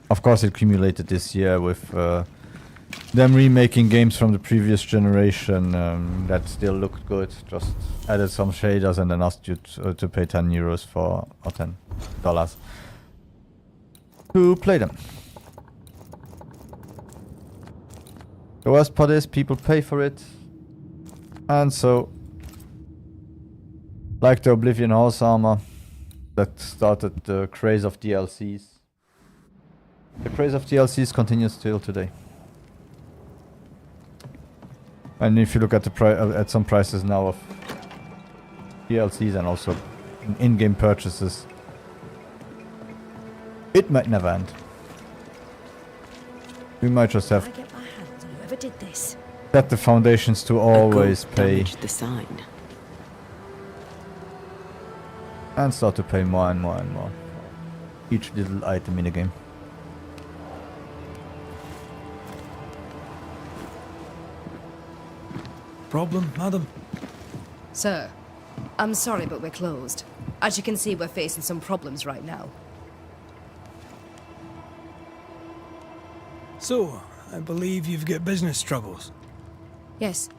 S2: Of course, it accumulated this year with them remaking games from the previous generation that still looked good. Just added some shaders and then asked you to pay €10 or $10 to play them. The worst part is people pay for it. And so, like the Oblivion Horse Armor, that started the craze of DLCs. The craze of DLCs continues till today. And if you look at the at some prices now of DLCs and also in-game purchases, it might never end. We might just have
S4: I get my hands on whoever did this.
S2: set the foundations to always pay
S4: Damaged the sign.
S2: and start to pay more and more and more for each little item in the game.
S5: Problem, madam?
S10: Sir, I'm sorry, but we're closed. As you can see, we're facing some problems right now.
S5: So, I believe you've got business troubles.
S10: Yes.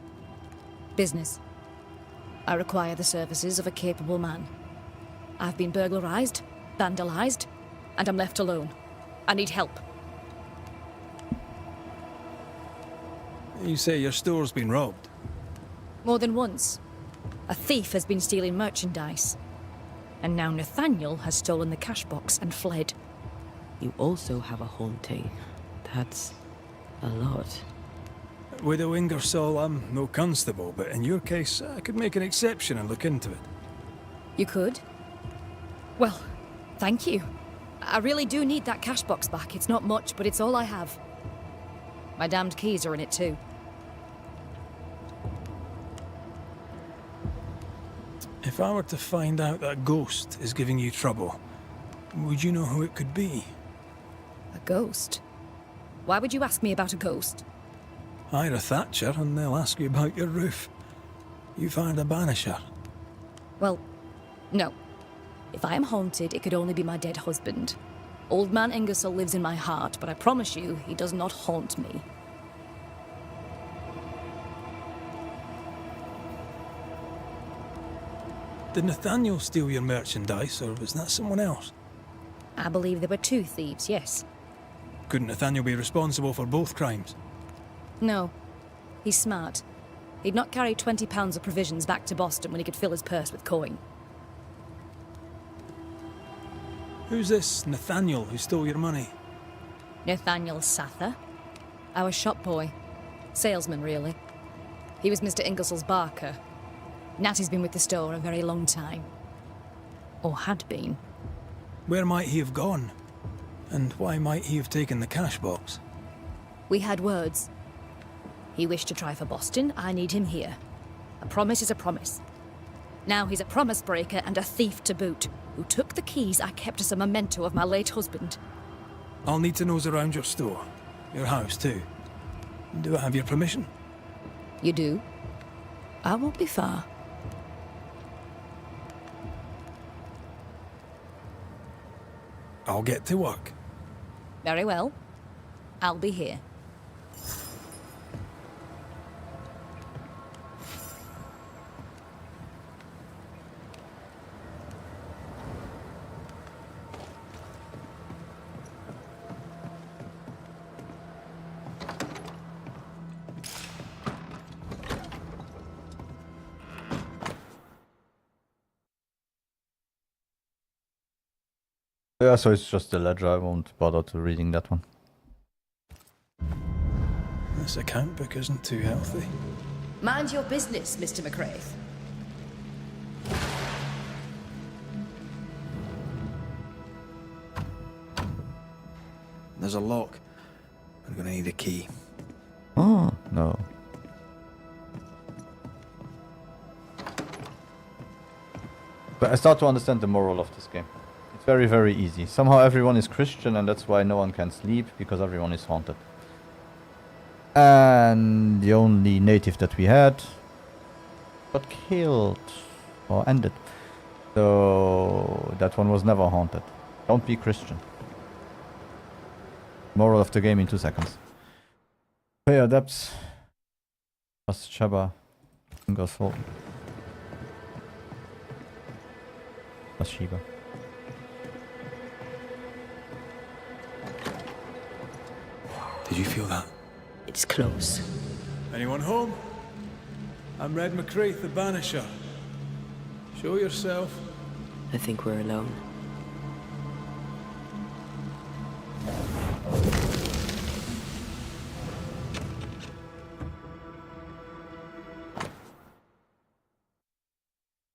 S10: Business. I require the services of a capable man. I've been burglarized, vandalized, and I'm left alone. I need help.
S5: You say your store's been robbed.
S10: More than once. A thief has been stealing merchandise. And now Nathaniel has stolen the cash box and fled.
S4: You also have a haunting. That's a lot.
S5: Widow Ingersoll, I'm no constable, but in your case, I could make an exception and look into it.
S10: You could? Well, thank you. I really do need that cash box back. It's not much, but it's all I have. My damned keys are in it too.
S5: If I were to find out that ghost is giving you trouble, would you know who it could be?
S10: A ghost? Why would you ask me about a ghost?
S5: Hire a Thatcher and they'll ask you about your roof. You find a Banisher.
S10: Well, no. If I am haunted, it could only be my dead husband. Old man Ingersoll lives in my heart, but I promise you, he does not haunt me.
S5: Did Nathaniel steal your merchandise, or was that someone else?
S10: I believe there were two thieves, yes.
S5: Couldn't Nathaniel be responsible for both crimes?
S10: No. He's smart. He'd not carry £20 of provisions back to Boston when he could fill his purse with coin.
S5: Who's this Nathaniel who stole your money?
S10: Nathaniel Sather. Our shop boy. Salesman, really. He was Mr. Ingersoll's barker. Natty's been with the store a very long time. Or had been.
S5: Where might he have gone? And why might he have taken the cash box?
S10: We had words. He wished to try for Boston. I need him here. A promise is a promise. Now he's a promise breaker and a thief to boot, who took the keys I kept as a memento of my late husband.
S5: I'll need to nose around your store. Your house, too. Do I have your permission?
S10: You do? I won't be far.
S5: I'll get to work.
S10: Very well. I'll be here.
S2: Yeah, so it's just a ledger. I won't bother to reading that one.
S5: This account book isn't too healthy.
S10: Mind your business, Mr. McCraith.
S7: There's a lock. I'm gonna need a key.
S2: Oh, no. But I start to understand the moral of this game. It's very, very easy. Somehow everyone is Christian and that's why no one can sleep, because everyone is haunted. And the only native that we had got killed or ended. So that one was never haunted. Don't be Christian. Moral of the game in 2 seconds. Pay your debts. Plus Shaba. Ingersoll. Plus Shiba.
S5: Did you feel that?
S4: It's close.
S5: Anyone home? I'm Red McCraith, the Banisher. Show yourself.
S4: I think we're alone.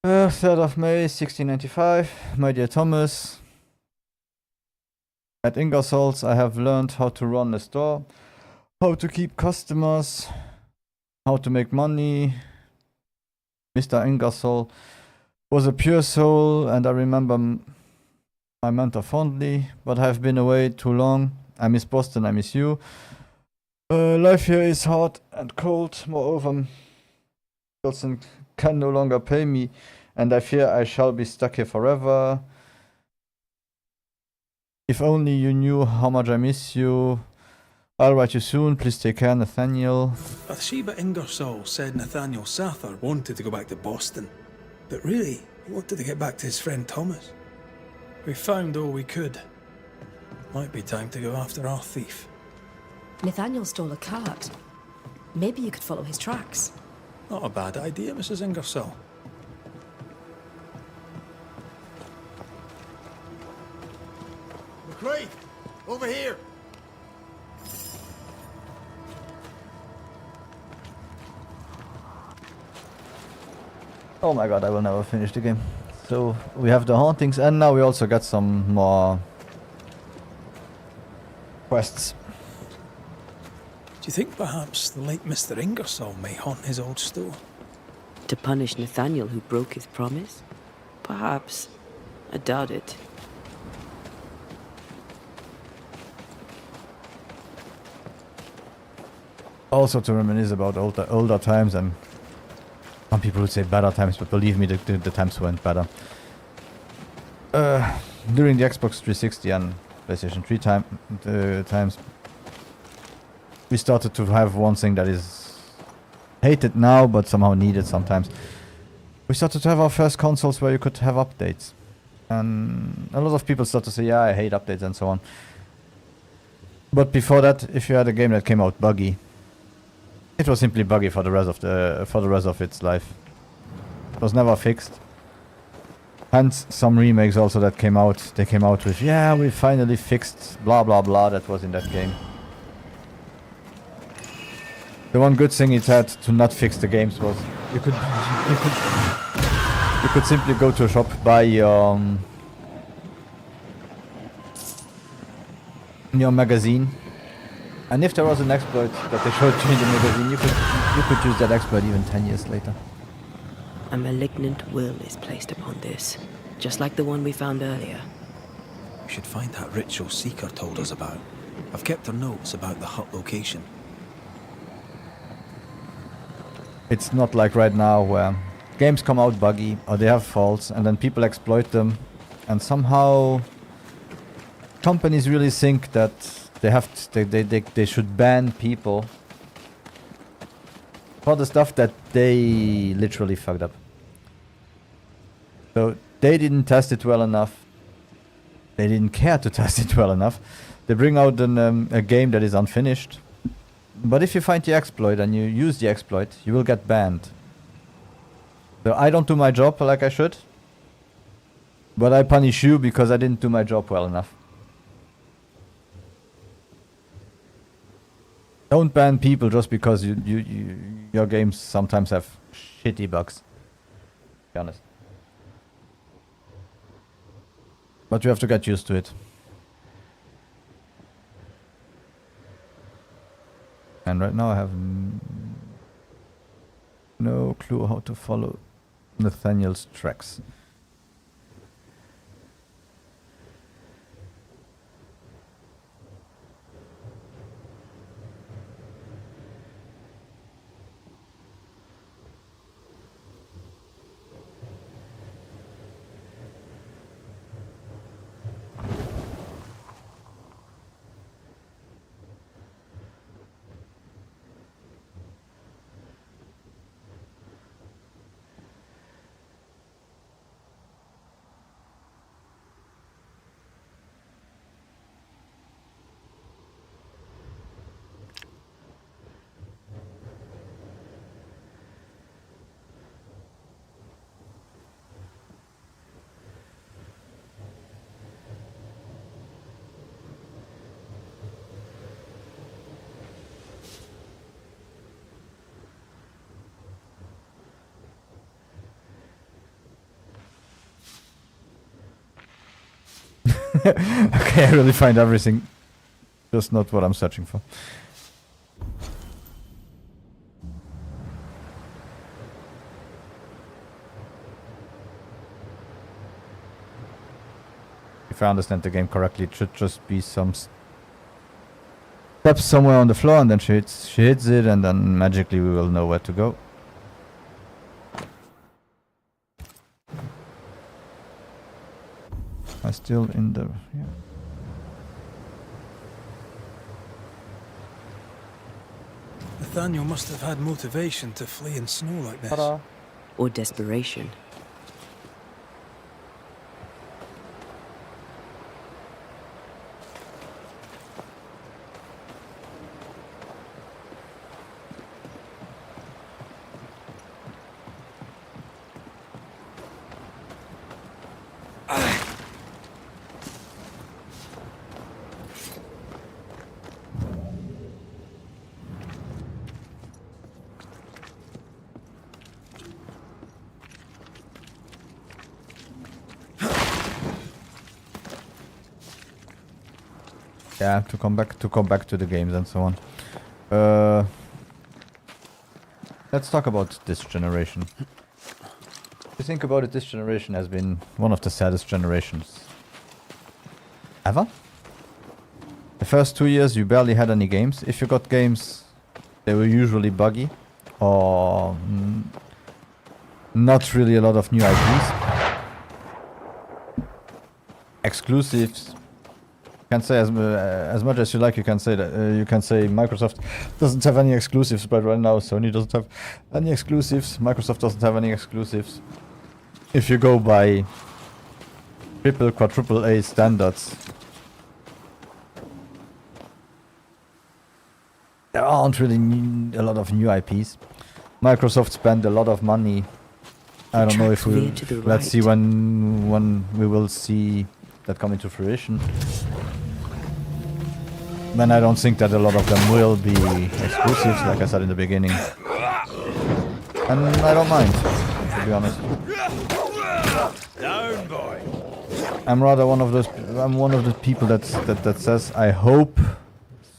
S2: Uh, 3rd of May, 1695. My dear Thomas. At Ingersoll's I have learned how to run a store, how to keep customers, how to make money. Mr. Ingersoll was a pure soul and I remember my mentor fondly, but I've been away too long. I miss Boston, I miss you. Life here is hard and cold. Moreover, Wilson can no longer pay me and I fear I shall be stuck here forever. If only you knew how much I miss you. I'll write you soon. Please take care, Nathaniel.
S5: Bathsheba Ingersoll said Nathaniel Sather wanted to go back to Boston. But really, he wanted to get back to his friend Thomas. We found all we could. Might be time to go after our thief.
S10: Nathaniel stole a cart. Maybe you could follow his tracks.
S5: Not a bad idea, Mrs. Ingersoll.
S7: McCrae, over here.
S2: Oh my god, I will never finish the game. So, we have the hauntings and now we also got some more quests.
S5: Do you think perhaps the late Mr. Ingersoll may haunt his old store?
S4: To punish Nathaniel who broke his promise? Perhaps. I doubt it.
S2: Also to reminisce about older times, and some people would say better times, but believe me, the times went better. During the Xbox 360 and PlayStation 3 times, we started to have one thing that is hated now, but somehow needed sometimes. We started to have our first consoles where you could have updates. And a lot of people start to say, yeah, I hate updates and so on. But before that, if you had a game that came out buggy, it was simply buggy for the rest of its life. It was never fixed. Hence, some remakes also that came out, they came out with, yeah, we finally fixed blah blah blah that was in that game. The one good thing it had to not fix the games was you could simply go to a shop, buy your magazine, and if there was an exploit that they showed you in the magazine, you could use that exploit even 10 years later.
S4: A malignant will is placed upon this, just like the one we found earlier.
S5: We should find that ritual Seeker told us about. I've kept her notes about the hut location.
S2: It's not like right now where games come out buggy or they have faults and then people exploit them, and somehow companies really think that they should ban people for the stuff that they literally fucked up. So they didn't test it well enough. They didn't care to test it well enough. They bring out a game that is unfinished. But if you find the exploit and you use the exploit, you will get banned. So I don't do my job like I should. But I punish you because I didn't do my job well enough. Don't ban people just because your games sometimes have shitty bugs. To be honest. But you have to get used to it. And right now I have no clue how to follow Nathaniel's tracks. Okay, I really find everything just not what I'm searching for. If I understand the game correctly, it should just be some steps somewhere on the floor, and then she hits it, and then magically we will know where to go. I'm still in the... yeah.
S5: Nathaniel must have had motivation to flee in snow like this.
S2: Ta-da.
S4: Or desperation.
S2: Yeah, to come back to the games and so on. Let's talk about this generation. If you think about it, this generation has been one of the saddest generations ever. The first 2 years you barely had any games. If you got games, they were usually buggy or not really a lot of new IPs. Exclusives. Can say as much as you like. You can say that Microsoft doesn't have any exclusives, but right now Sony doesn't have any exclusives. Microsoft doesn't have any exclusives. If you go by triple, quadruple A standards, there aren't really a lot of new IPs. Microsoft spent a lot of money. I don't know if we. Let's see when we will see that come into fruition. Then I don't think that a lot of them will be exclusives, like I said in the beginning. And I don't mind, to be honest.
S7: Down, boy.
S2: I'm rather one of those. I'm one of the people that says I hope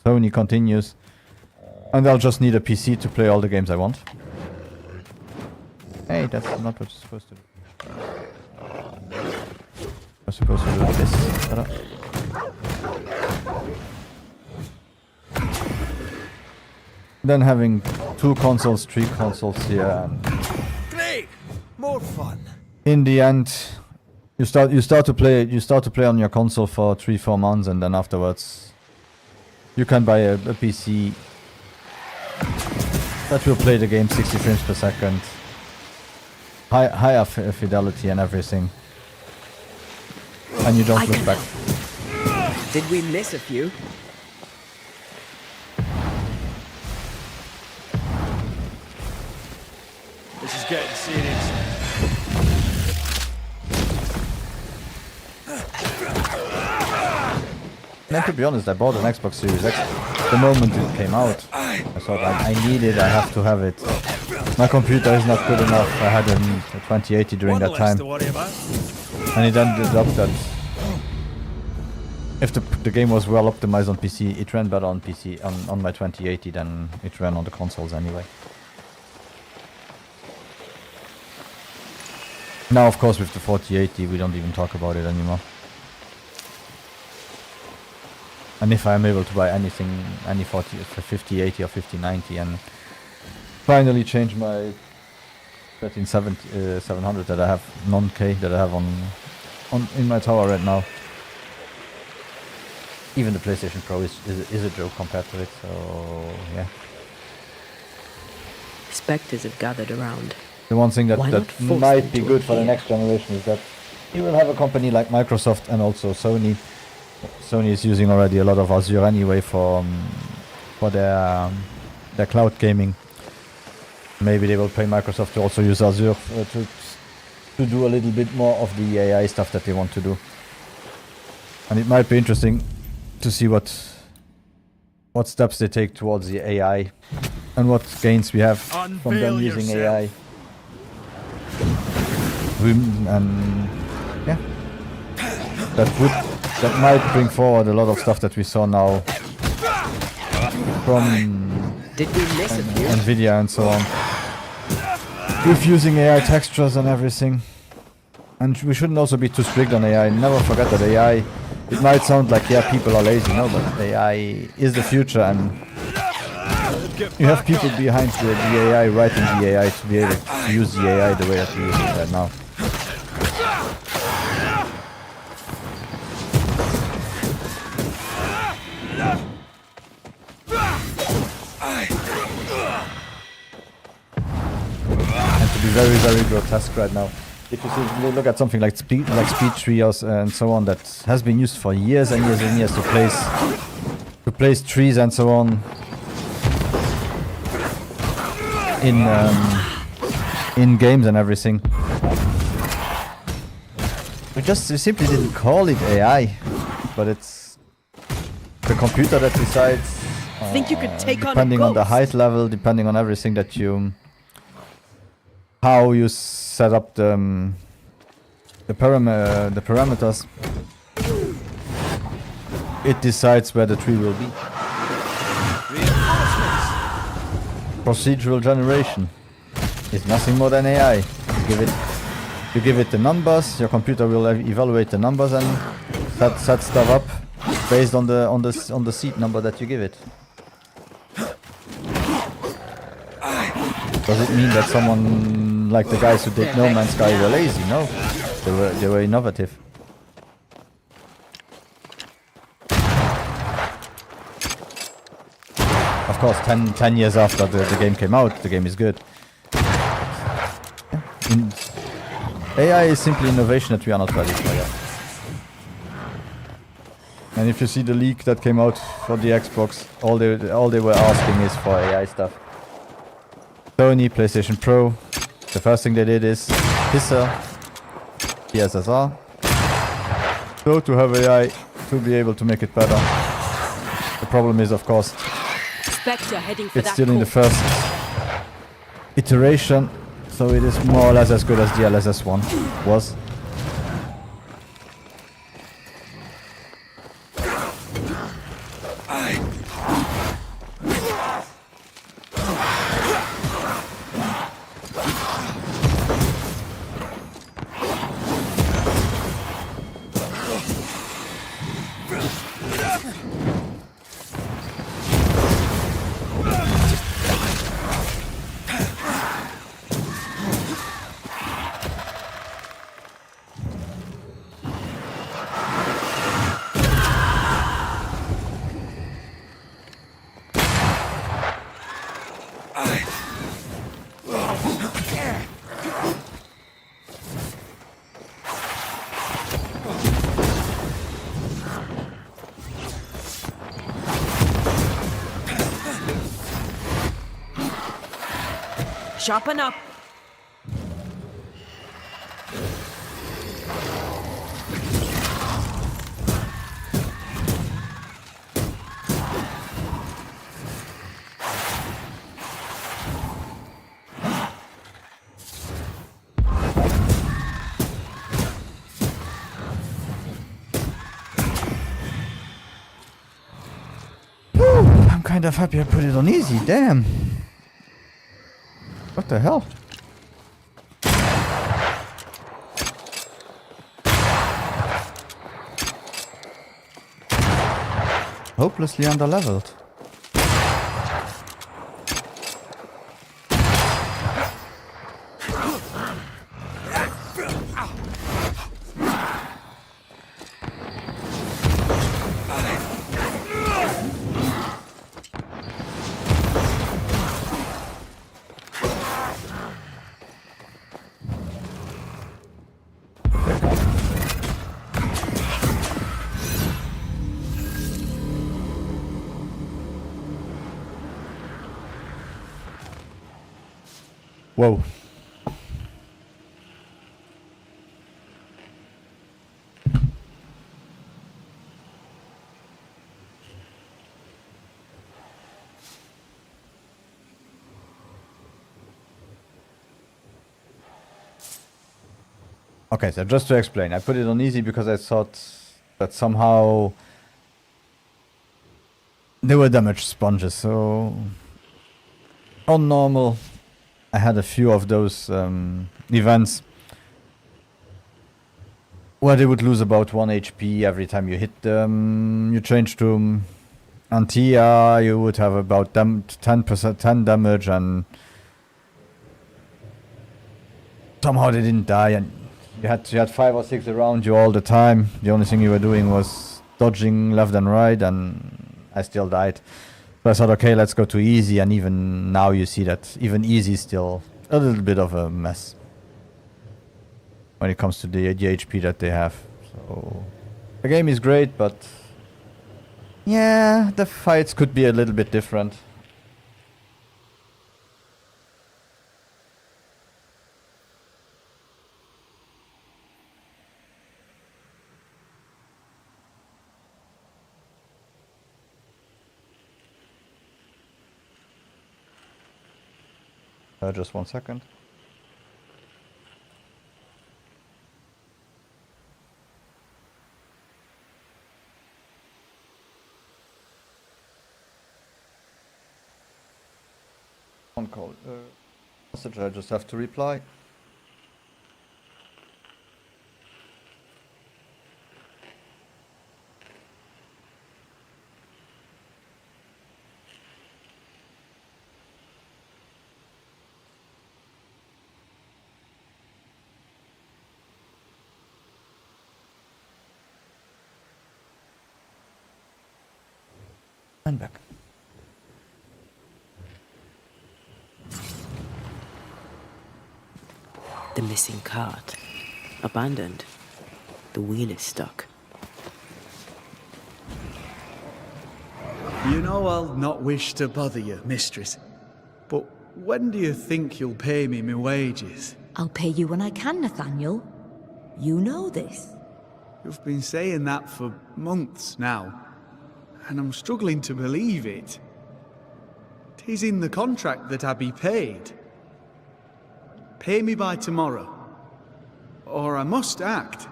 S2: Sony continues, and I'll just need a PC to play all the games I want. Hey, that's not what you're supposed to do. I'm supposed to do this. Ta-da. Then having 2 consoles, 3 consoles here.
S7: Great, more fun.
S2: In the end, you start to play on your console for 3-4 months, and then afterwards, you can buy a PC that will play the game 60 frames per second, higher fidelity and everything, and you don't look back.
S4: Did we miss a few?
S7: This is getting serious.
S2: And to be honest, I bought an Xbox Series X the moment it came out. I thought I need it, I have to have it. My computer is not good enough. I had a 2080 during that time. And it ended up that if the game was well optimized on PC, it ran better on PC on my 2080 than it ran on the consoles anyway. Now, of course, with the 4080, we don't even talk about it anymore. And if I'm able to buy anything, any 5080 or 5090, and finally change my 700 that I have non-K that I have on in my tower right now. Even the PlayStation Pro is a joke compared to it. So yeah.
S4: Spectres have gathered around.
S2: The one thing that
S4: Why not force
S2: might
S4: them
S2: be
S4: to
S2: good for the
S4: appear?
S2: next generation is that you will have a company like Microsoft and also Sony. Sony is using already a lot of Azure anyway for their cloud gaming. Maybe they will pay Microsoft to also use Azure to do a little bit more of the AI stuff that they want to do. And it might be interesting to see what steps they take towards the AI and what gains we have from them using AI. And yeah, that might bring forward a lot of stuff that we saw now from
S4: Did we miss a few?
S2: Nvidia and so on. With using AI textures and everything. And we shouldn't also be too strict on AI. Never forget that AI, it might sound like, yeah, people are lazy, no, but AI is the future, and you have people behind the AI, writing the AI, to be able to use the AI the way that we use it right now. And to be very, very grotesque right now. If you look at something like speed trees and so on, that has been used for years and years and years to place trees and so on in games and everything. We simply didn't call it AI, but it's the computer that decides.
S4: Think you could take on a
S2: depending on the
S4: ghost?
S2: height level, depending on everything that how you set up the parameters, it decides where the tree will be. Procedural generation is nothing more than AI. You give it the numbers. Your computer will evaluate the numbers and set stuff up based on the seed number that you give it. Does it mean that someone like the guys who did No Man's Sky were lazy? No, they were innovative. Of course, 10 years after the game came out, the game is good. AI is simply innovation that we are not ready for yet. And if you see the leak that came out for the Xbox, all they were asking is for AI stuff. Sony, PlayStation Pro, the first thing they did is Pisser, PSSR. So to have AI to be able to make it better. The problem is, of course,
S4: Spectre heading for
S2: it's
S4: that
S2: still in the
S4: court.
S2: first iteration, so it is more or less as good as the LSS1 was.
S4: Sharpen up.
S2: kind of happy I put it on easy, damn. What the hell? Hopelessly underleveled. Whoa. Okay, so just to explain, I put it on easy because I thought that somehow they were damaged sponges, so on normal I had a few of those events where they would lose about 1 HP every time you hit them. You change to Antia, you would have about 10%, 10 damage, and somehow they didn't die, and you had 5 or 6 around you all the time. The only thing you were doing was dodging left and right, and I still died. So I thought, okay, let's go to easy, and even now you see that even easy is still a little bit of a mess when it comes to the HP that they have. So the game is great, but yeah, the fights could be a little bit different. Just 1 second. One call. Message I just have to reply. And back.
S4: The missing cart. Abandoned. The wheel is stuck.
S7: You know I'll not wish to bother you, mistress. But when do you think you'll pay me my wages?
S11: I'll pay you when I can, Nathaniel. You know this.
S7: You've been saying that for months now, and I'm struggling to believe it. 'Tis in the contract that I be paid. Pay me by tomorrow, or I must act.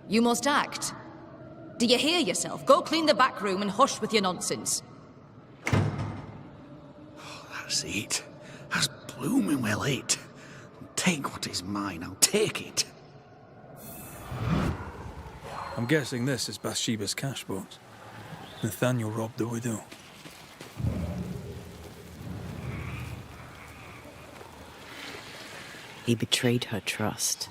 S10: You must act. Do you hear yourself? Go clean the back room and hush with your nonsense.
S7: That's it. That's blooming well it. Take what is mine, I'll take it.
S5: I'm guessing this is Bathsheba's cash box. Nathaniel robbed the widow.
S4: He betrayed her trust.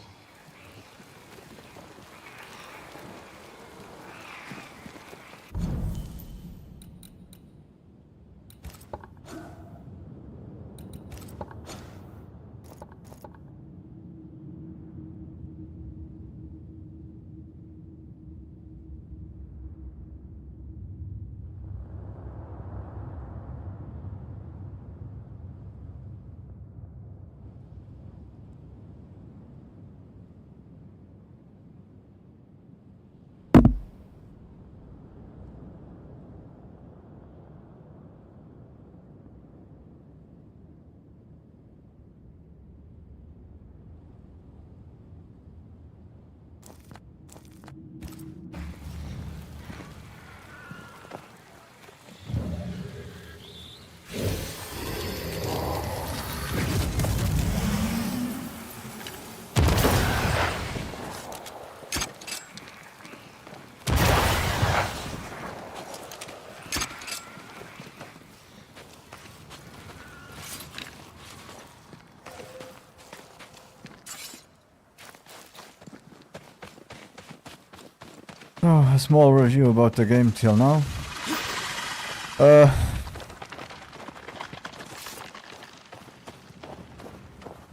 S2: Oh, a small review about the game till now.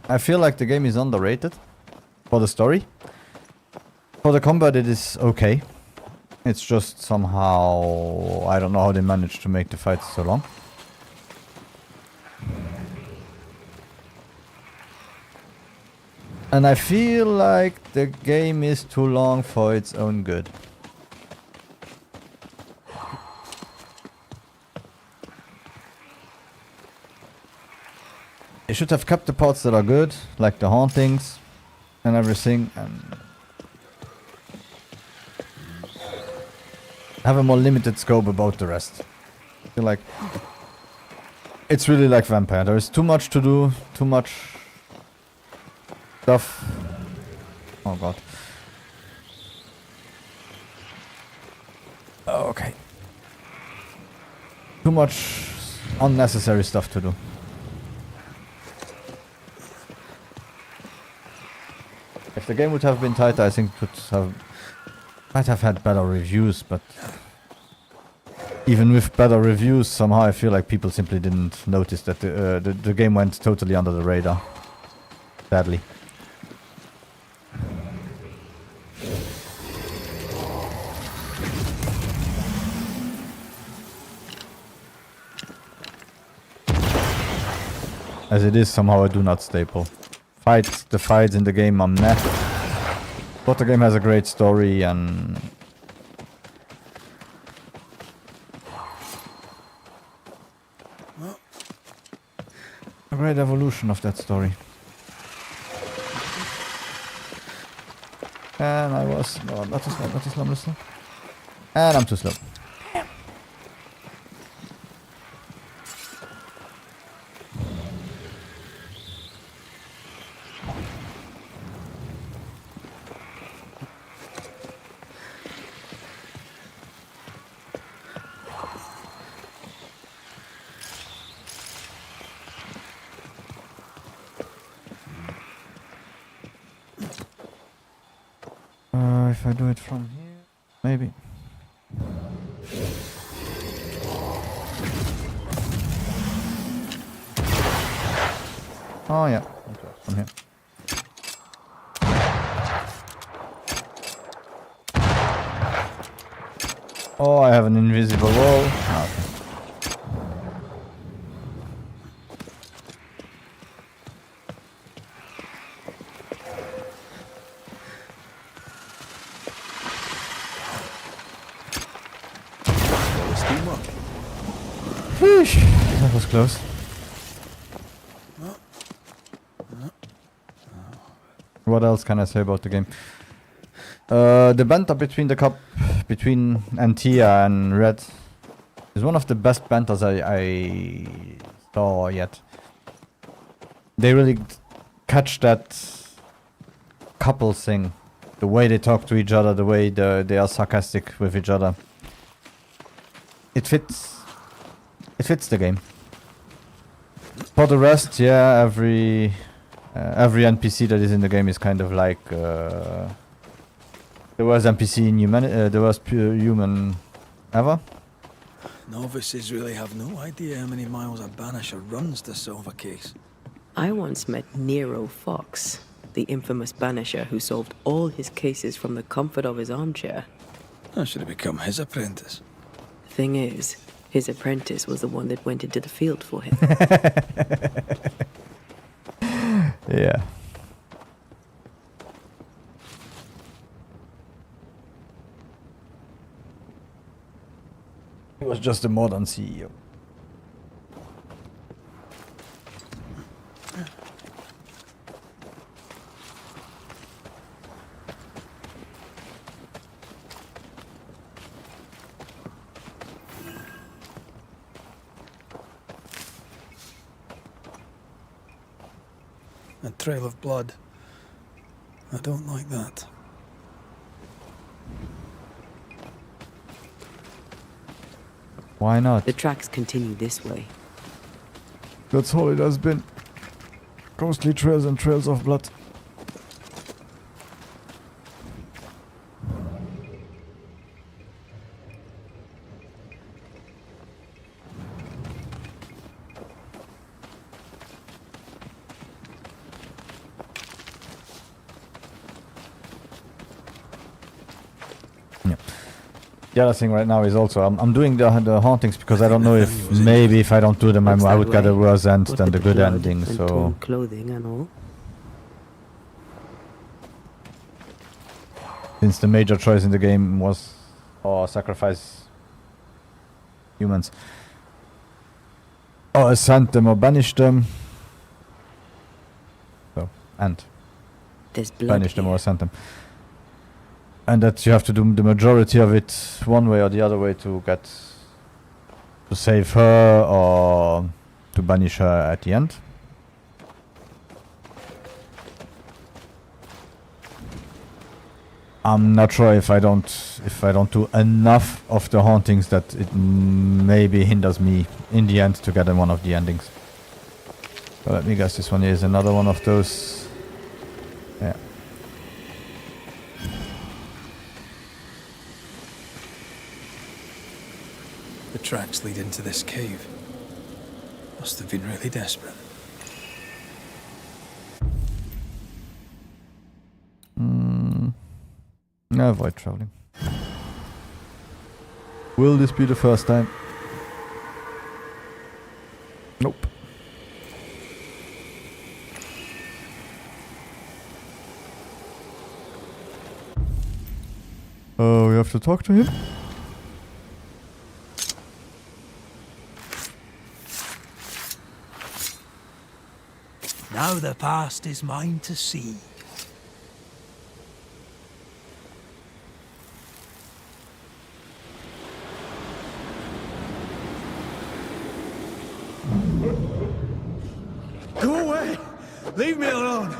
S2: I feel like the game is underrated for the story. For the combat it is okay. It's just somehow... I don't know how they managed to make the fights so long. And I feel like the game is too long for its own good. They should have kept the parts that are good, like the hauntings and everything, and have a more limited scope about the rest. I feel like it's really like Vampire. There is too much to do, too much stuff. Oh god. Okay. Too much unnecessary stuff to do. If the game would have been tighter, I think it might have had better reviews, but even with better reviews, somehow I feel like people simply didn't notice that the game went totally under the radar. Sadly. As it is somehow a do not staple. The fights in the game are meh. But the game has a great story and a great evolution of that story. And I was... No, not too slow, not too slow, not too slow. And I'm too slow. If I do it from here, maybe. Oh yeah, okay, from here. Oh, I have an invisible wall. Ah, okay. That was close. What else can I say about the game? The banter between between Antia and Red is one of the best banters I saw yet. They really catch that couple thing. The way they talk to each other, the way they are sarcastic with each other. It fits the game. For the rest, yeah, every NPC that is in the game is kind of like the worst NPC in the worst pure human ever.
S5: Novices really have no idea how many miles a Banisher runs to solve a case.
S4: I once met Nero Fox, the infamous Banisher who solved all his cases from the comfort of his armchair.
S5: I should have become his apprentice.
S4: Thing is, his apprentice was the one that went into the field for him.
S2: Yeah. He was just a modern CEO.
S5: A trail of blood. I don't like that.
S2: Why not?
S4: The tracks continue this way.
S2: That's all it has been. Ghostly trails and trails of blood. The other thing right now is also I'm doing the hauntings because I don't know if maybe if I don't do them I would get a worse end than the good ending.
S4: And
S2: So
S4: torn clothing and all.
S2: since the major choice in the game was sacrifice humans, or ascend them or banish them. So and
S4: There's blood
S2: banish them or
S4: here.
S2: ascend them. And that you have to do the majority of it one way or the other way to save her or to banish her at the end. I'm not sure if I don't do enough of the hauntings that it maybe hinders me in the end to get in one of the endings. So let me guess, this one is another one of those. Yeah.
S5: The tracks lead into this cave. Must have been really desperate.
S2: No, avoid traveling. Will this be the first time? Nope. Oh, we have to talk to him?
S5: Now the past is mine to see.
S7: Go away! Leave me alone!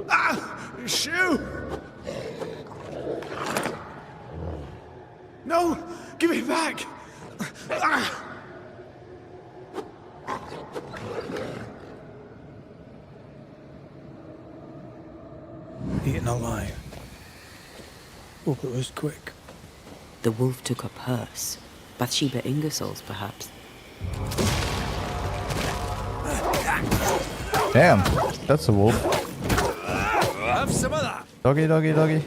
S7: Ah! Shoe! No! Give it back! Ah!
S5: Eaten alive. Hope it was quick.
S4: The wolf took up hers. Bathsheba Ingersoll's, perhaps.
S2: Damn, that's a wolf.
S3: Have some of that.
S2: Doggy, doggy, doggy.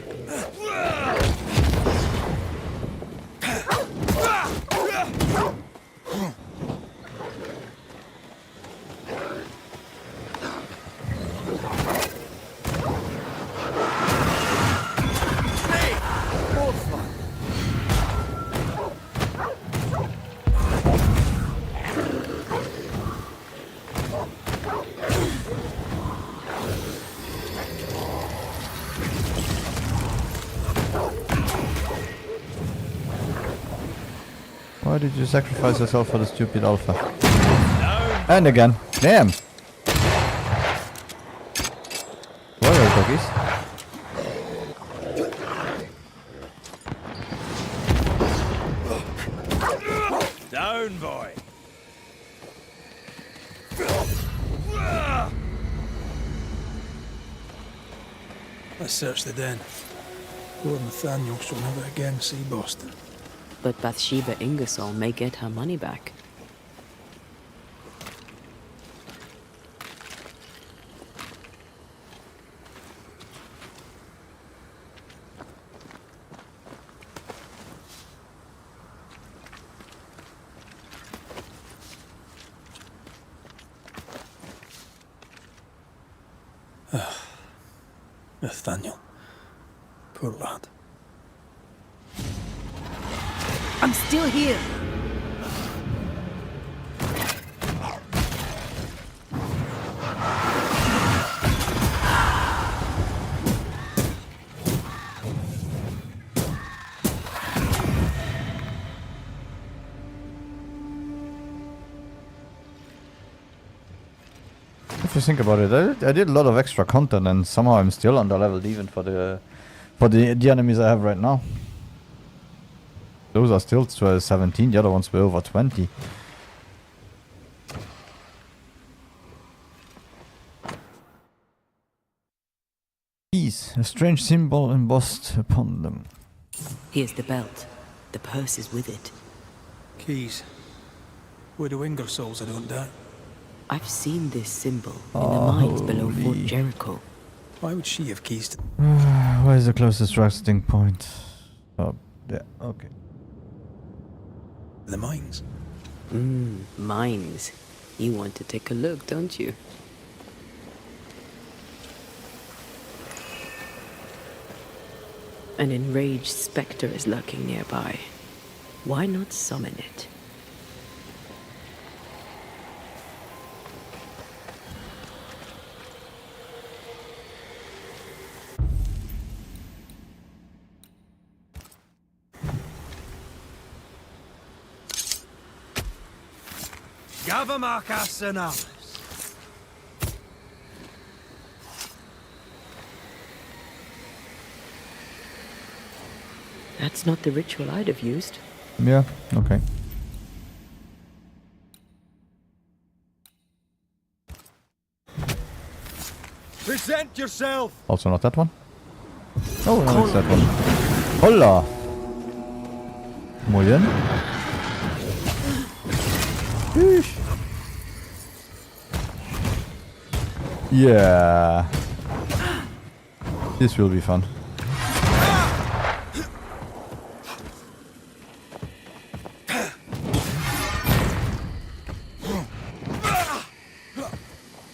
S2: Why did you sacrifice yourself for the stupid alpha? No. And again. Damn. Warrior doggies.
S3: Down, boy.
S5: Let's search the den. Lord Nathaniel shall never again see Boston.
S4: But Bathsheba Ingersoll may get her money back.
S5: Nathaniel. Poor lad.
S10: I'm still here.
S2: If you think about it, I did a lot of extra content and somehow I'm still underleveled even for the enemies I have right now. Those are still 17, the other ones were over 20. Keys, a strange symbol embossed upon them.
S4: Here's the belt. The purse is with it.
S5: Keys. Widow Ingersoll's, I don't doubt.
S4: I've seen this symbol in the mines below Fort Jericho.
S5: Why would she have keys to...
S2: Where is the closest resting point? Oh, yeah, okay.
S5: The mines.
S4: Mines. You want to take a look, don't you? An enraged specter is lurking nearby. Why not summon it? That's not the ritual I'd have used.
S2: Yeah, okay.
S3: Present yourself!
S2: Also not that one? Oh, no, it's that one. Hola! Muy bien. Sheesh. Yeah. This will be fun.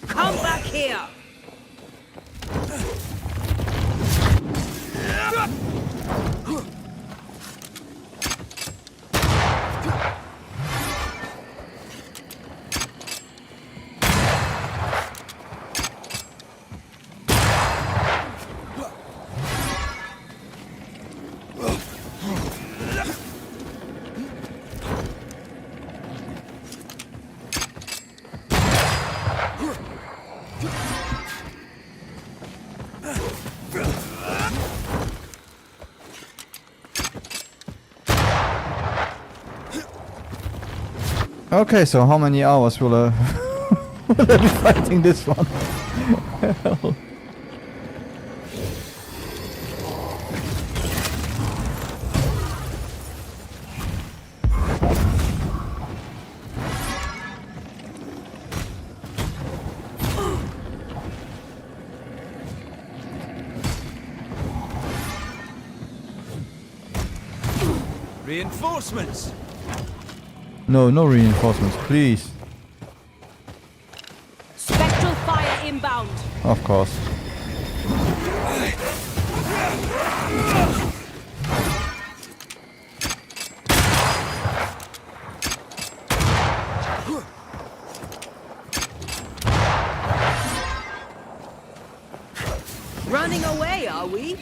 S4: Come back here!
S2: Okay, so how many hours will I, will I be fighting this one? Hell.
S3: Reinforcements!
S2: No, no reinforcements, please.
S10: Spectral fire inbound.
S2: Of course.
S4: Running away, are we?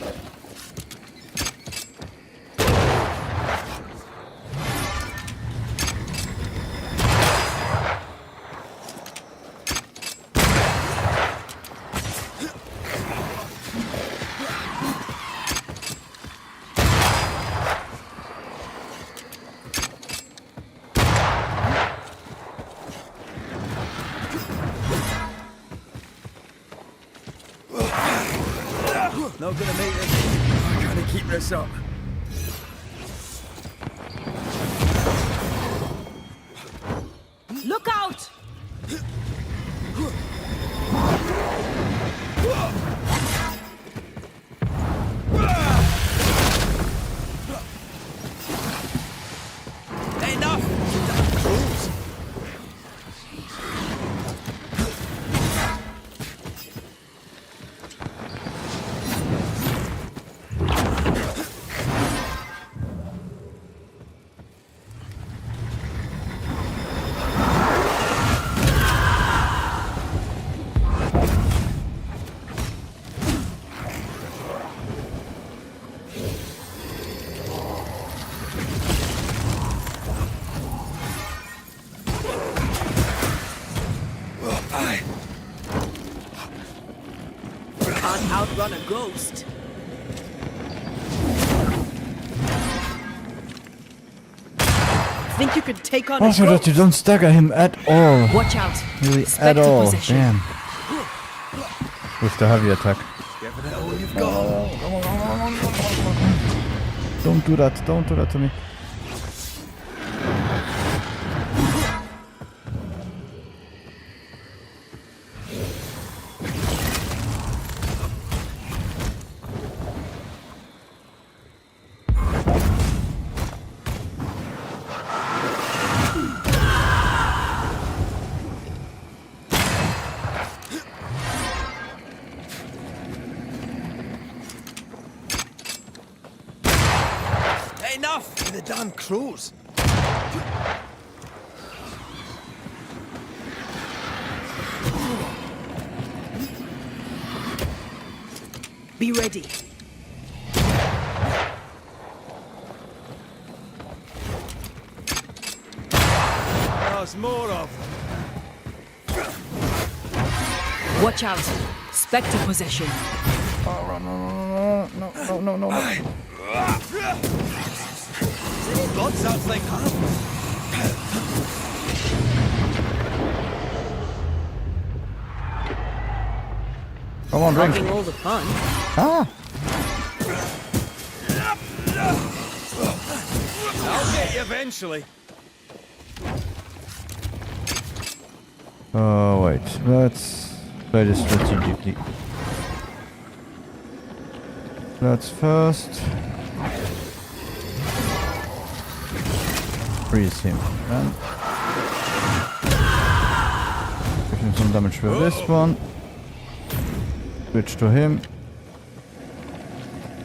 S8: Not gonna make this. I gotta keep this up.
S10: Look out!
S4: Can't outrun a ghost. Think you could take on
S2: Also
S4: a
S2: that
S4: ghost?
S2: you don't stagger him at all.
S4: Watch out.
S2: Really, at
S4: Spectre
S2: all.
S4: possession.
S2: Damn. With the heavy attack.
S3: Giving it all you've got.
S2: Don't do that. Don't do that to me.
S12: damn crows!
S4: Be ready.
S12: There's more of them.
S4: Watch out. Spectre possession.
S2: Oh, run, no.
S12: God sounds like that.
S2: Come on, drink.
S4: Having all the fun.
S2: Ah!
S12: I'll get you eventually.
S2: Oh, wait. Let's play this strategically. Let's first freeze him and give him some damage with this one. Switch to him.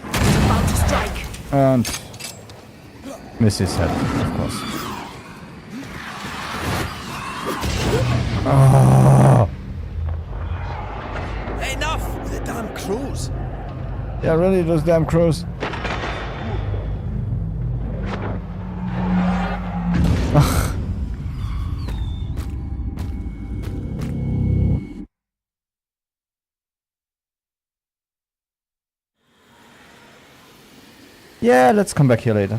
S4: About to strike.
S2: And miss his head, of course. Oh.
S12: Enough with the damn crows.
S2: Yeah, really, those damn crows. Yeah, let's come back here later.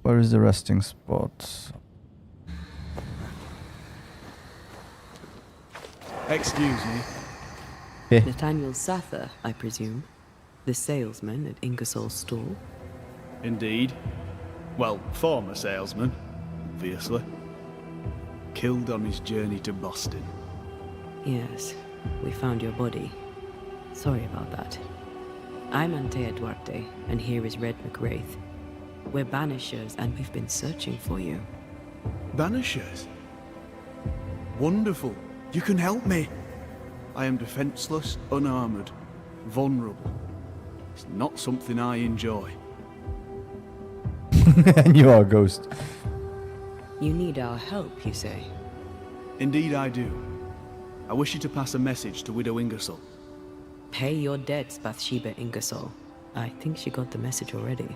S2: Where is the resting spot?
S7: Excuse me.
S4: Nathaniel Sather, I presume. The salesman at Ingersoll's stall.
S7: Indeed. Well, former salesman, obviously. Killed on his journey to Boston.
S4: Yes, we found your body. Sorry about that. I'm Antea Duarte, and here is Red McWraith. We're Banishers, and we've been searching for you.
S7: Banishers? Wonderful. You can help me. I am defenseless, unarmored, vulnerable. It's not something I enjoy.
S2: And you are a ghost.
S4: You need our help, you say?
S7: Indeed I do. I wish you to pass a message to Widow Ingersoll.
S4: Pay your debts, Bathsheba Ingersoll. I think she got the message already.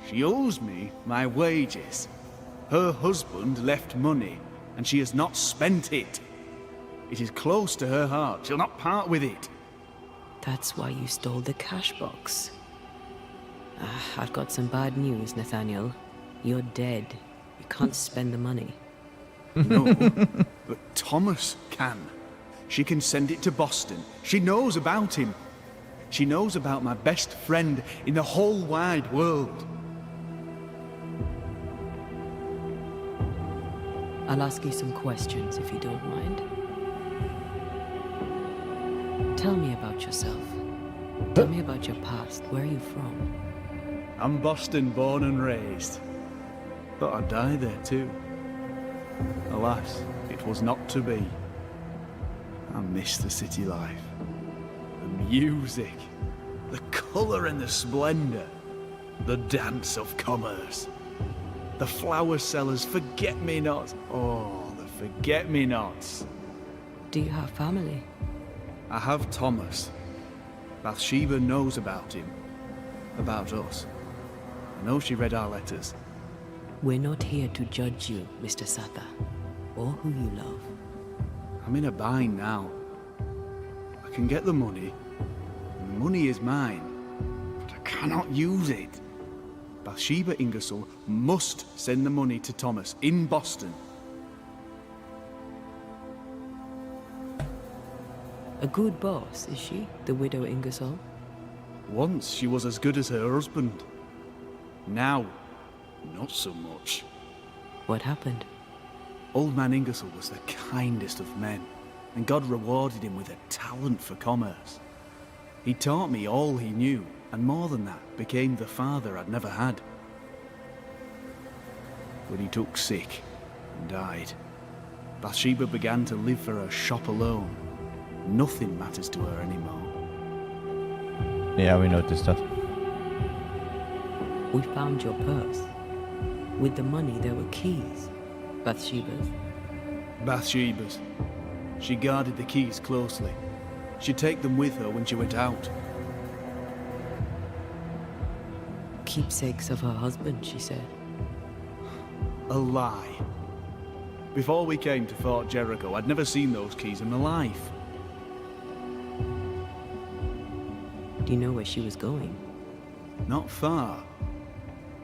S7: She owes me my wages. Her husband left money, and she has not spent it. It is close to her heart. She'll not part with it.
S4: That's why you stole the cash box. I've got some bad news, Nathaniel. You're dead. You can't spend the money.
S7: No, but Thomas can. She can send it to Boston. She knows about him. She knows about my best friend in the whole wide world.
S4: I'll ask you some questions if you don't mind. Tell me about yourself. Tell me about your past. Where are you from?
S7: I'm Boston born and raised. Thought I'd die there too. Alas, it was not to be. I miss the city life. The music. The colour and the splendour. The dance of commerce. The flower sellers' forget-me-nots. Oh, the forget-me-nots.
S4: Do you have family?
S7: I have Thomas. Bathsheba knows about him. About us. I know she read our letters.
S4: We're not here to judge you, Mr. Sather, or who you love.
S7: I'm in a bind now. I can get the money, and the money is mine, but I cannot use it. Bathsheba Ingersoll must send the money to Thomas in Boston.
S4: A good boss, is she, the widow Ingersoll?
S7: Once she was as good as her husband. Now, not so much.
S4: What happened?
S7: Old man Ingersoll was the kindest of men, and God rewarded him with a talent for commerce. He taught me all he knew, and more than that, became the father I'd never had. But he took sick and died. Bathsheba began to live for her shop alone. Nothing matters to her anymore.
S2: Yeah, we noticed that.
S4: We found your purse. With the money, there were keys. Bathsheba's.
S7: Bathsheba's. She guarded the keys closely. She'd take them with her when she went out.
S4: Keepsakes of her husband, she said.
S7: A lie. Before we came to Fort Jericho, I'd never seen those keys in my life.
S4: Do you know where she was going?
S7: Not far.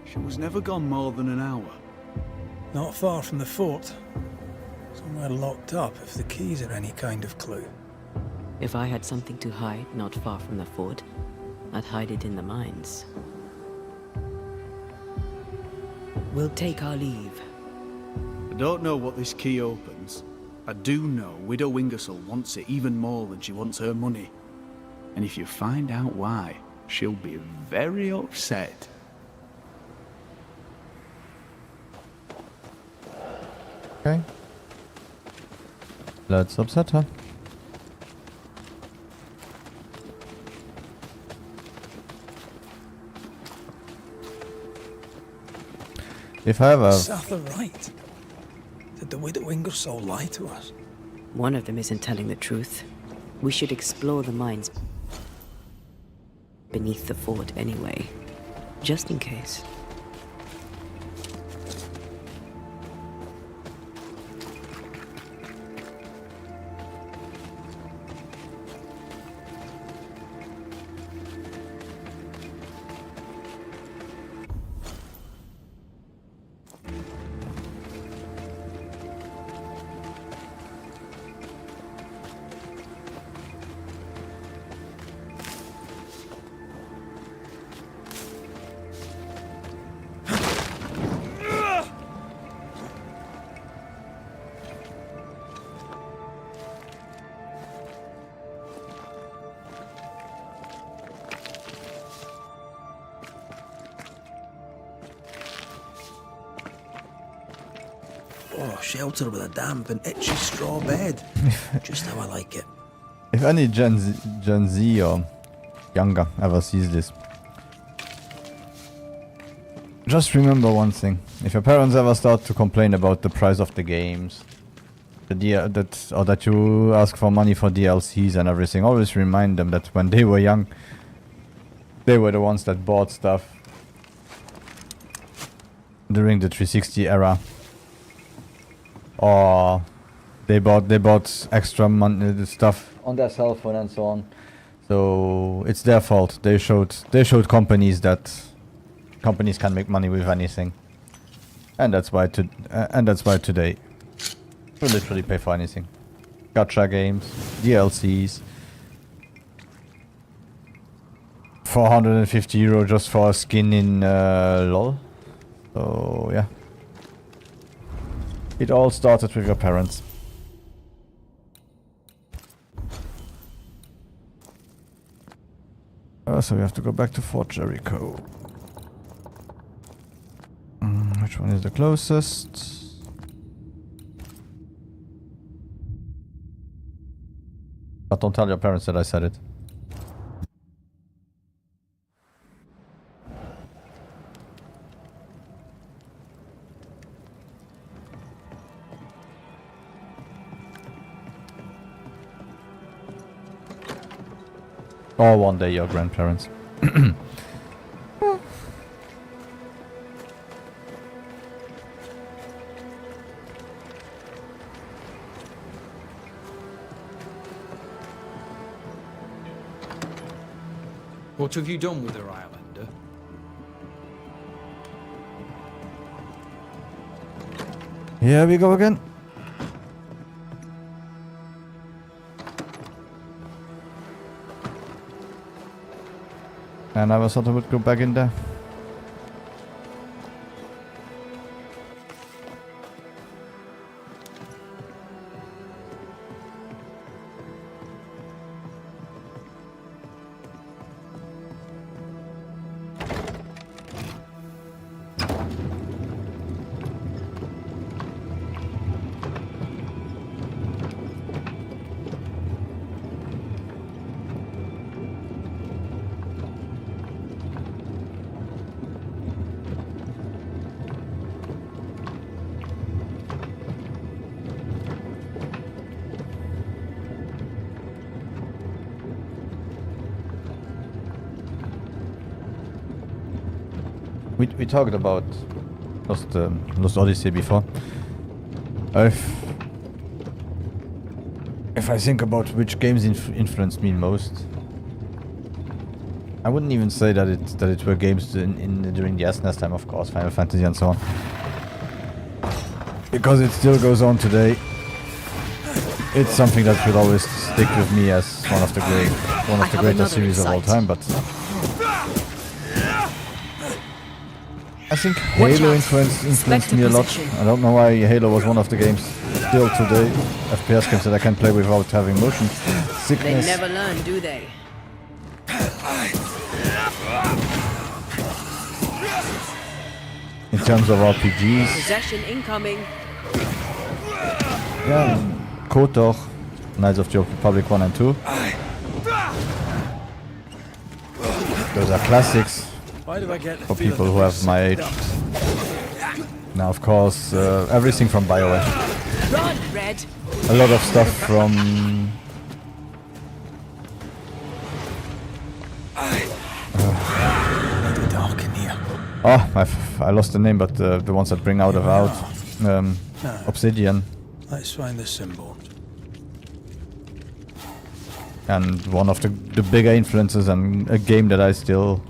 S7: She was never gone more than an hour.
S5: Not far from the fort. Somewhere locked up, if the keys are any kind of clue.
S4: If I had something to hide not far from the fort, I'd hide it in the mines. We'll take our leave.
S7: I don't know what this key opens. I do know Widow Ingersoll wants it even more than she wants her money. And if you find out why, she'll be very upset.
S2: Okay. Let's upset her. If I ever...
S5: Is Sather right? Did the Widow Ingersoll lie to us?
S4: One of them isn't telling the truth. We should explore the mines beneath the fort anyway, just in case.
S5: Oh, shelter with a damp and itchy straw bed. Just how I like it.
S2: If any Gen Z or younger ever sees this, just remember one thing. If your parents ever start to complain about the price of the games, that you ask for money for DLCs and everything, always remind them that when they were young, they were the ones that bought stuff during the 360 era. Or they bought extra money, stuff on their cell phone and so on. So it's their fault. They showed companies that companies can make money with anything, and that's why today we literally pay for anything. Gacha games, DLCs, €450 just for a skin in LOL. So yeah. It all started with your parents. So we have to go back to Fort Jericho. Which one is the closest? But don't tell your parents that I said it. Or one day your grandparents.
S9: What have you done with her, Islander?
S2: Here we go again. And I was thought I would go back in there. We talked about Lost Odyssey before. If I think about which games influenced me most, I wouldn't even say that it were games during the SNES time, of course, Final Fantasy and so on, because it still goes on today. It's something that will always stick with me as one of the greatest series of all time. But I think Halo influenced me a lot. I don't know why Halo was one of the games still today, FPS games that I can play without having motion sickness.
S4: They never learn, do they?
S2: In terms of RPGs.
S4: Possession incoming.
S2: Yeah, KOTOR, Knights of the Old Republic 1 and 2. Those are classics for people who have my age. Now, of course, everything from BioWare.
S4: Run, Red.
S2: A lot of stuff from...
S5: Dark in here.
S2: Oh, I lost the name, but the ones that bring out of Obsidian.
S5: Let's find the symbol.
S2: And one of the bigger influences and a game that I still...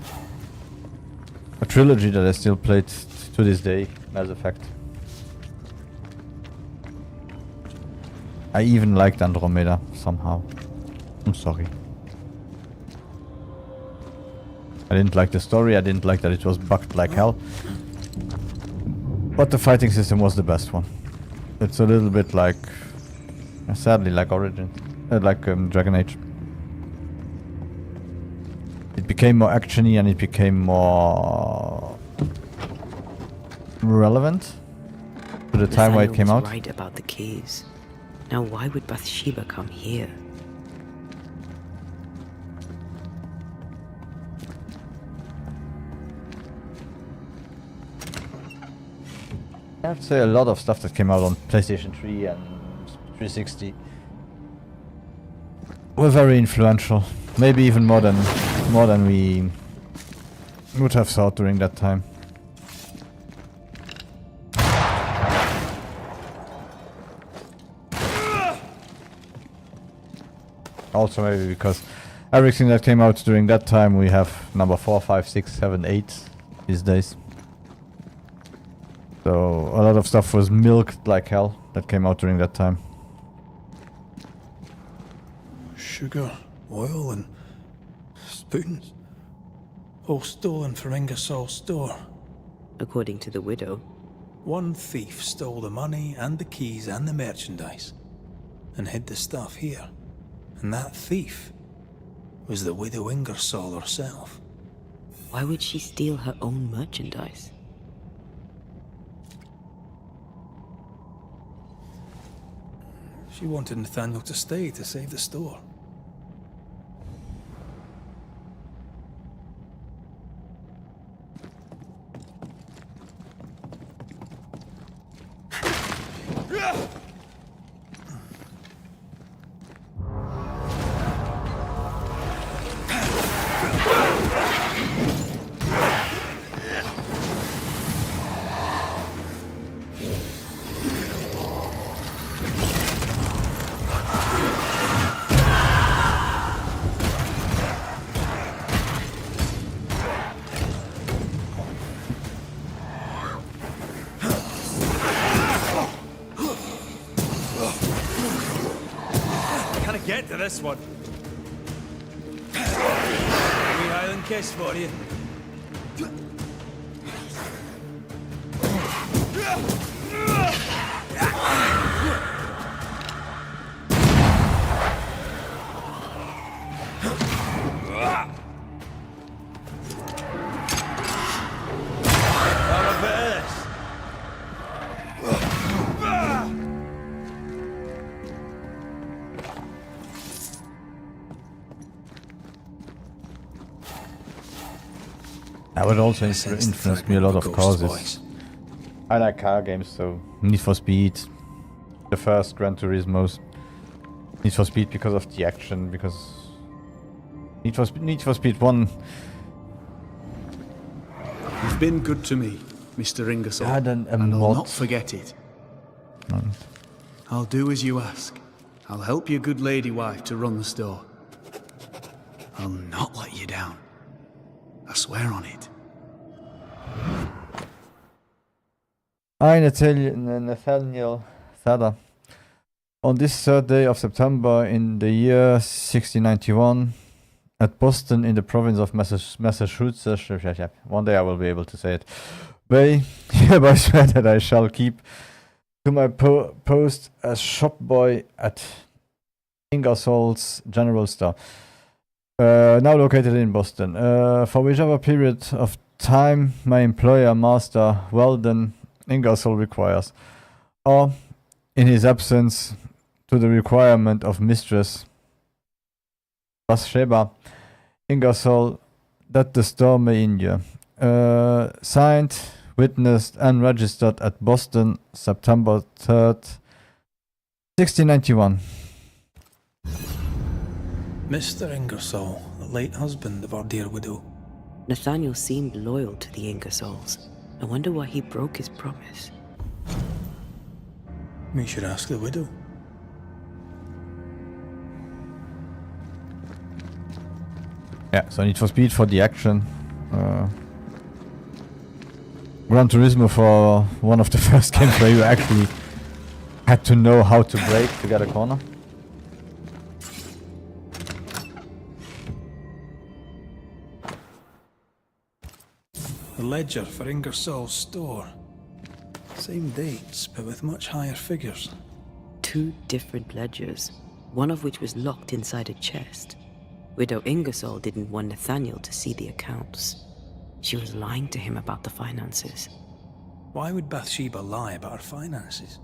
S2: A trilogy that I still played to this day, Mass Effect. I even liked Andromeda, somehow. I'm sorry. I didn't like the story, I didn't like that it was bugged like hell. But the fighting system was the best one. It's a little bit like... sadly, like Origins. Like Dragon Age. It became more actiony and it became more... relevant to the time where it came out.
S4: Right about the keys. Now why would Bathsheba come here?
S2: I have to say a lot of stuff that came out on PlayStation 3 and 360 were very influential. Maybe even more than we would have thought during that time. Also maybe because everything that came out during that time we have number 4, 5, 6, 7, 8 these days. So a lot of stuff was milked like hell that came out during that time.
S5: Sugar, oil, and spoons. All stolen from Ingersoll's store.
S4: According to the widow.
S5: One thief stole the money and the keys and the merchandise and hid the stuff here. And that thief was the widow Ingersoll herself.
S4: Why would she steal her own merchandise?
S5: She wanted Nathaniel to stay to save the store.
S12: Get to this one. A wee Highland kiss for you.
S2: That would also influence me a lot, of course. I like car games, so Need for Speed, the first Gran Turismo's, Need for Speed because of the action, because Need for Speed 1
S7: been good to me, Mr. Ingersoll,
S2: had an
S7: and I'll
S2: mod.
S7: not forget it. I'll do as you ask. I'll help your good lady wife to run the store. I'll not let you down. I swear on it.
S2: I, Nathaniel Thada. On this 3rd day of September in the year 1691, at Boston in the province of Massachusetts, one day I will be able to say it, Bay, hereby swear that I shall keep to my post as shop boy at Ingersoll's General Store, now located in Boston, for whichever period of time my employer, Master Weldon Ingersoll, requires, or, in his absence, to the requirement of Mistress Bathsheba Ingersoll, that the store may endure. Signed, witnessed, and registered at Boston, September 3rd, 1691.
S5: Mr. Ingersoll, the late husband of our dear widow.
S4: Nathaniel seemed loyal to the Ingersolls. I wonder why he broke his promise.
S5: We should ask the widow.
S2: Yeah, so Need for Speed for the action. Gran Turismo for one of the first games where you actually had to know how to brake to get a corner.
S5: The ledger for Ingersoll's store. Same dates, but with much higher figures.
S4: 2 different ledgers, one of which was locked inside a chest. Widow Ingersoll didn't want Nathaniel to see the accounts. She was lying to him about the finances.
S5: Why would Bathsheba lie about her finances?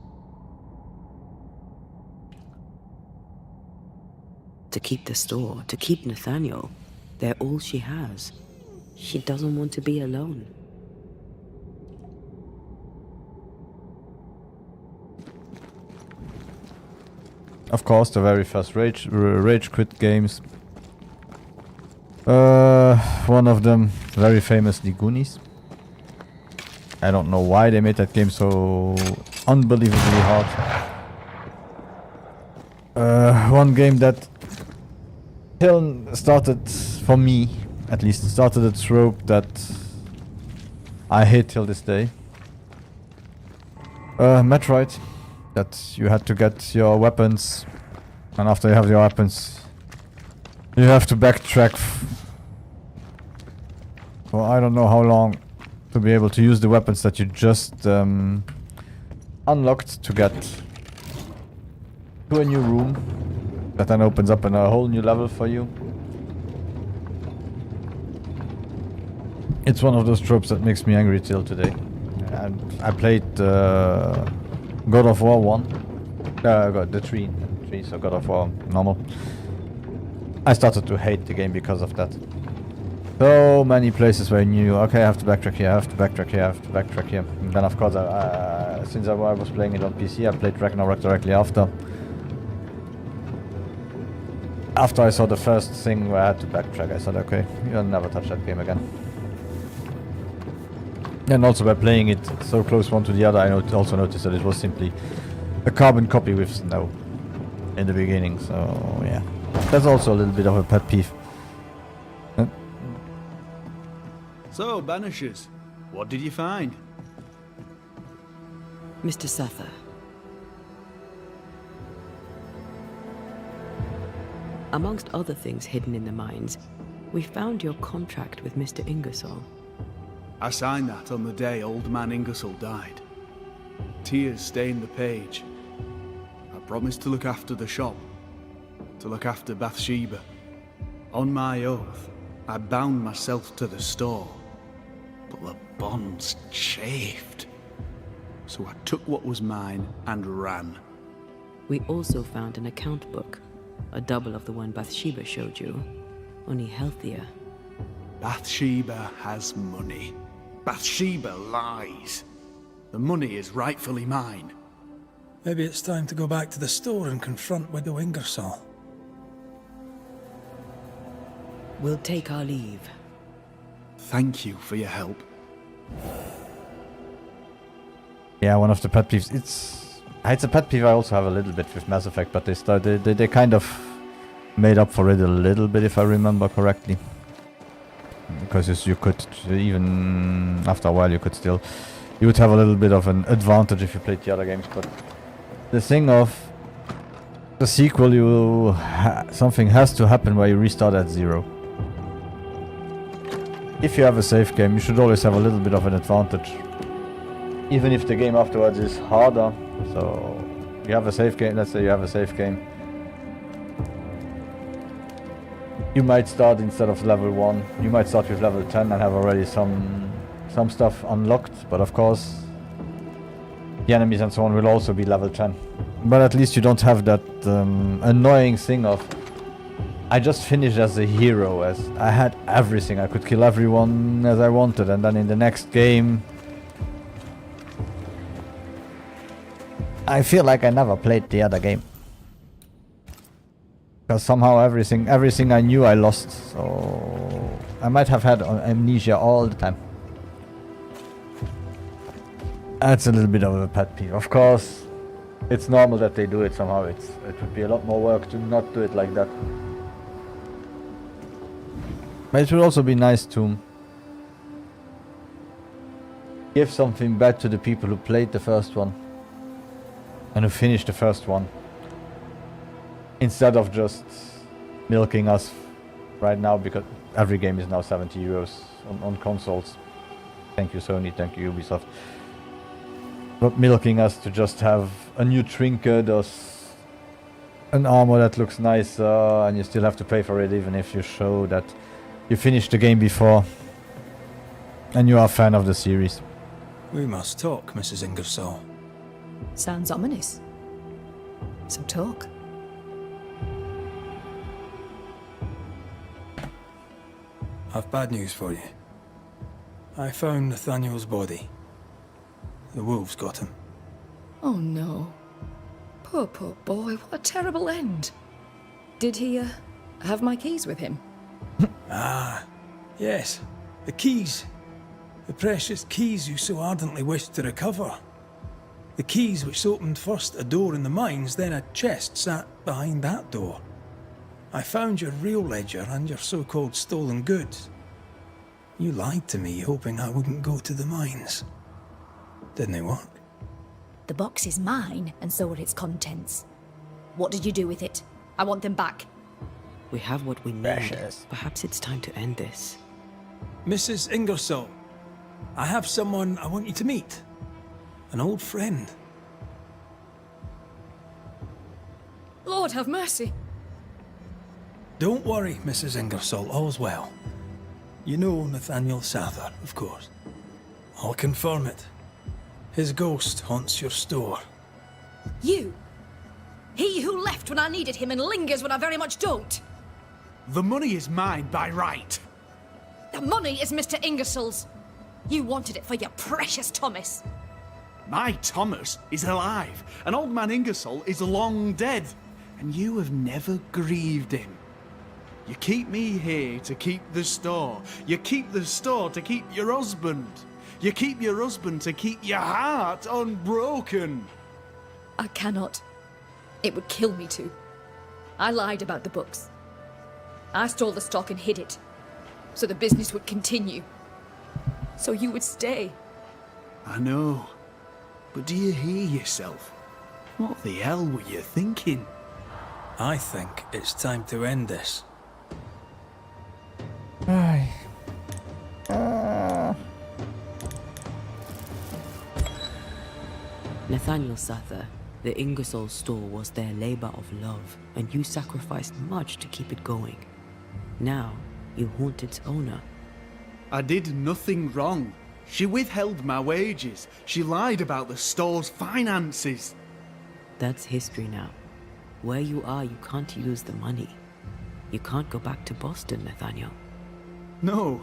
S4: To keep the store, to keep Nathaniel. They're all she has. She doesn't want to be alone.
S2: Of course, the very first Rage Quit games. One of them, very famously, Goonies. I don't know why they made that game so unbelievably hard. One game that started, for me at least, started a trope that I hate till this day. Metroid, that you had to get your weapons, and after you have your weapons, you have to backtrack for I don't know how long to be able to use the weapons that you just unlocked to get to a new room that then opens up in a whole new level for you. It's one of those tropes that makes me angry till today. And I played God of War 1. Got the 3, so God of War normal. I started to hate the game because of that. So many places where I knew, okay, I have to backtrack here, I have to backtrack here, I have to backtrack here. And then of course, since I was playing it on PC, I played Ragnarok directly after. After I saw the first thing where I had to backtrack, I said, okay, you'll never touch that game again. And also by playing it so close one to the other, I also noticed that it was simply a carbon copy with snow in the beginning, so yeah. That's also a little bit of a pet peeve.
S7: So, Banishers, what did you find?
S4: Mr. Sather. Amongst other things hidden in the mines, we found your contract with Mr. Ingersoll.
S7: I signed that on the day old man Ingersoll died. Tears stained the page. I promised to look after the shop, to look after Bathsheba. On my oath, I bound myself to the store, but the bonds chafed. So I took what was mine and ran.
S4: We also found an account book, a double of the one Bathsheba showed you, only healthier.
S7: Bathsheba has money. Bathsheba lies. The money is rightfully mine.
S5: Maybe it's time to go back to the store and confront Widow Ingersoll.
S4: We'll take our leave.
S7: Thank you for your help.
S2: Yeah, one of the pet peeves. It's a pet peeve I also have a little bit with Mass Effect, but they kind of made up for it a little bit, if I remember correctly. Because you could, even after a while, you would have a little bit of an advantage if you played the other games. But the thing of the sequel, something has to happen where you restart at 0. If you have a save game, you should always have a little bit of an advantage. Even if the game afterwards is harder. So you have a save game, let's say you have a save game. You might start instead of level 1, you might start with level 10 and have already some stuff unlocked, but of course the enemies and so on will also be level 10. But at least you don't have that annoying thing of, I just finished as a hero, as I had everything, I could kill everyone as I wanted, and then in the next game I feel like I never played the other game. Because somehow everything I knew I lost, so I might have had amnesia all the time. That's a little bit of a pet peeve. Of course, it's normal that they do it somehow. It would be a lot more work to not do it like that. But it would also be nice to give something back to the people who played the first one and who finished the first one, instead of just milking us right now, because every game is now 70 euros on consoles. Thank you Sony, thank you Ubisoft. But milking us to just have a new trinket or an armor that looks nicer, and you still have to pay for it even if you show that you finished the game before and you are a fan of the series.
S5: We must talk, Mrs. Ingersoll.
S10: Sounds ominous. So talk.
S5: I've bad news for you. I found Nathaniel's body. The wolves got him.
S10: Oh no. Poor boy, what a terrible end. Did he, have my keys with him?
S5: Ah, yes. The keys. The precious keys you so ardently wished to recover. The keys which opened first a door in the mines, then a chest sat behind that door. I found your real ledger and your so-called stolen goods. You lied to me, hoping I wouldn't go to the mines. Didn't it work?
S10: The box is mine, and so are its contents. What did you do with it? I want them back.
S4: We have what we need.
S2: Precious.
S4: Perhaps it's time to end this.
S5: Mrs. Ingersoll, I have someone I want you to meet. An old friend.
S10: Lord have mercy.
S5: Don't worry, Mrs. Ingersoll, all's well. You know Nathaniel Sather, of course. I'll confirm it. His ghost haunts your store.
S10: You? He who left when I needed him and lingers when I very much don't?
S7: The money is mine by right.
S10: The money is Mr. Ingersoll's. You wanted it for your precious Thomas.
S7: My Thomas is alive, and old man Ingersoll is long dead, and you have never grieved him. You keep me here to keep the store. You keep the store to keep your husband. You keep your husband to keep your heart unbroken.
S10: I cannot. It would kill me to. I lied about the books. I stole the stock and hid it, so the business would continue. So you would stay.
S7: I know. But do you hear yourself? What the hell were you thinking?
S5: I think it's time to end this.
S2: Aye.
S4: Nathaniel Sather, the Ingersoll store was their labor of love, and you sacrificed much to keep it going. Now, you haunt its owner.
S7: I did nothing wrong. She withheld my wages. She lied about the store's finances.
S4: That's history now. Where you are, you can't use the money. You can't go back to Boston, Nathaniel.
S7: No,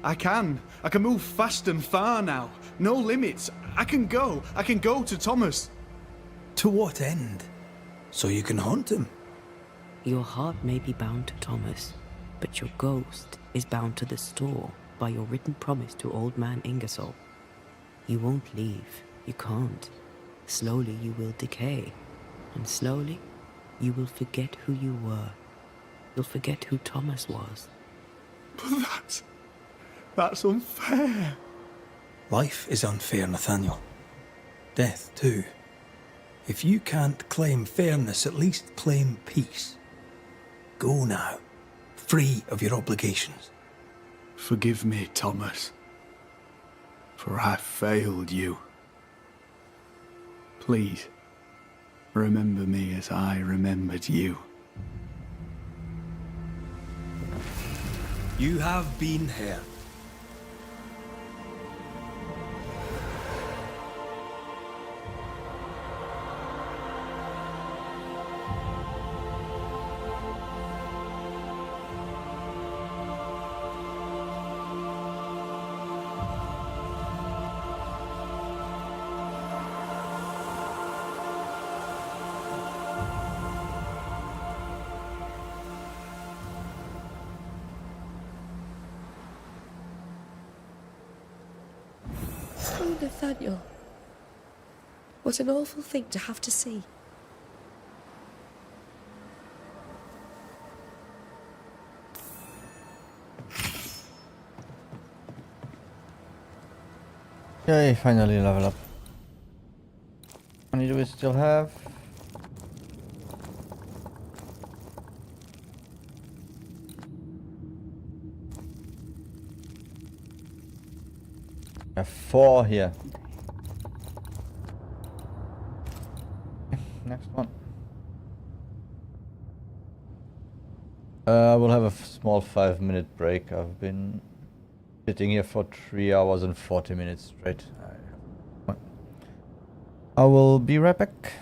S7: I can. I can move fast and far now. No limits. I can go to Thomas.
S5: To what end? So you can haunt him?
S4: Your heart may be bound to Thomas, but your ghost is bound to the store by your written promise to old man Ingersoll. You won't leave. You can't. Slowly you will decay. And slowly you will forget who you were. You'll forget who Thomas was.
S7: But that's unfair.
S5: Life is unfair, Nathaniel. Death, too. If you can't claim fairness, at least claim peace. Go now, free of your obligations.
S7: Forgive me, Thomas, for I failed you. Please, remember me as I remembered you.
S5: You have been heard.
S13: Oh, Nathaniel. What an awful thing to have to see.
S2: Okay, finally level up. How many do we still have? I have 4 here. Next one. I will have a small 5-minute break. I've been sitting here for 3 hours and 40 minutes straight. I will be right back.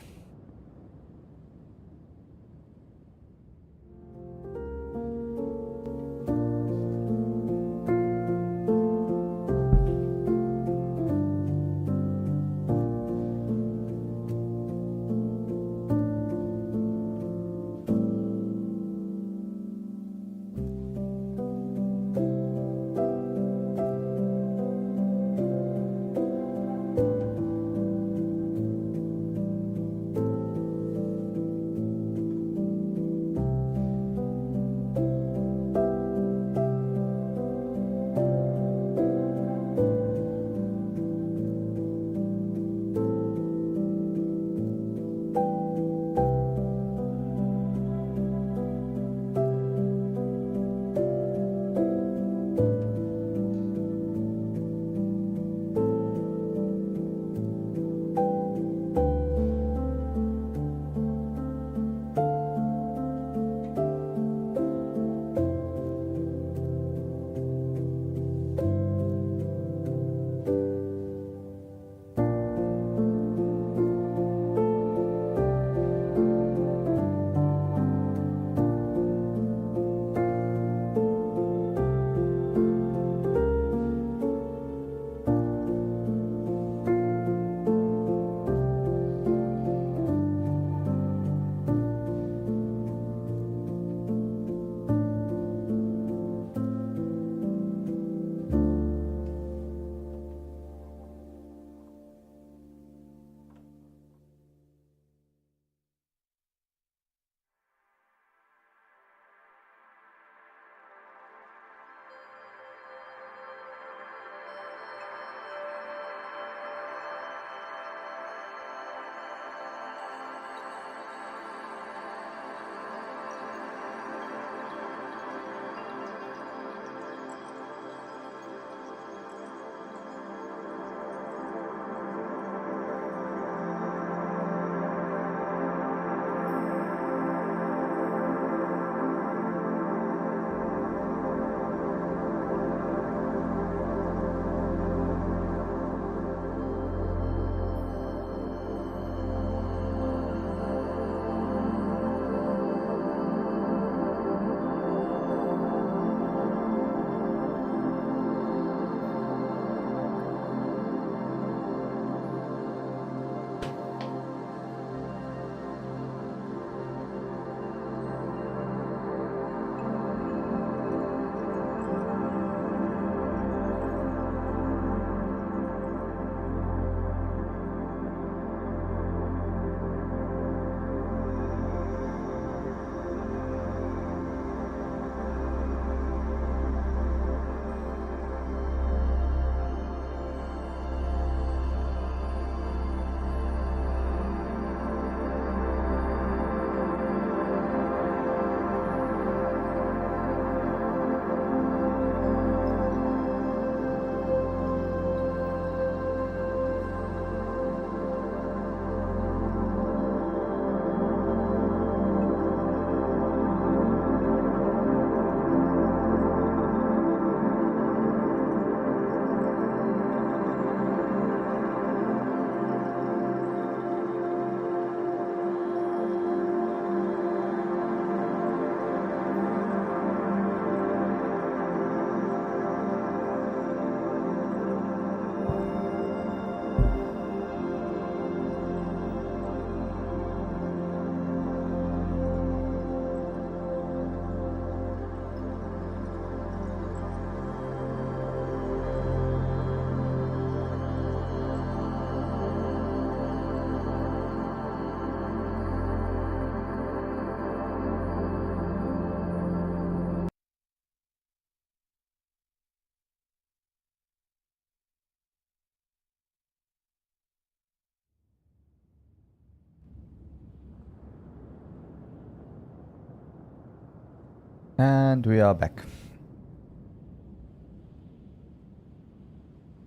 S2: And we are back.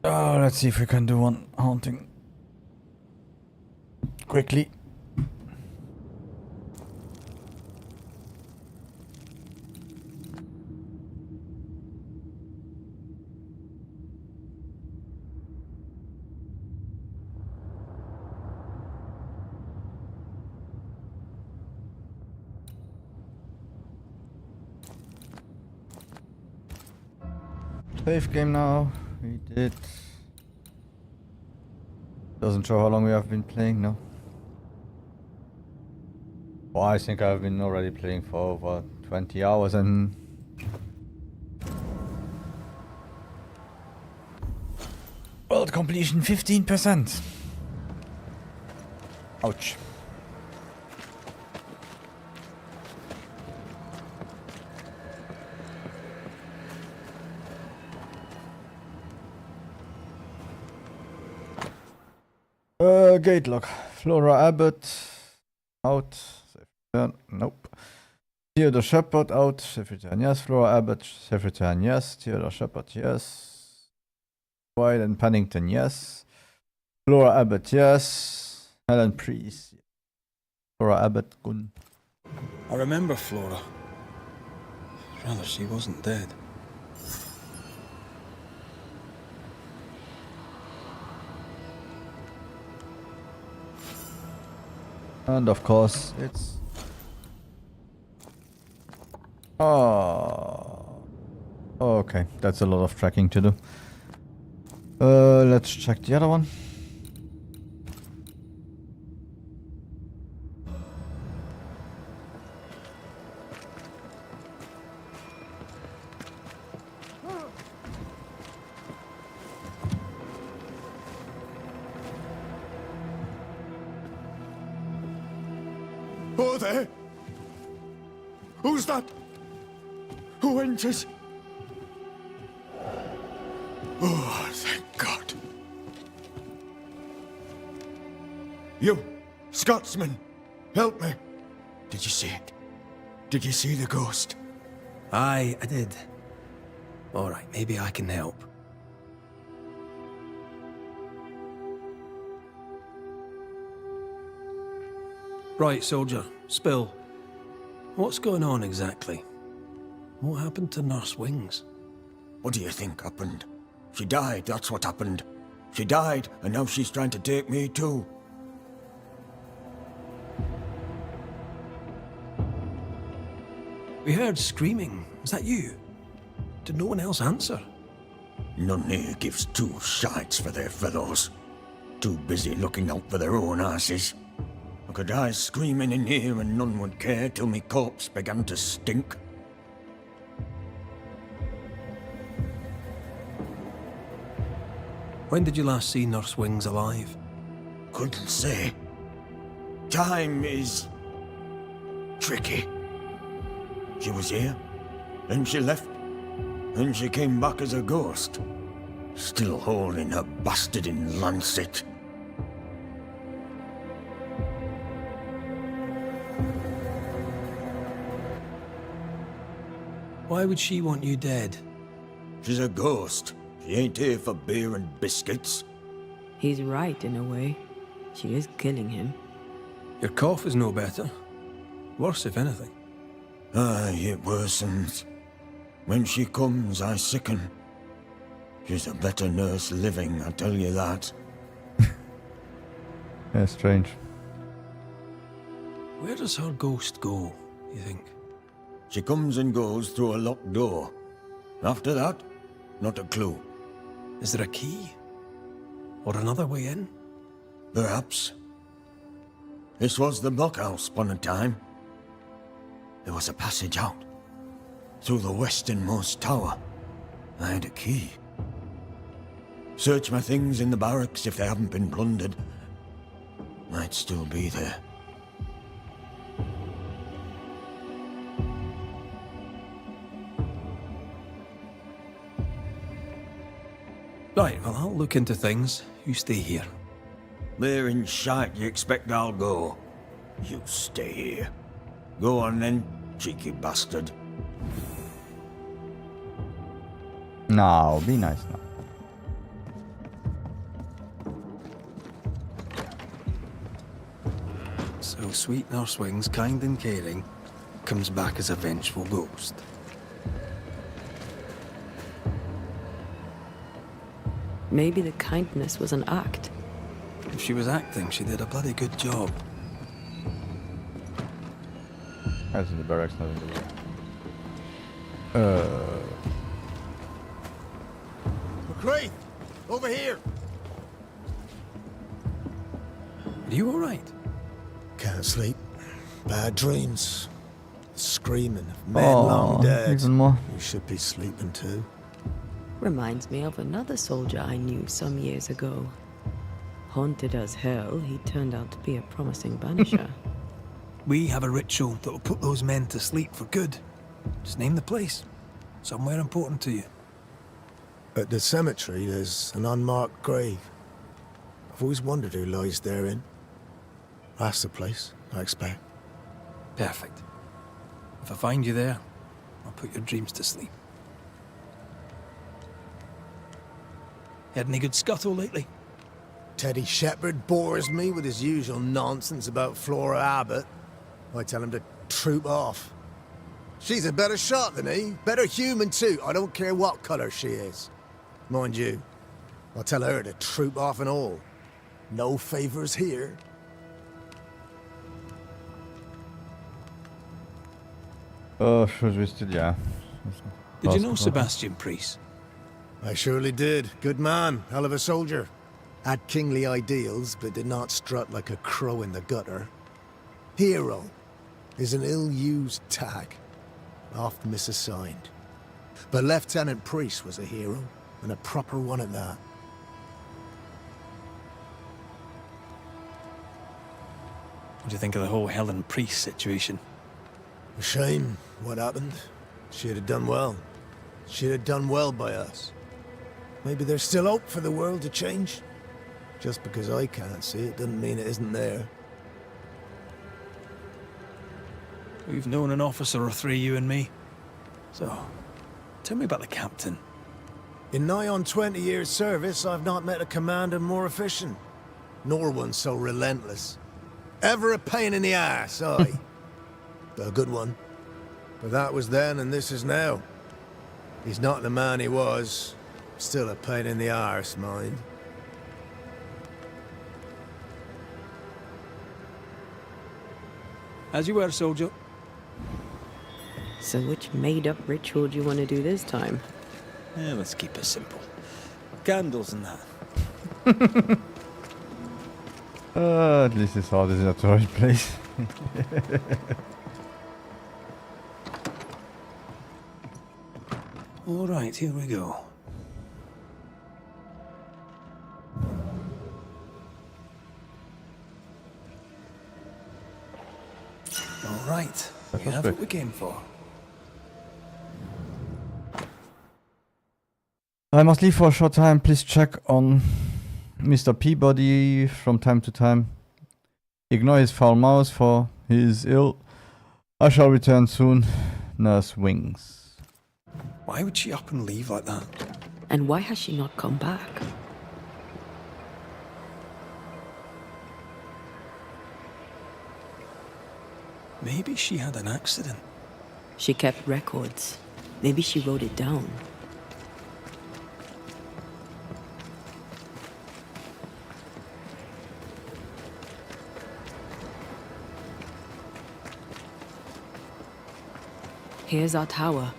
S2: Oh, let's see if we can do one haunting quickly. Save game now. We did. Doesn't show how long we have been playing, no? Well, I think I've been already playing for over 20 hours and... World completion 15%. Ouch. Gate lock. Flora Abbott out. Safe return. Nope. Theodore Shepard out. Safe return. Yes. Flora Abbott. Safe return. Yes. Theodore Shepard. Yes. White and Pennington. Yes. Flora Abbott. Yes. Helen Priest. Flora Abbott. Gun.
S5: I remember Flora. Rather, she wasn't dead.
S2: And of course, it's... Oh. Okay, that's a lot of tracking to do. Let's check the other one.
S14: Who there? Who's that? Who enters? Oh, thank God. You, Scotsman, help me. Did you see it? Did you see the ghost?
S5: Aye, I did. All right, maybe I can help. Right, soldier, spill. What's going on exactly? What happened to Nurse Wings?
S14: What do you think happened? She died, that's what happened. She died, and now she's trying to take me too.
S5: We heard screaming. Is that you? Did no one else answer?
S14: None here gives two shites for their fellows. Too busy looking out for their own asses. I could die screaming in here and none would care till me corpse began to stink.
S5: When did you last see Nurse Wings alive?
S14: Couldn't say. Time is... tricky. She was here, then she left, then she came back as a ghost. Still holding her bastard in lancet.
S5: Why would she want you dead?
S14: She's a ghost. She ain't here for beer and biscuits.
S4: He's right in a way. She is killing him.
S5: Your cough is no better. Worse, if anything.
S14: Aye, it worsens. When she comes, I sicken. She's a better nurse living, I tell you that.
S2: Yeah, strange.
S5: Where does her ghost go, you think?
S14: She comes and goes through a locked door. After that, not a clue.
S5: Is there a key? Or another way in?
S14: Perhaps. This was the blockhouse upon a time. There was a passage out. Through the westernmost tower. I had a key. Search my things in the barracks if they haven't been plundered. Might still be there.
S5: Right, well, I'll look into things. You stay here.
S14: Where in shite you expect I'll go? You stay here. Go on then, cheeky bastard.
S2: now. Be nice now.
S5: So sweet nurse wings, kind and caring, comes back as a vengeful ghost.
S4: Maybe the kindness was an act.
S5: If she was acting, she did a bloody good job.
S2: That's in the barracks, not in the room.
S14: McCrae! Over here!
S5: Are you alright?
S14: Can't sleep. Bad dreams. Screaming of men long dead.
S2: Even more.
S14: You should be sleeping too.
S4: Reminds me of another soldier I knew some years ago. Haunted as hell, he turned out to be a promising banisher.
S5: We have a ritual that will put those men to sleep for good. Just name the place. Somewhere important to you.
S14: At the cemetery, there's an unmarked grave. I've always wondered who lies therein. That's the place, I expect.
S5: Perfect. If I find you there, I'll put your dreams to sleep. Had any good scuttle lately?
S14: Teddy Shepherd bores me with his usual nonsense about Flora Abbott. I tell him to troop off. She's a better shot than he. Better human too. I don't care what colour she is. Mind you, I'll tell her to troop off and all. No favours here.
S2: Oh, should we still, yeah.
S5: Did you know Sebastian Priest?
S14: I surely did. Good man. Hell of a soldier. Had kingly ideals, but did not strut like a crow in the gutter. Hero is an ill-used tag, oft misassigned. But Lieutenant Priest was a hero, and a proper one at that.
S5: What do you think of the whole Helen Priest situation?
S14: A shame what happened. She'd have done well. She'd have done well by us. Maybe there's still hope for the world to change. Just because I can't see it doesn't mean it isn't there.
S5: We've known an officer or three, you and me. So, tell me about the captain.
S14: In nigh on 20 years' service, I've not met a commander more efficient. Nor one so relentless. Ever a pain in the ass, aye. But a good one. But that was then and this is now. He's not the man he was. Still a pain in the arse, mind.
S5: As you were, soldier.
S4: So which made-up ritual do you want to do this time?
S5: Yeah, let's keep it simple. Candles and that.
S2: At least his heart is at the right place.
S5: All right, here we go. All right, we have what we came for.
S2: I must leave for a short time. Please check on Mr. Peabody from time to time. Ignore his foul mouth, for he is ill. I shall return soon. Nurse Wings.
S5: Why would she up and leave like that?
S4: And why has she not come back?
S5: Maybe she had an accident.
S4: She kept records. Maybe she wrote it down. Here's our tower.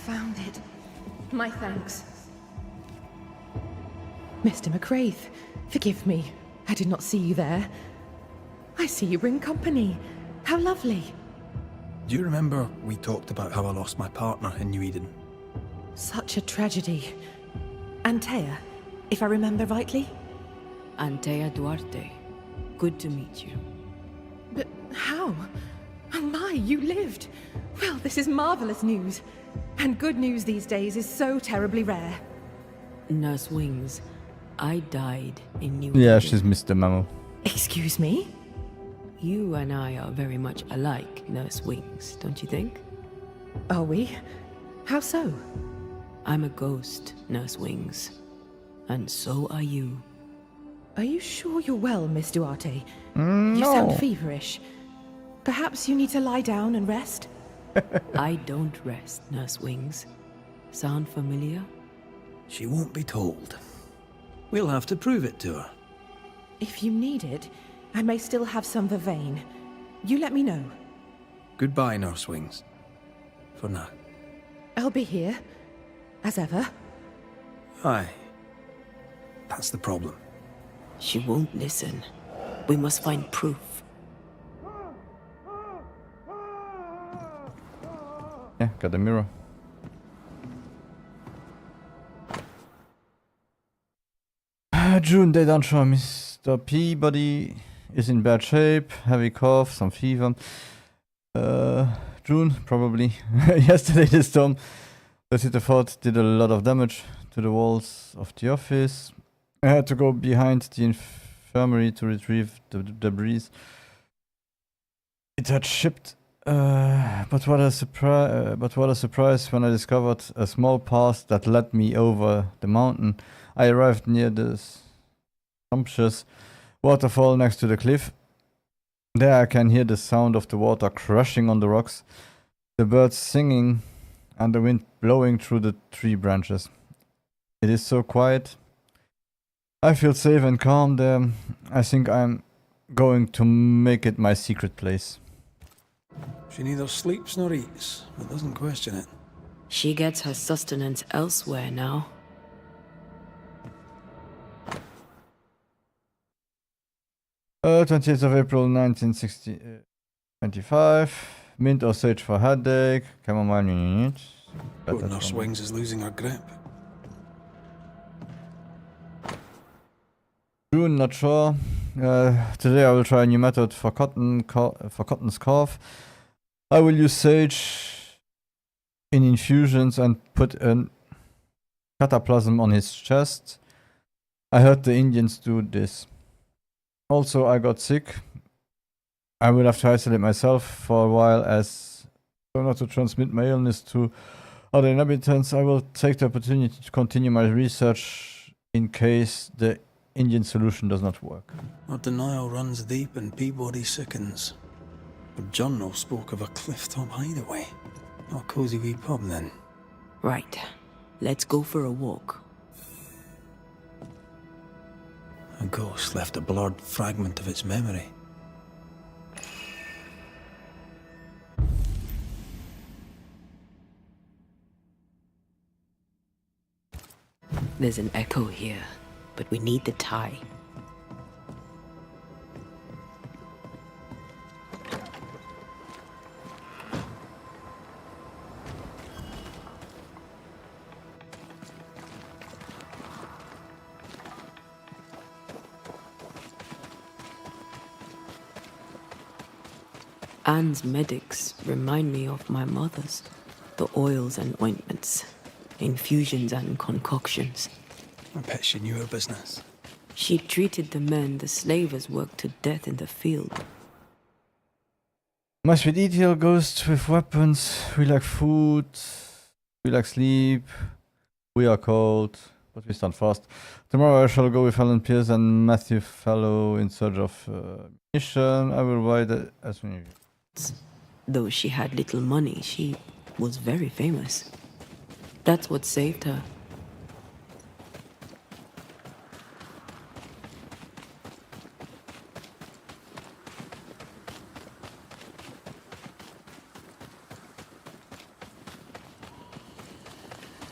S6: Found it. My thanks. Mr. McCrae,
S15: Forgive me. I did not see you there. I see you bring company. How lovely.
S5: Do you remember we talked about how I lost my partner in New Eden?
S15: Such a tragedy. Antea, if I remember rightly?
S4: Antea Duarte. Good to meet you.
S15: But how? Oh my, you lived! Well, this is marvelous news. And good news these days is so terribly rare.
S4: Nurse Wings, I died in New
S2: Yeah,
S4: Eden.
S2: she's missed the memo.
S15: Excuse me?
S4: You and I are very much alike, Nurse Wings, don't you think?
S15: Are we? How so?
S4: I'm a ghost, Nurse Wings. And so are you.
S15: Are you sure you're well, Miss Duarte?
S2: No.
S15: You sound feverish. Perhaps you need to lie down and rest?
S4: I don't rest, Nurse Wings. Sound familiar?
S5: She won't be told. We'll have to prove it to her.
S15: If you need it, I may still have some vervain. You let me know.
S5: Goodbye, Nurse Wings. For now.
S15: I'll be here. As ever.
S5: Aye. That's the problem.
S4: She won't listen. We must find proof.
S2: Yeah, got a mirror. June, they don't show Mr. Peabody is in bad shape, heavy cough, some fever. June, probably. Yesterday the storm that hit the fort did a lot of damage to the walls of the office. I had to go behind the infirmary to retrieve the debris it had shipped. But what a surprise when I discovered a small path that led me over the mountain. I arrived near the sumptuous waterfall next to the cliff. There I can hear the sound of the water crashing on the rocks, the birds singing, and the wind blowing through the tree branches. It is so quiet. I feel safe and calm there. I think I'm going to make it my secret place.
S5: She neither sleeps nor eats, but doesn't question it.
S4: She gets her sustenance elsewhere now.
S2: 28th of April 1925. Mint or sage for headache. Chamomile unit.
S5: Poor Nurse Wings is losing her grip.
S2: June, not sure. Today I will try a new method for Cotton's cough. I will use sage in infusions and put a cataplasm on his chest. I heard the Indians do this. Also, I got sick. I will have to isolate myself for a while as so not to transmit my illness to other inhabitants. I will take the opportunity to continue my research in case the Indian solution does not work.
S5: Our denial runs deep and Peabody sickens. The journal spoke of a clifftop hideaway. A cozy wee pub then.
S4: Right. Let's go for a walk.
S5: A ghost left a blurred fragment of its memory.
S4: There's an echo here, but we need the tie. Anne's medics remind me of my mother's. The oils and ointments, infusions and concoctions.
S5: I bet she knew her business.
S4: She treated the men the slavers worked to death in the field.
S2: My sweet Ethiel goes with weapons. We like food. We like sleep. We are cold, but we stand fast. Tomorrow I shall go with Helen Pierce and Matthew Fallow in search of mission. I will ride as soon as.
S4: Though she had little money, she was very famous. That's what saved her.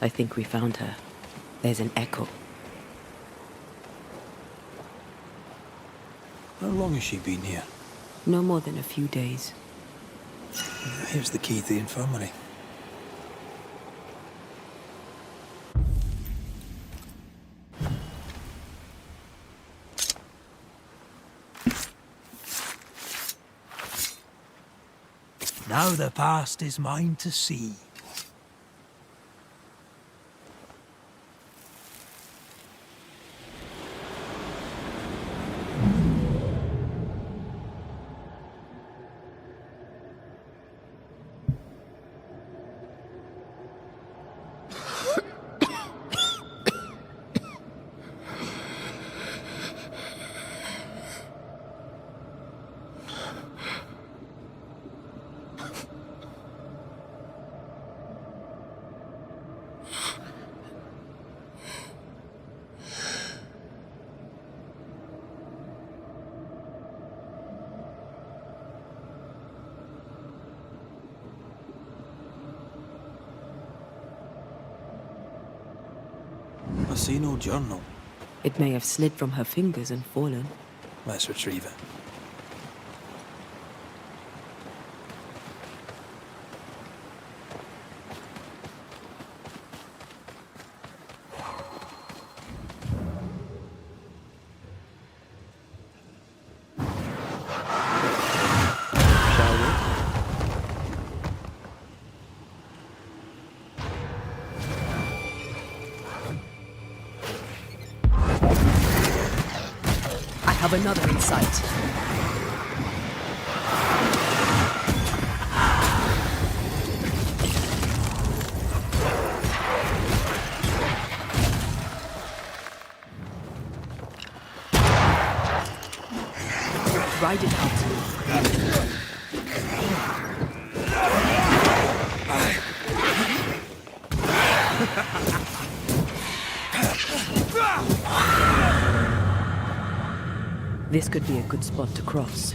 S4: I think we found her. There's an echo.
S5: How long has she been here?
S4: No more than a few days.
S5: Here's the key to the infirmary.
S16: Now the past is mine to see.
S5: I see no journal.
S4: It may have slid from her fingers and fallen.
S5: Let's retrieve it. Shall we?
S4: I have another in sight. Ride it out. This could be a good spot to cross.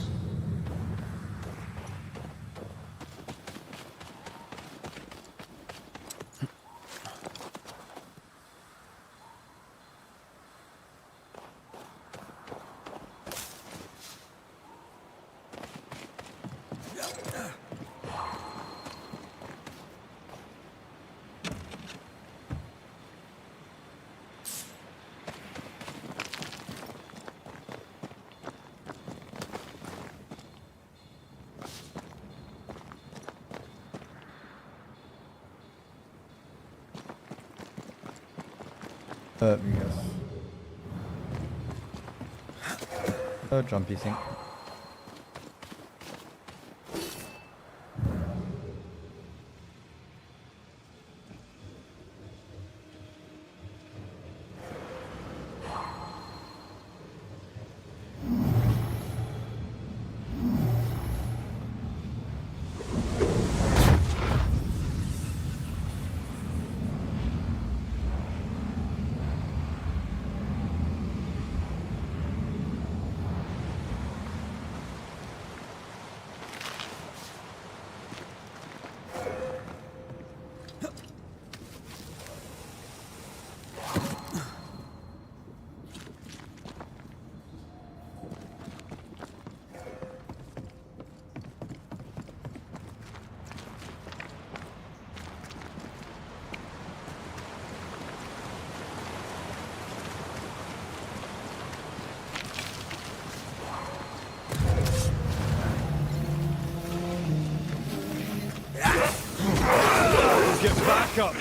S2: Yes. Jumpy thing.
S12: Get back up!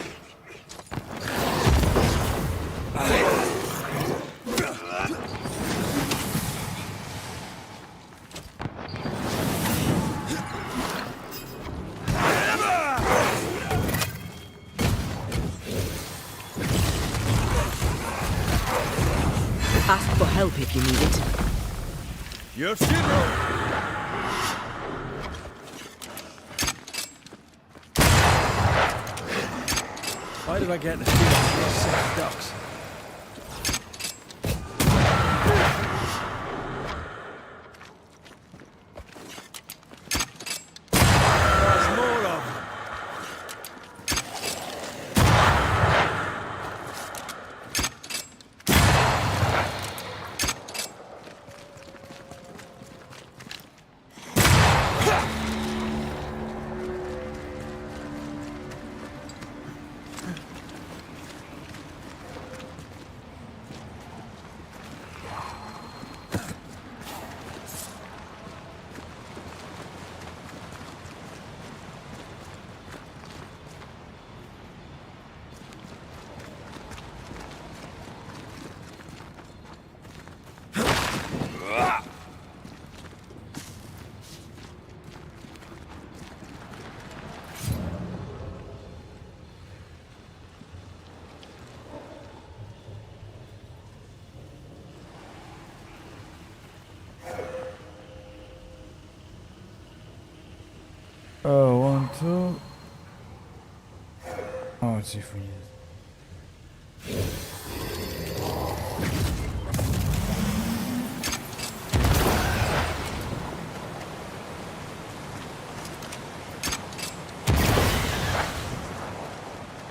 S4: Ask for help if you need it.
S12: Your funeral! Why do I get the feeling these sick ducks? There's more of them.
S2: Oh, 1, 2. Oh, let's see if we use.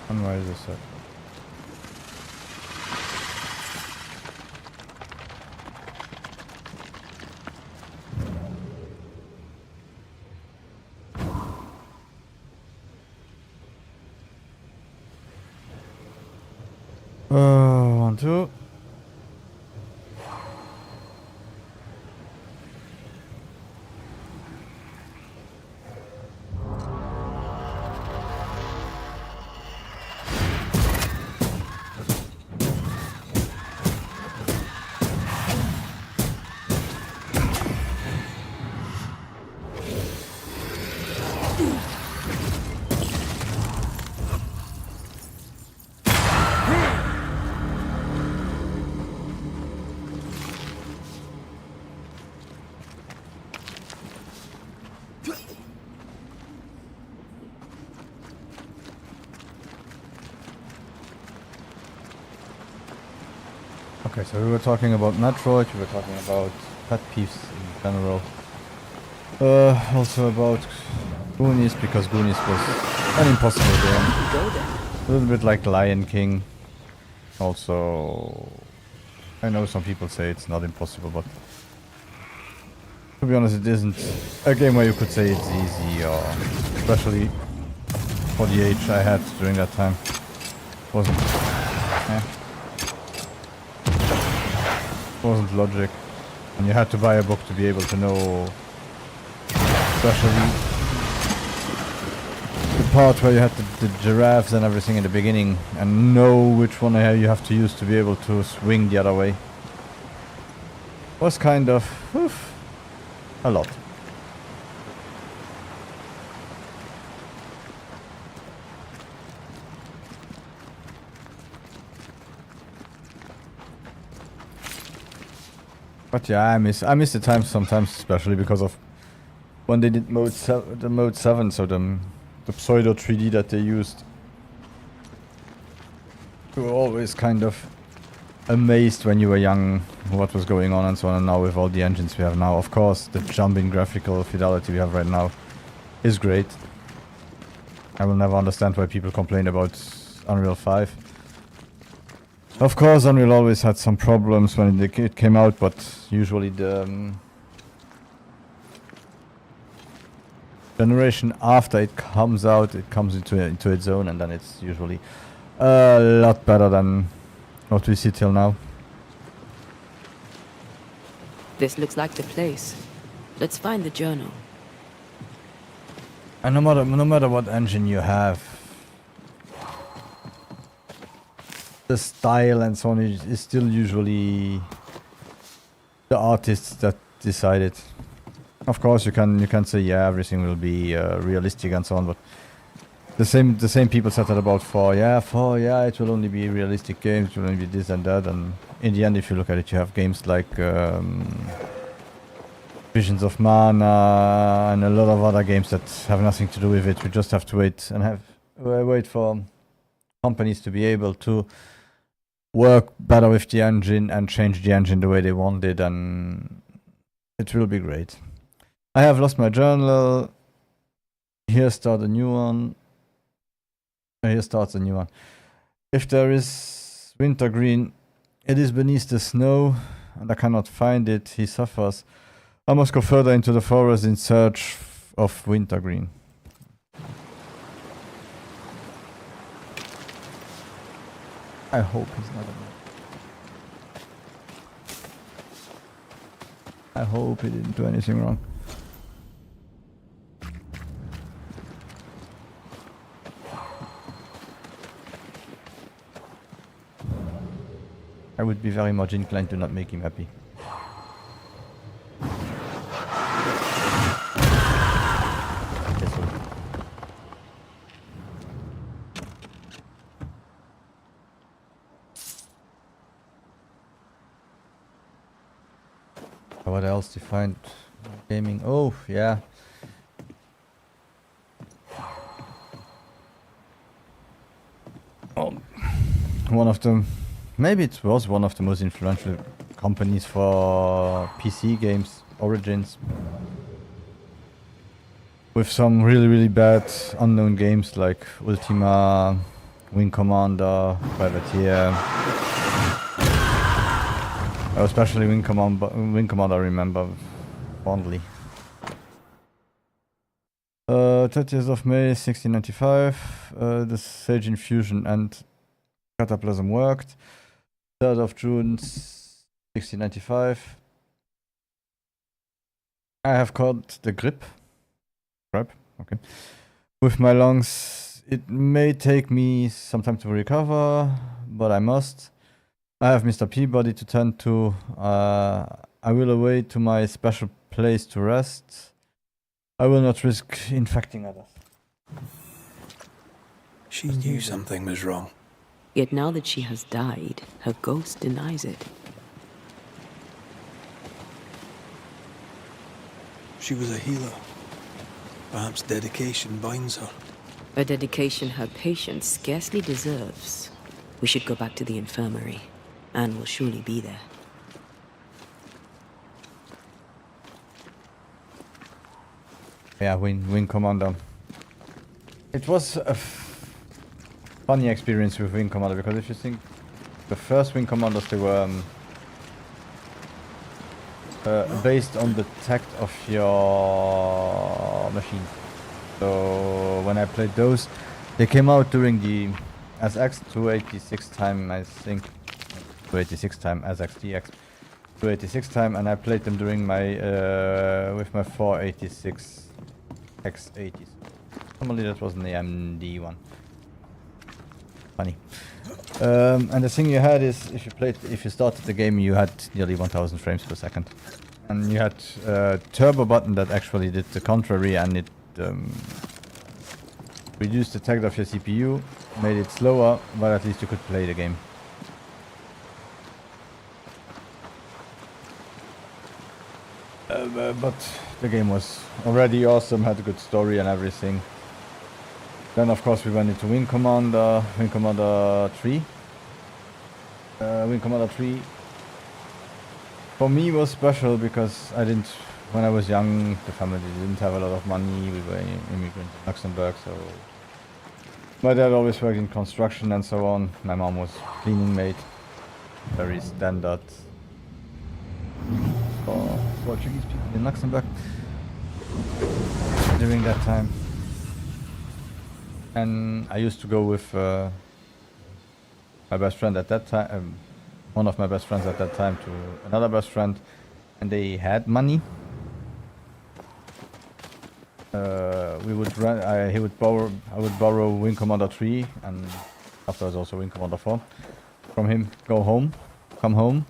S2: And why is this set? Oh, 1, 2. Okay, so we were talking about Metroid, we were talking about pet peeves in general. Also about Goonies, because Goonies was an impossible game. A little bit like Lion King. Also, I know some people say it's not impossible, but to be honest, it isn't a game where you could say it's easy, or especially for the age I had during that time. Wasn't. Wasn't logic, and you had to buy a book to be able to know, especially the part where you had the giraffes and everything in the beginning, and know which one you have to use to be able to swing the other way. Was kind of a lot. But yeah, I miss the times sometimes, especially because of when they did mode 7, so the pseudo 3D that they used. You were always kind of amazed when you were young what was going on and so on, and now with all the engines we have now, of course, the jump in graphical fidelity we have right now is great. I will never understand why people complain about Unreal 5. Of course, Unreal always had some problems when it came out, but usually the generation after it comes out, it comes into its own, and then it's usually a lot better than what we see till now.
S4: This looks like the place. Let's find the journal.
S2: And no matter what engine you have, the style and so on is still usually the artists that decide it. Of course, you can say yeah, everything will be realistic and so on, but the same people said that about 4. Yeah, it will only be realistic games, it will only be this and that, and in the end, if you look at it, you have games like Visions of Mana and a lot of other games that have nothing to do with it. We just have to wait for companies to be able to work better with the engine and change the engine the way they want it, and it will be great. I have lost my journal. Here starts a new one. Here starts a new one. If there is wintergreen, it is beneath the snow, and I cannot find it. He suffers. I must go further into the forest in search of wintergreen. I hope he's not a... I hope he didn't do anything wrong. I would be very much inclined to not make him happy. What else to find? Gaming. Oh, yeah. one of the, maybe it was one of the most influential companies for PC games, Origins. With some really bad unknown games like Ultima, Wing Commander, Privateer. Especially Wing Commander I remember fondly. 30th of May 1695, the Sage Infusion and Cataplasm worked. 3rd of June 1695. I have caught the grip. Okay. With my lungs, it may take me some time to recover, but I must. I have Mr. Peabody to tend to. I will away to my special place to rest. I will not risk infecting others.
S5: She knew something was wrong.
S4: Yet now that she has died, her ghost denies it.
S5: She was a healer. Perhaps dedication binds her.
S4: A dedication her patient scarcely deserves. We should go back to the infirmary. Anne will surely be there.
S2: Yeah, Wing Commander. It was a funny experience with Wing Commander, because if you think the first Wing Commanders, they were based on the tact of your machine. So when I played those, they came out during the SX 286 time, I think. 286 time, SX DX 286 time, and I played them during my with my 486 X80s. Normally that was an AMD one. Funny. And the thing you had is, if you started the game, you had nearly 1000 frames per second, and you had a turbo button that actually did the contrary, and it reduced the tact of your CPU, made it slower, but at least you could play the game. But the game was already awesome, had a good story and everything. Then of course we went into Wing Commander 3. Wing Commander 3 for me was special because when I was young, the family didn't have a lot of money. We were immigrants in Luxembourg, so my dad always worked in construction and so on. My mom was cleaning maid, very standard for Portuguese people in Luxembourg during that time. And I used to go with my best friend at that time, one of my best friends at that time, to another best friend, and they had money. We would run. I would borrow Wing Commander 3, and afterwards also Wing Commander 4 from him. Come home.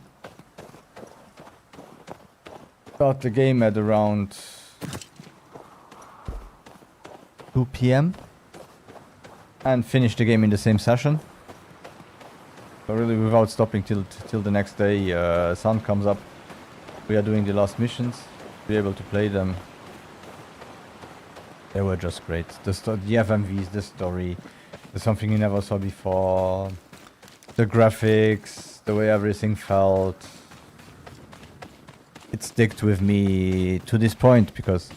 S2: Start the game at around 2 p.m. and finish the game in the same session. So really, without stopping till the next day, sun comes up. We are doing the last missions. Be able to play them. They were just great. The FMVs, the story, there's something you never saw before. The graphics, the way everything felt. It sticked with me to this point because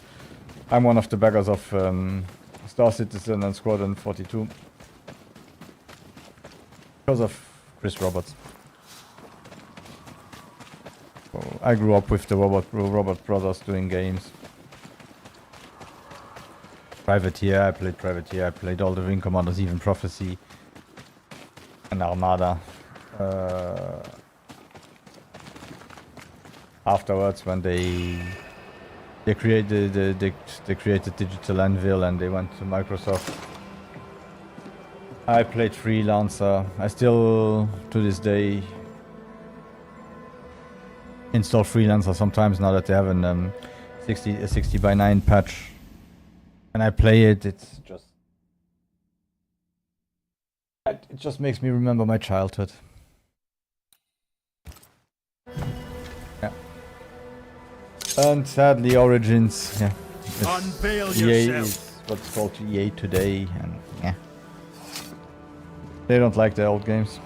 S2: I'm one of the backers of Star Citizen and Squadron 42 because of Chris Roberts. So I grew up with the Robert brothers doing games. Privateer, I played all the Wing Commanders, even Prophecy and Armada. Afterwards, when they created Digital Anvil and they went to Microsoft, I played Freelancer. I still, to this day, install Freelancer sometimes now that they have a 60x9 patch. And I play it, it just makes me remember my childhood. Yeah. And sadly, Origins, yeah.
S12: Unveil
S2: EA
S12: yourself.
S2: is what's called EA today, and yeah. They don't like the old games.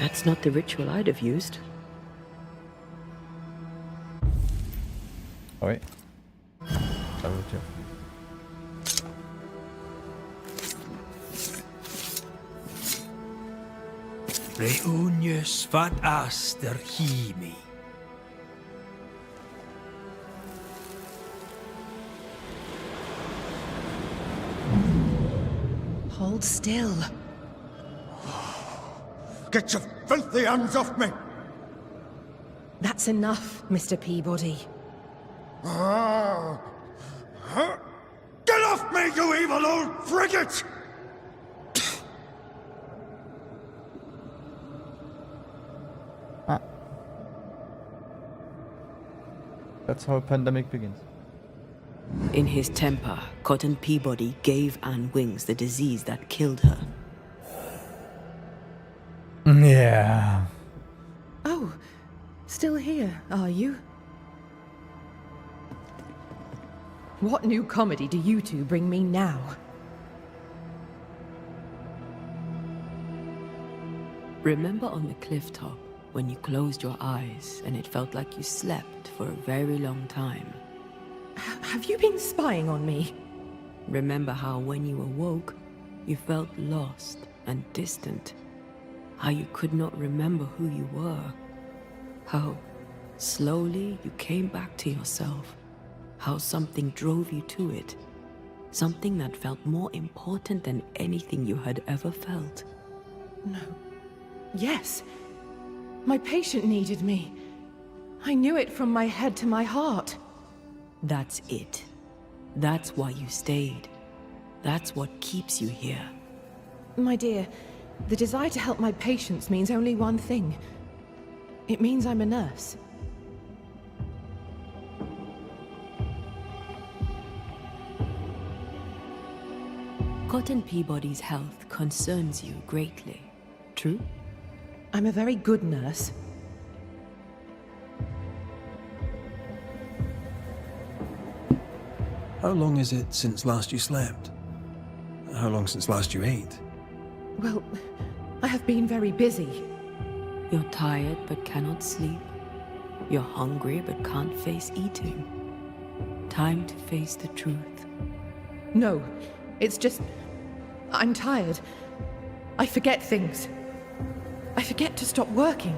S4: That's not the ritual I'd have used.
S2: Oh wait. I will too.
S16: Reunius vat aster himi.
S15: Hold still.
S14: Get your filthy hands off me!
S15: That's enough, Mr. Peabody.
S14: Get off me, you evil old frigate!
S2: That's how a pandemic begins.
S4: In his temper, Cotton Peabody gave Anne Wings the disease that killed her.
S2: Yeah.
S15: Oh, still here, are you? What new comedy do you two bring me now?
S4: Remember on the cliff top when you closed your eyes and it felt like you slept for a very long time?
S15: Have you been spying on me?
S4: Remember how when you awoke, you felt lost and distant? How you could not remember who you were? How slowly you came back to yourself? How something drove you to it? Something that felt more important than anything you had ever felt?
S15: No. Yes. My patient needed me. I knew it from my head to my heart.
S4: That's it. That's why you stayed. That's what keeps you here.
S15: My dear, the desire to help my patients means only one thing. It means I'm a nurse.
S4: Cotton Peabody's health concerns you greatly, true?
S15: I'm a very good nurse.
S5: How long is it since last you slept? How long since last you ate?
S15: Well, I have been very busy.
S4: You're tired but cannot sleep. You're hungry but can't face eating. Time to face the truth.
S15: No, it's just... I'm tired. I forget things. I forget to stop working.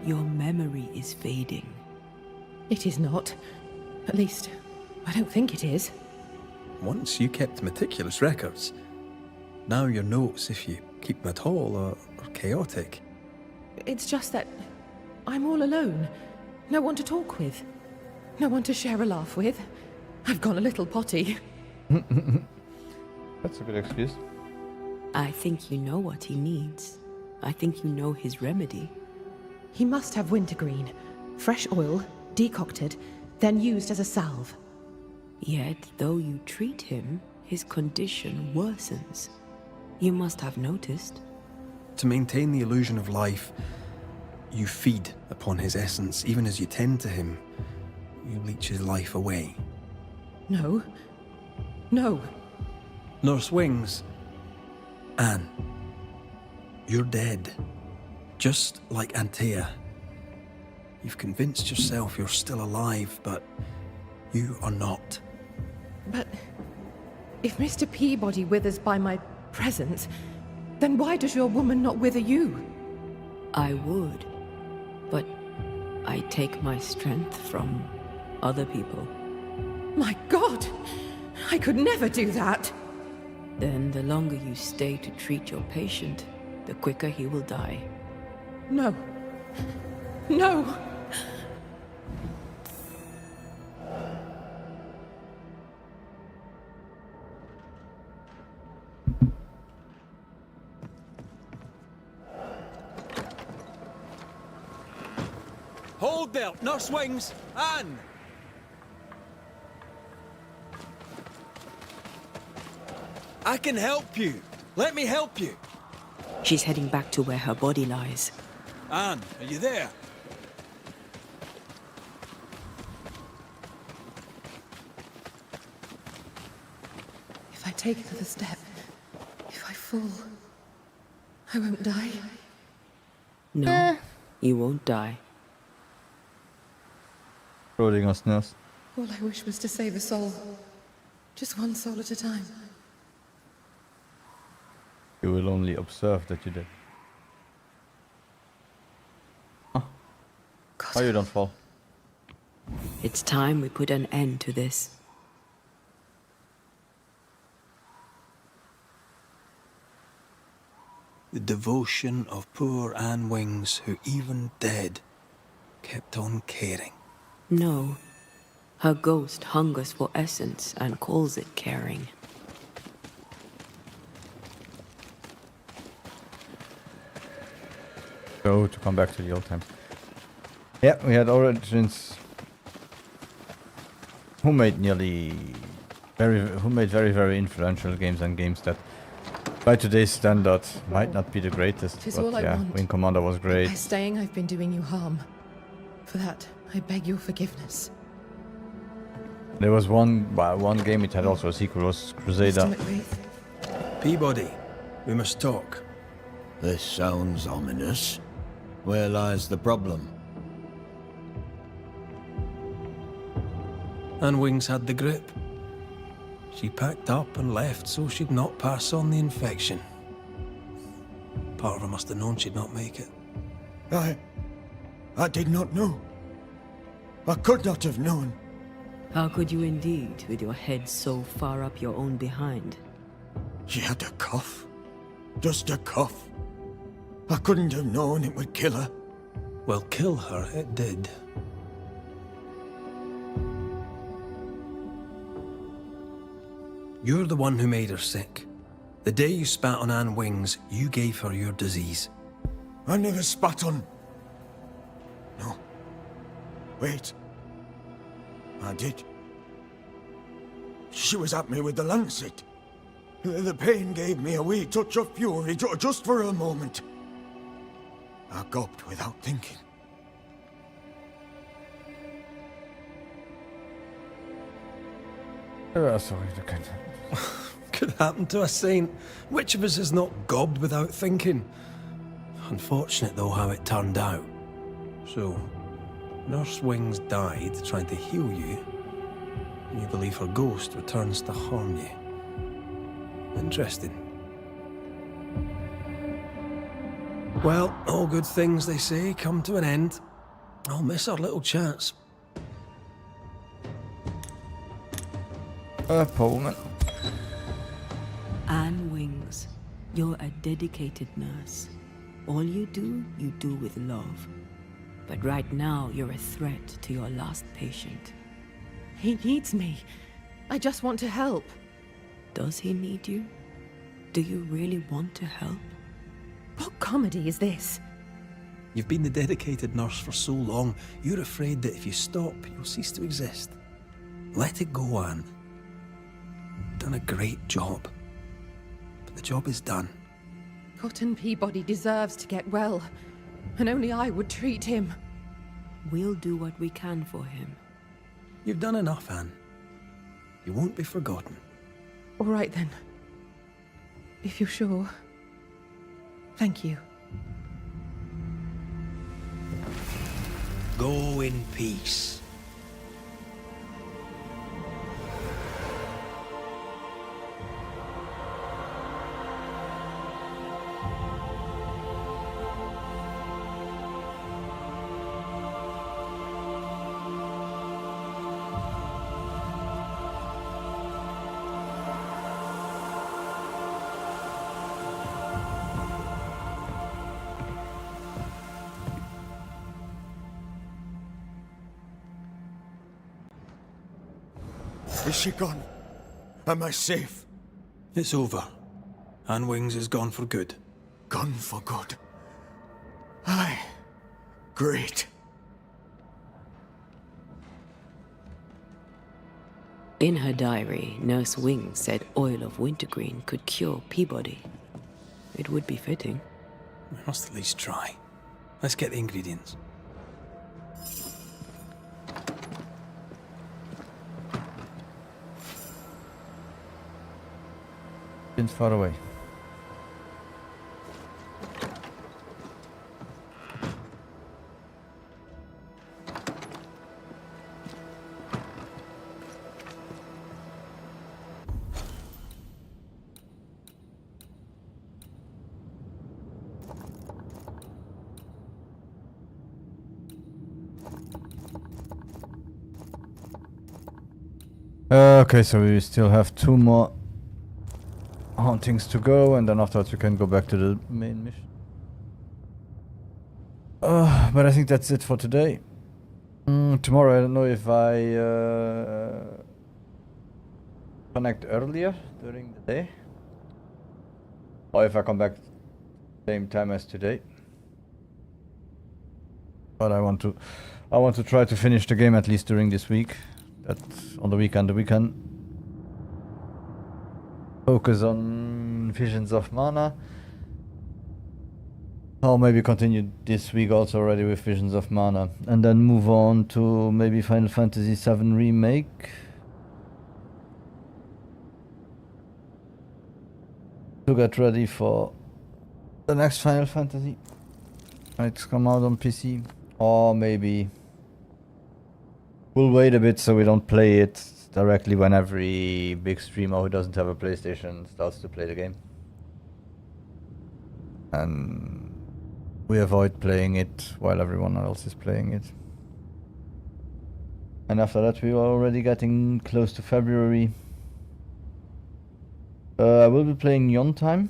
S4: Your memory is fading.
S15: It is not. At least, I don't think it is.
S5: Once you kept meticulous records. Now your notes, if you keep them at all, are chaotic.
S15: It's just that I'm all alone. No one to talk with. No one to share a laugh with. I've gone a little potty.
S2: That's a good excuse.
S4: I think you know what he needs. I think you know his remedy.
S15: He must have wintergreen. Fresh oil, decocted, then used as a salve.
S4: Yet, though you treat him, his condition worsens. You must have noticed.
S5: To maintain the illusion of life, you feed upon his essence. Even as you tend to him, you leech his life away.
S15: No. No.
S5: Nurse Wings. Anne. You're dead. Just like Antea. You've convinced yourself you're still alive, but you are not.
S15: But if Mr. Peabody withers by my presence, then why does your woman not wither you?
S4: I would, but I take my strength from other people.
S15: My God! I could never do that!
S4: Then the longer you stay to treat your patient, the quicker he will die.
S15: No. No!
S12: Hold there, Nurse Wings! Anne! I can help you. Let me help you.
S4: She's heading back to where her body lies.
S12: Anne, are you there?
S15: If I take another step, if fall, I won't die.
S4: No, you won't die.
S2: Schrödinger's nurse.
S15: All I wish was to save a soul. Just one soul at a time.
S2: You will only observe that you did. Oh. Oh, you don't fall.
S4: It's time we put an end to this.
S5: The devotion of poor Anne Wings, who even dead, kept on caring.
S4: No. Her ghost hungers for essence and calls it caring.
S2: So, to come back to the old times. Yeah, we had Origins. Who made very influential games, and games that by today's standard might not be the greatest.
S15: 'Tis
S2: But
S15: all I
S2: yeah,
S15: want.
S2: Wing Commander was great.
S15: By staying, I've been doing you harm. For that, I beg your forgiveness.
S2: There was one game, it had also a sequel, was Crusader.
S5: Peabody, we must talk.
S14: This sounds ominous. Where lies the problem?
S5: Anne Wings had the grip. She packed up and left so she'd not pass on the infection. Part of her must have known she'd not make it.
S14: I did not know. I could not have known.
S4: How could you indeed, with your head so far up your own behind?
S14: She had a cough. Just a cough. I couldn't have known it would kill her.
S5: Well, kill her it did. You're the one who made her sick. The day you spat on Anne Wings, you gave her your disease.
S14: I never spat on... No. Wait. I did. She was at me with the lancet. The pain gave me a wee touch of fury, just for a moment. I gulped without thinking.
S2: Sorry,
S5: Could happen to a saint. Which of us is not gobbed without thinking? Unfortunate, though, how it turned out. So, Nurse Wings died trying to heal you, and you believe her ghost returns to harm you. Interesting. Well, all good things, they say, come to an end. I'll miss our little chance.
S2: Pullman.
S4: Anne Wings, you're a dedicated nurse. All you do with love. But right now, you're a threat to your last patient.
S15: He needs me. I just want to help.
S4: Does he need you? Do you really want to help?
S15: What comedy is this?
S5: You've been the dedicated nurse for so long, you're afraid that if you stop, you'll cease to exist. Let it go, Anne. You've done a great job. But the job is done.
S15: Cotton Peabody deserves to get well, and only I would treat him.
S4: We'll do what we can for him.
S5: You've done enough, Anne. You won't be forgotten.
S15: All right, then. If you're sure. Thank you.
S16: Go in peace.
S14: Is she gone? Am I safe?
S5: It's over. Anne Wings is gone for good.
S14: Gone for good? Aye. Great.
S4: In her diary, Nurse Wings said oil of wintergreen could cure Peabody. It would be fitting.
S5: We must at least try. Let's get the ingredients.
S2: Been far away. Okay, so we still have 2 more hauntings to go, and then afterwards we can go back to the main mission. But I think that's it for today. Tomorrow I don't know if I connect earlier during the day, or if I come back same time as today. But I want to try to finish the game at least during this week. That's on the weekend. We can focus on Visions of Mana. Or maybe continue this week also already with Visions of Mana. And then move on to maybe Final Fantasy VII Remake. To get ready for the next Final Fantasy. It's come out on PC. Or maybe we'll wait a bit so we don't play it directly when every big streamer who doesn't have a PlayStation starts to play the game. And we avoid playing it while everyone else is playing it. And after that we are already getting close to February. I will be playing Yon Time.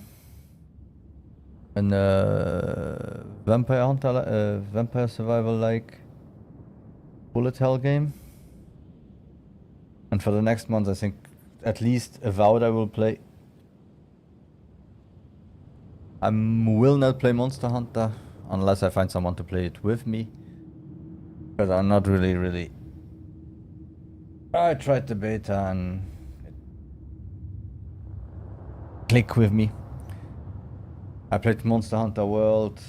S2: And Vampire Hunter, Vampire Survival like bullet hell game. And for the next month I think at least Avowed I will play. I will not play Monster Hunter unless I find someone to play it with me. Because I'm not really... I tried the beta and it clicked with me. I played Monster Hunter World,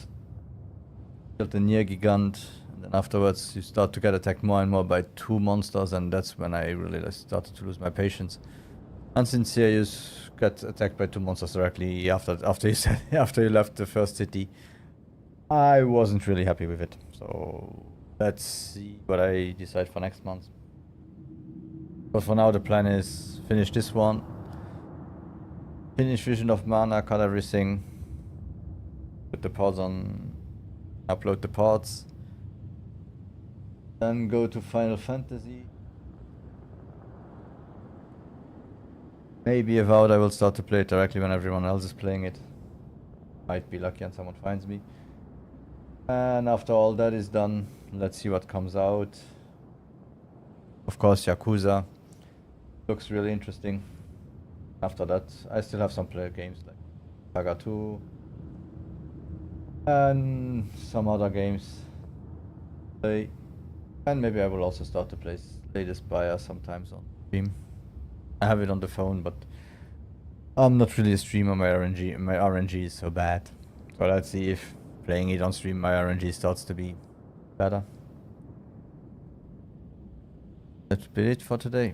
S2: killed the Nier Gigant, and then afterwards you start to get attacked more and more by 2 monsters, and that's when I really started to lose my patience. And since here you get attacked by 2 monsters directly after you left the first city, I wasn't really happy with it. So let's see what I decide for next month. But for now the plan is finish this one, finish Vision of Mana, cut everything, put the parts on, upload the parts, then go to Final Fantasy. Maybe Avowed I will start to play it directly when everyone else is playing it. Might be lucky and someone finds me. And after all that is done, let's see what comes out. Of course, Yakuza looks really interesting. After that, I still have some player games like Saga 2 and some other games. And maybe I will also start to play Slay the Spire sometimes on stream. I have it on the phone, but I'm not really a streamer. My RNG is so bad. So let's see if playing it on stream my RNG starts to be better. That's it for today.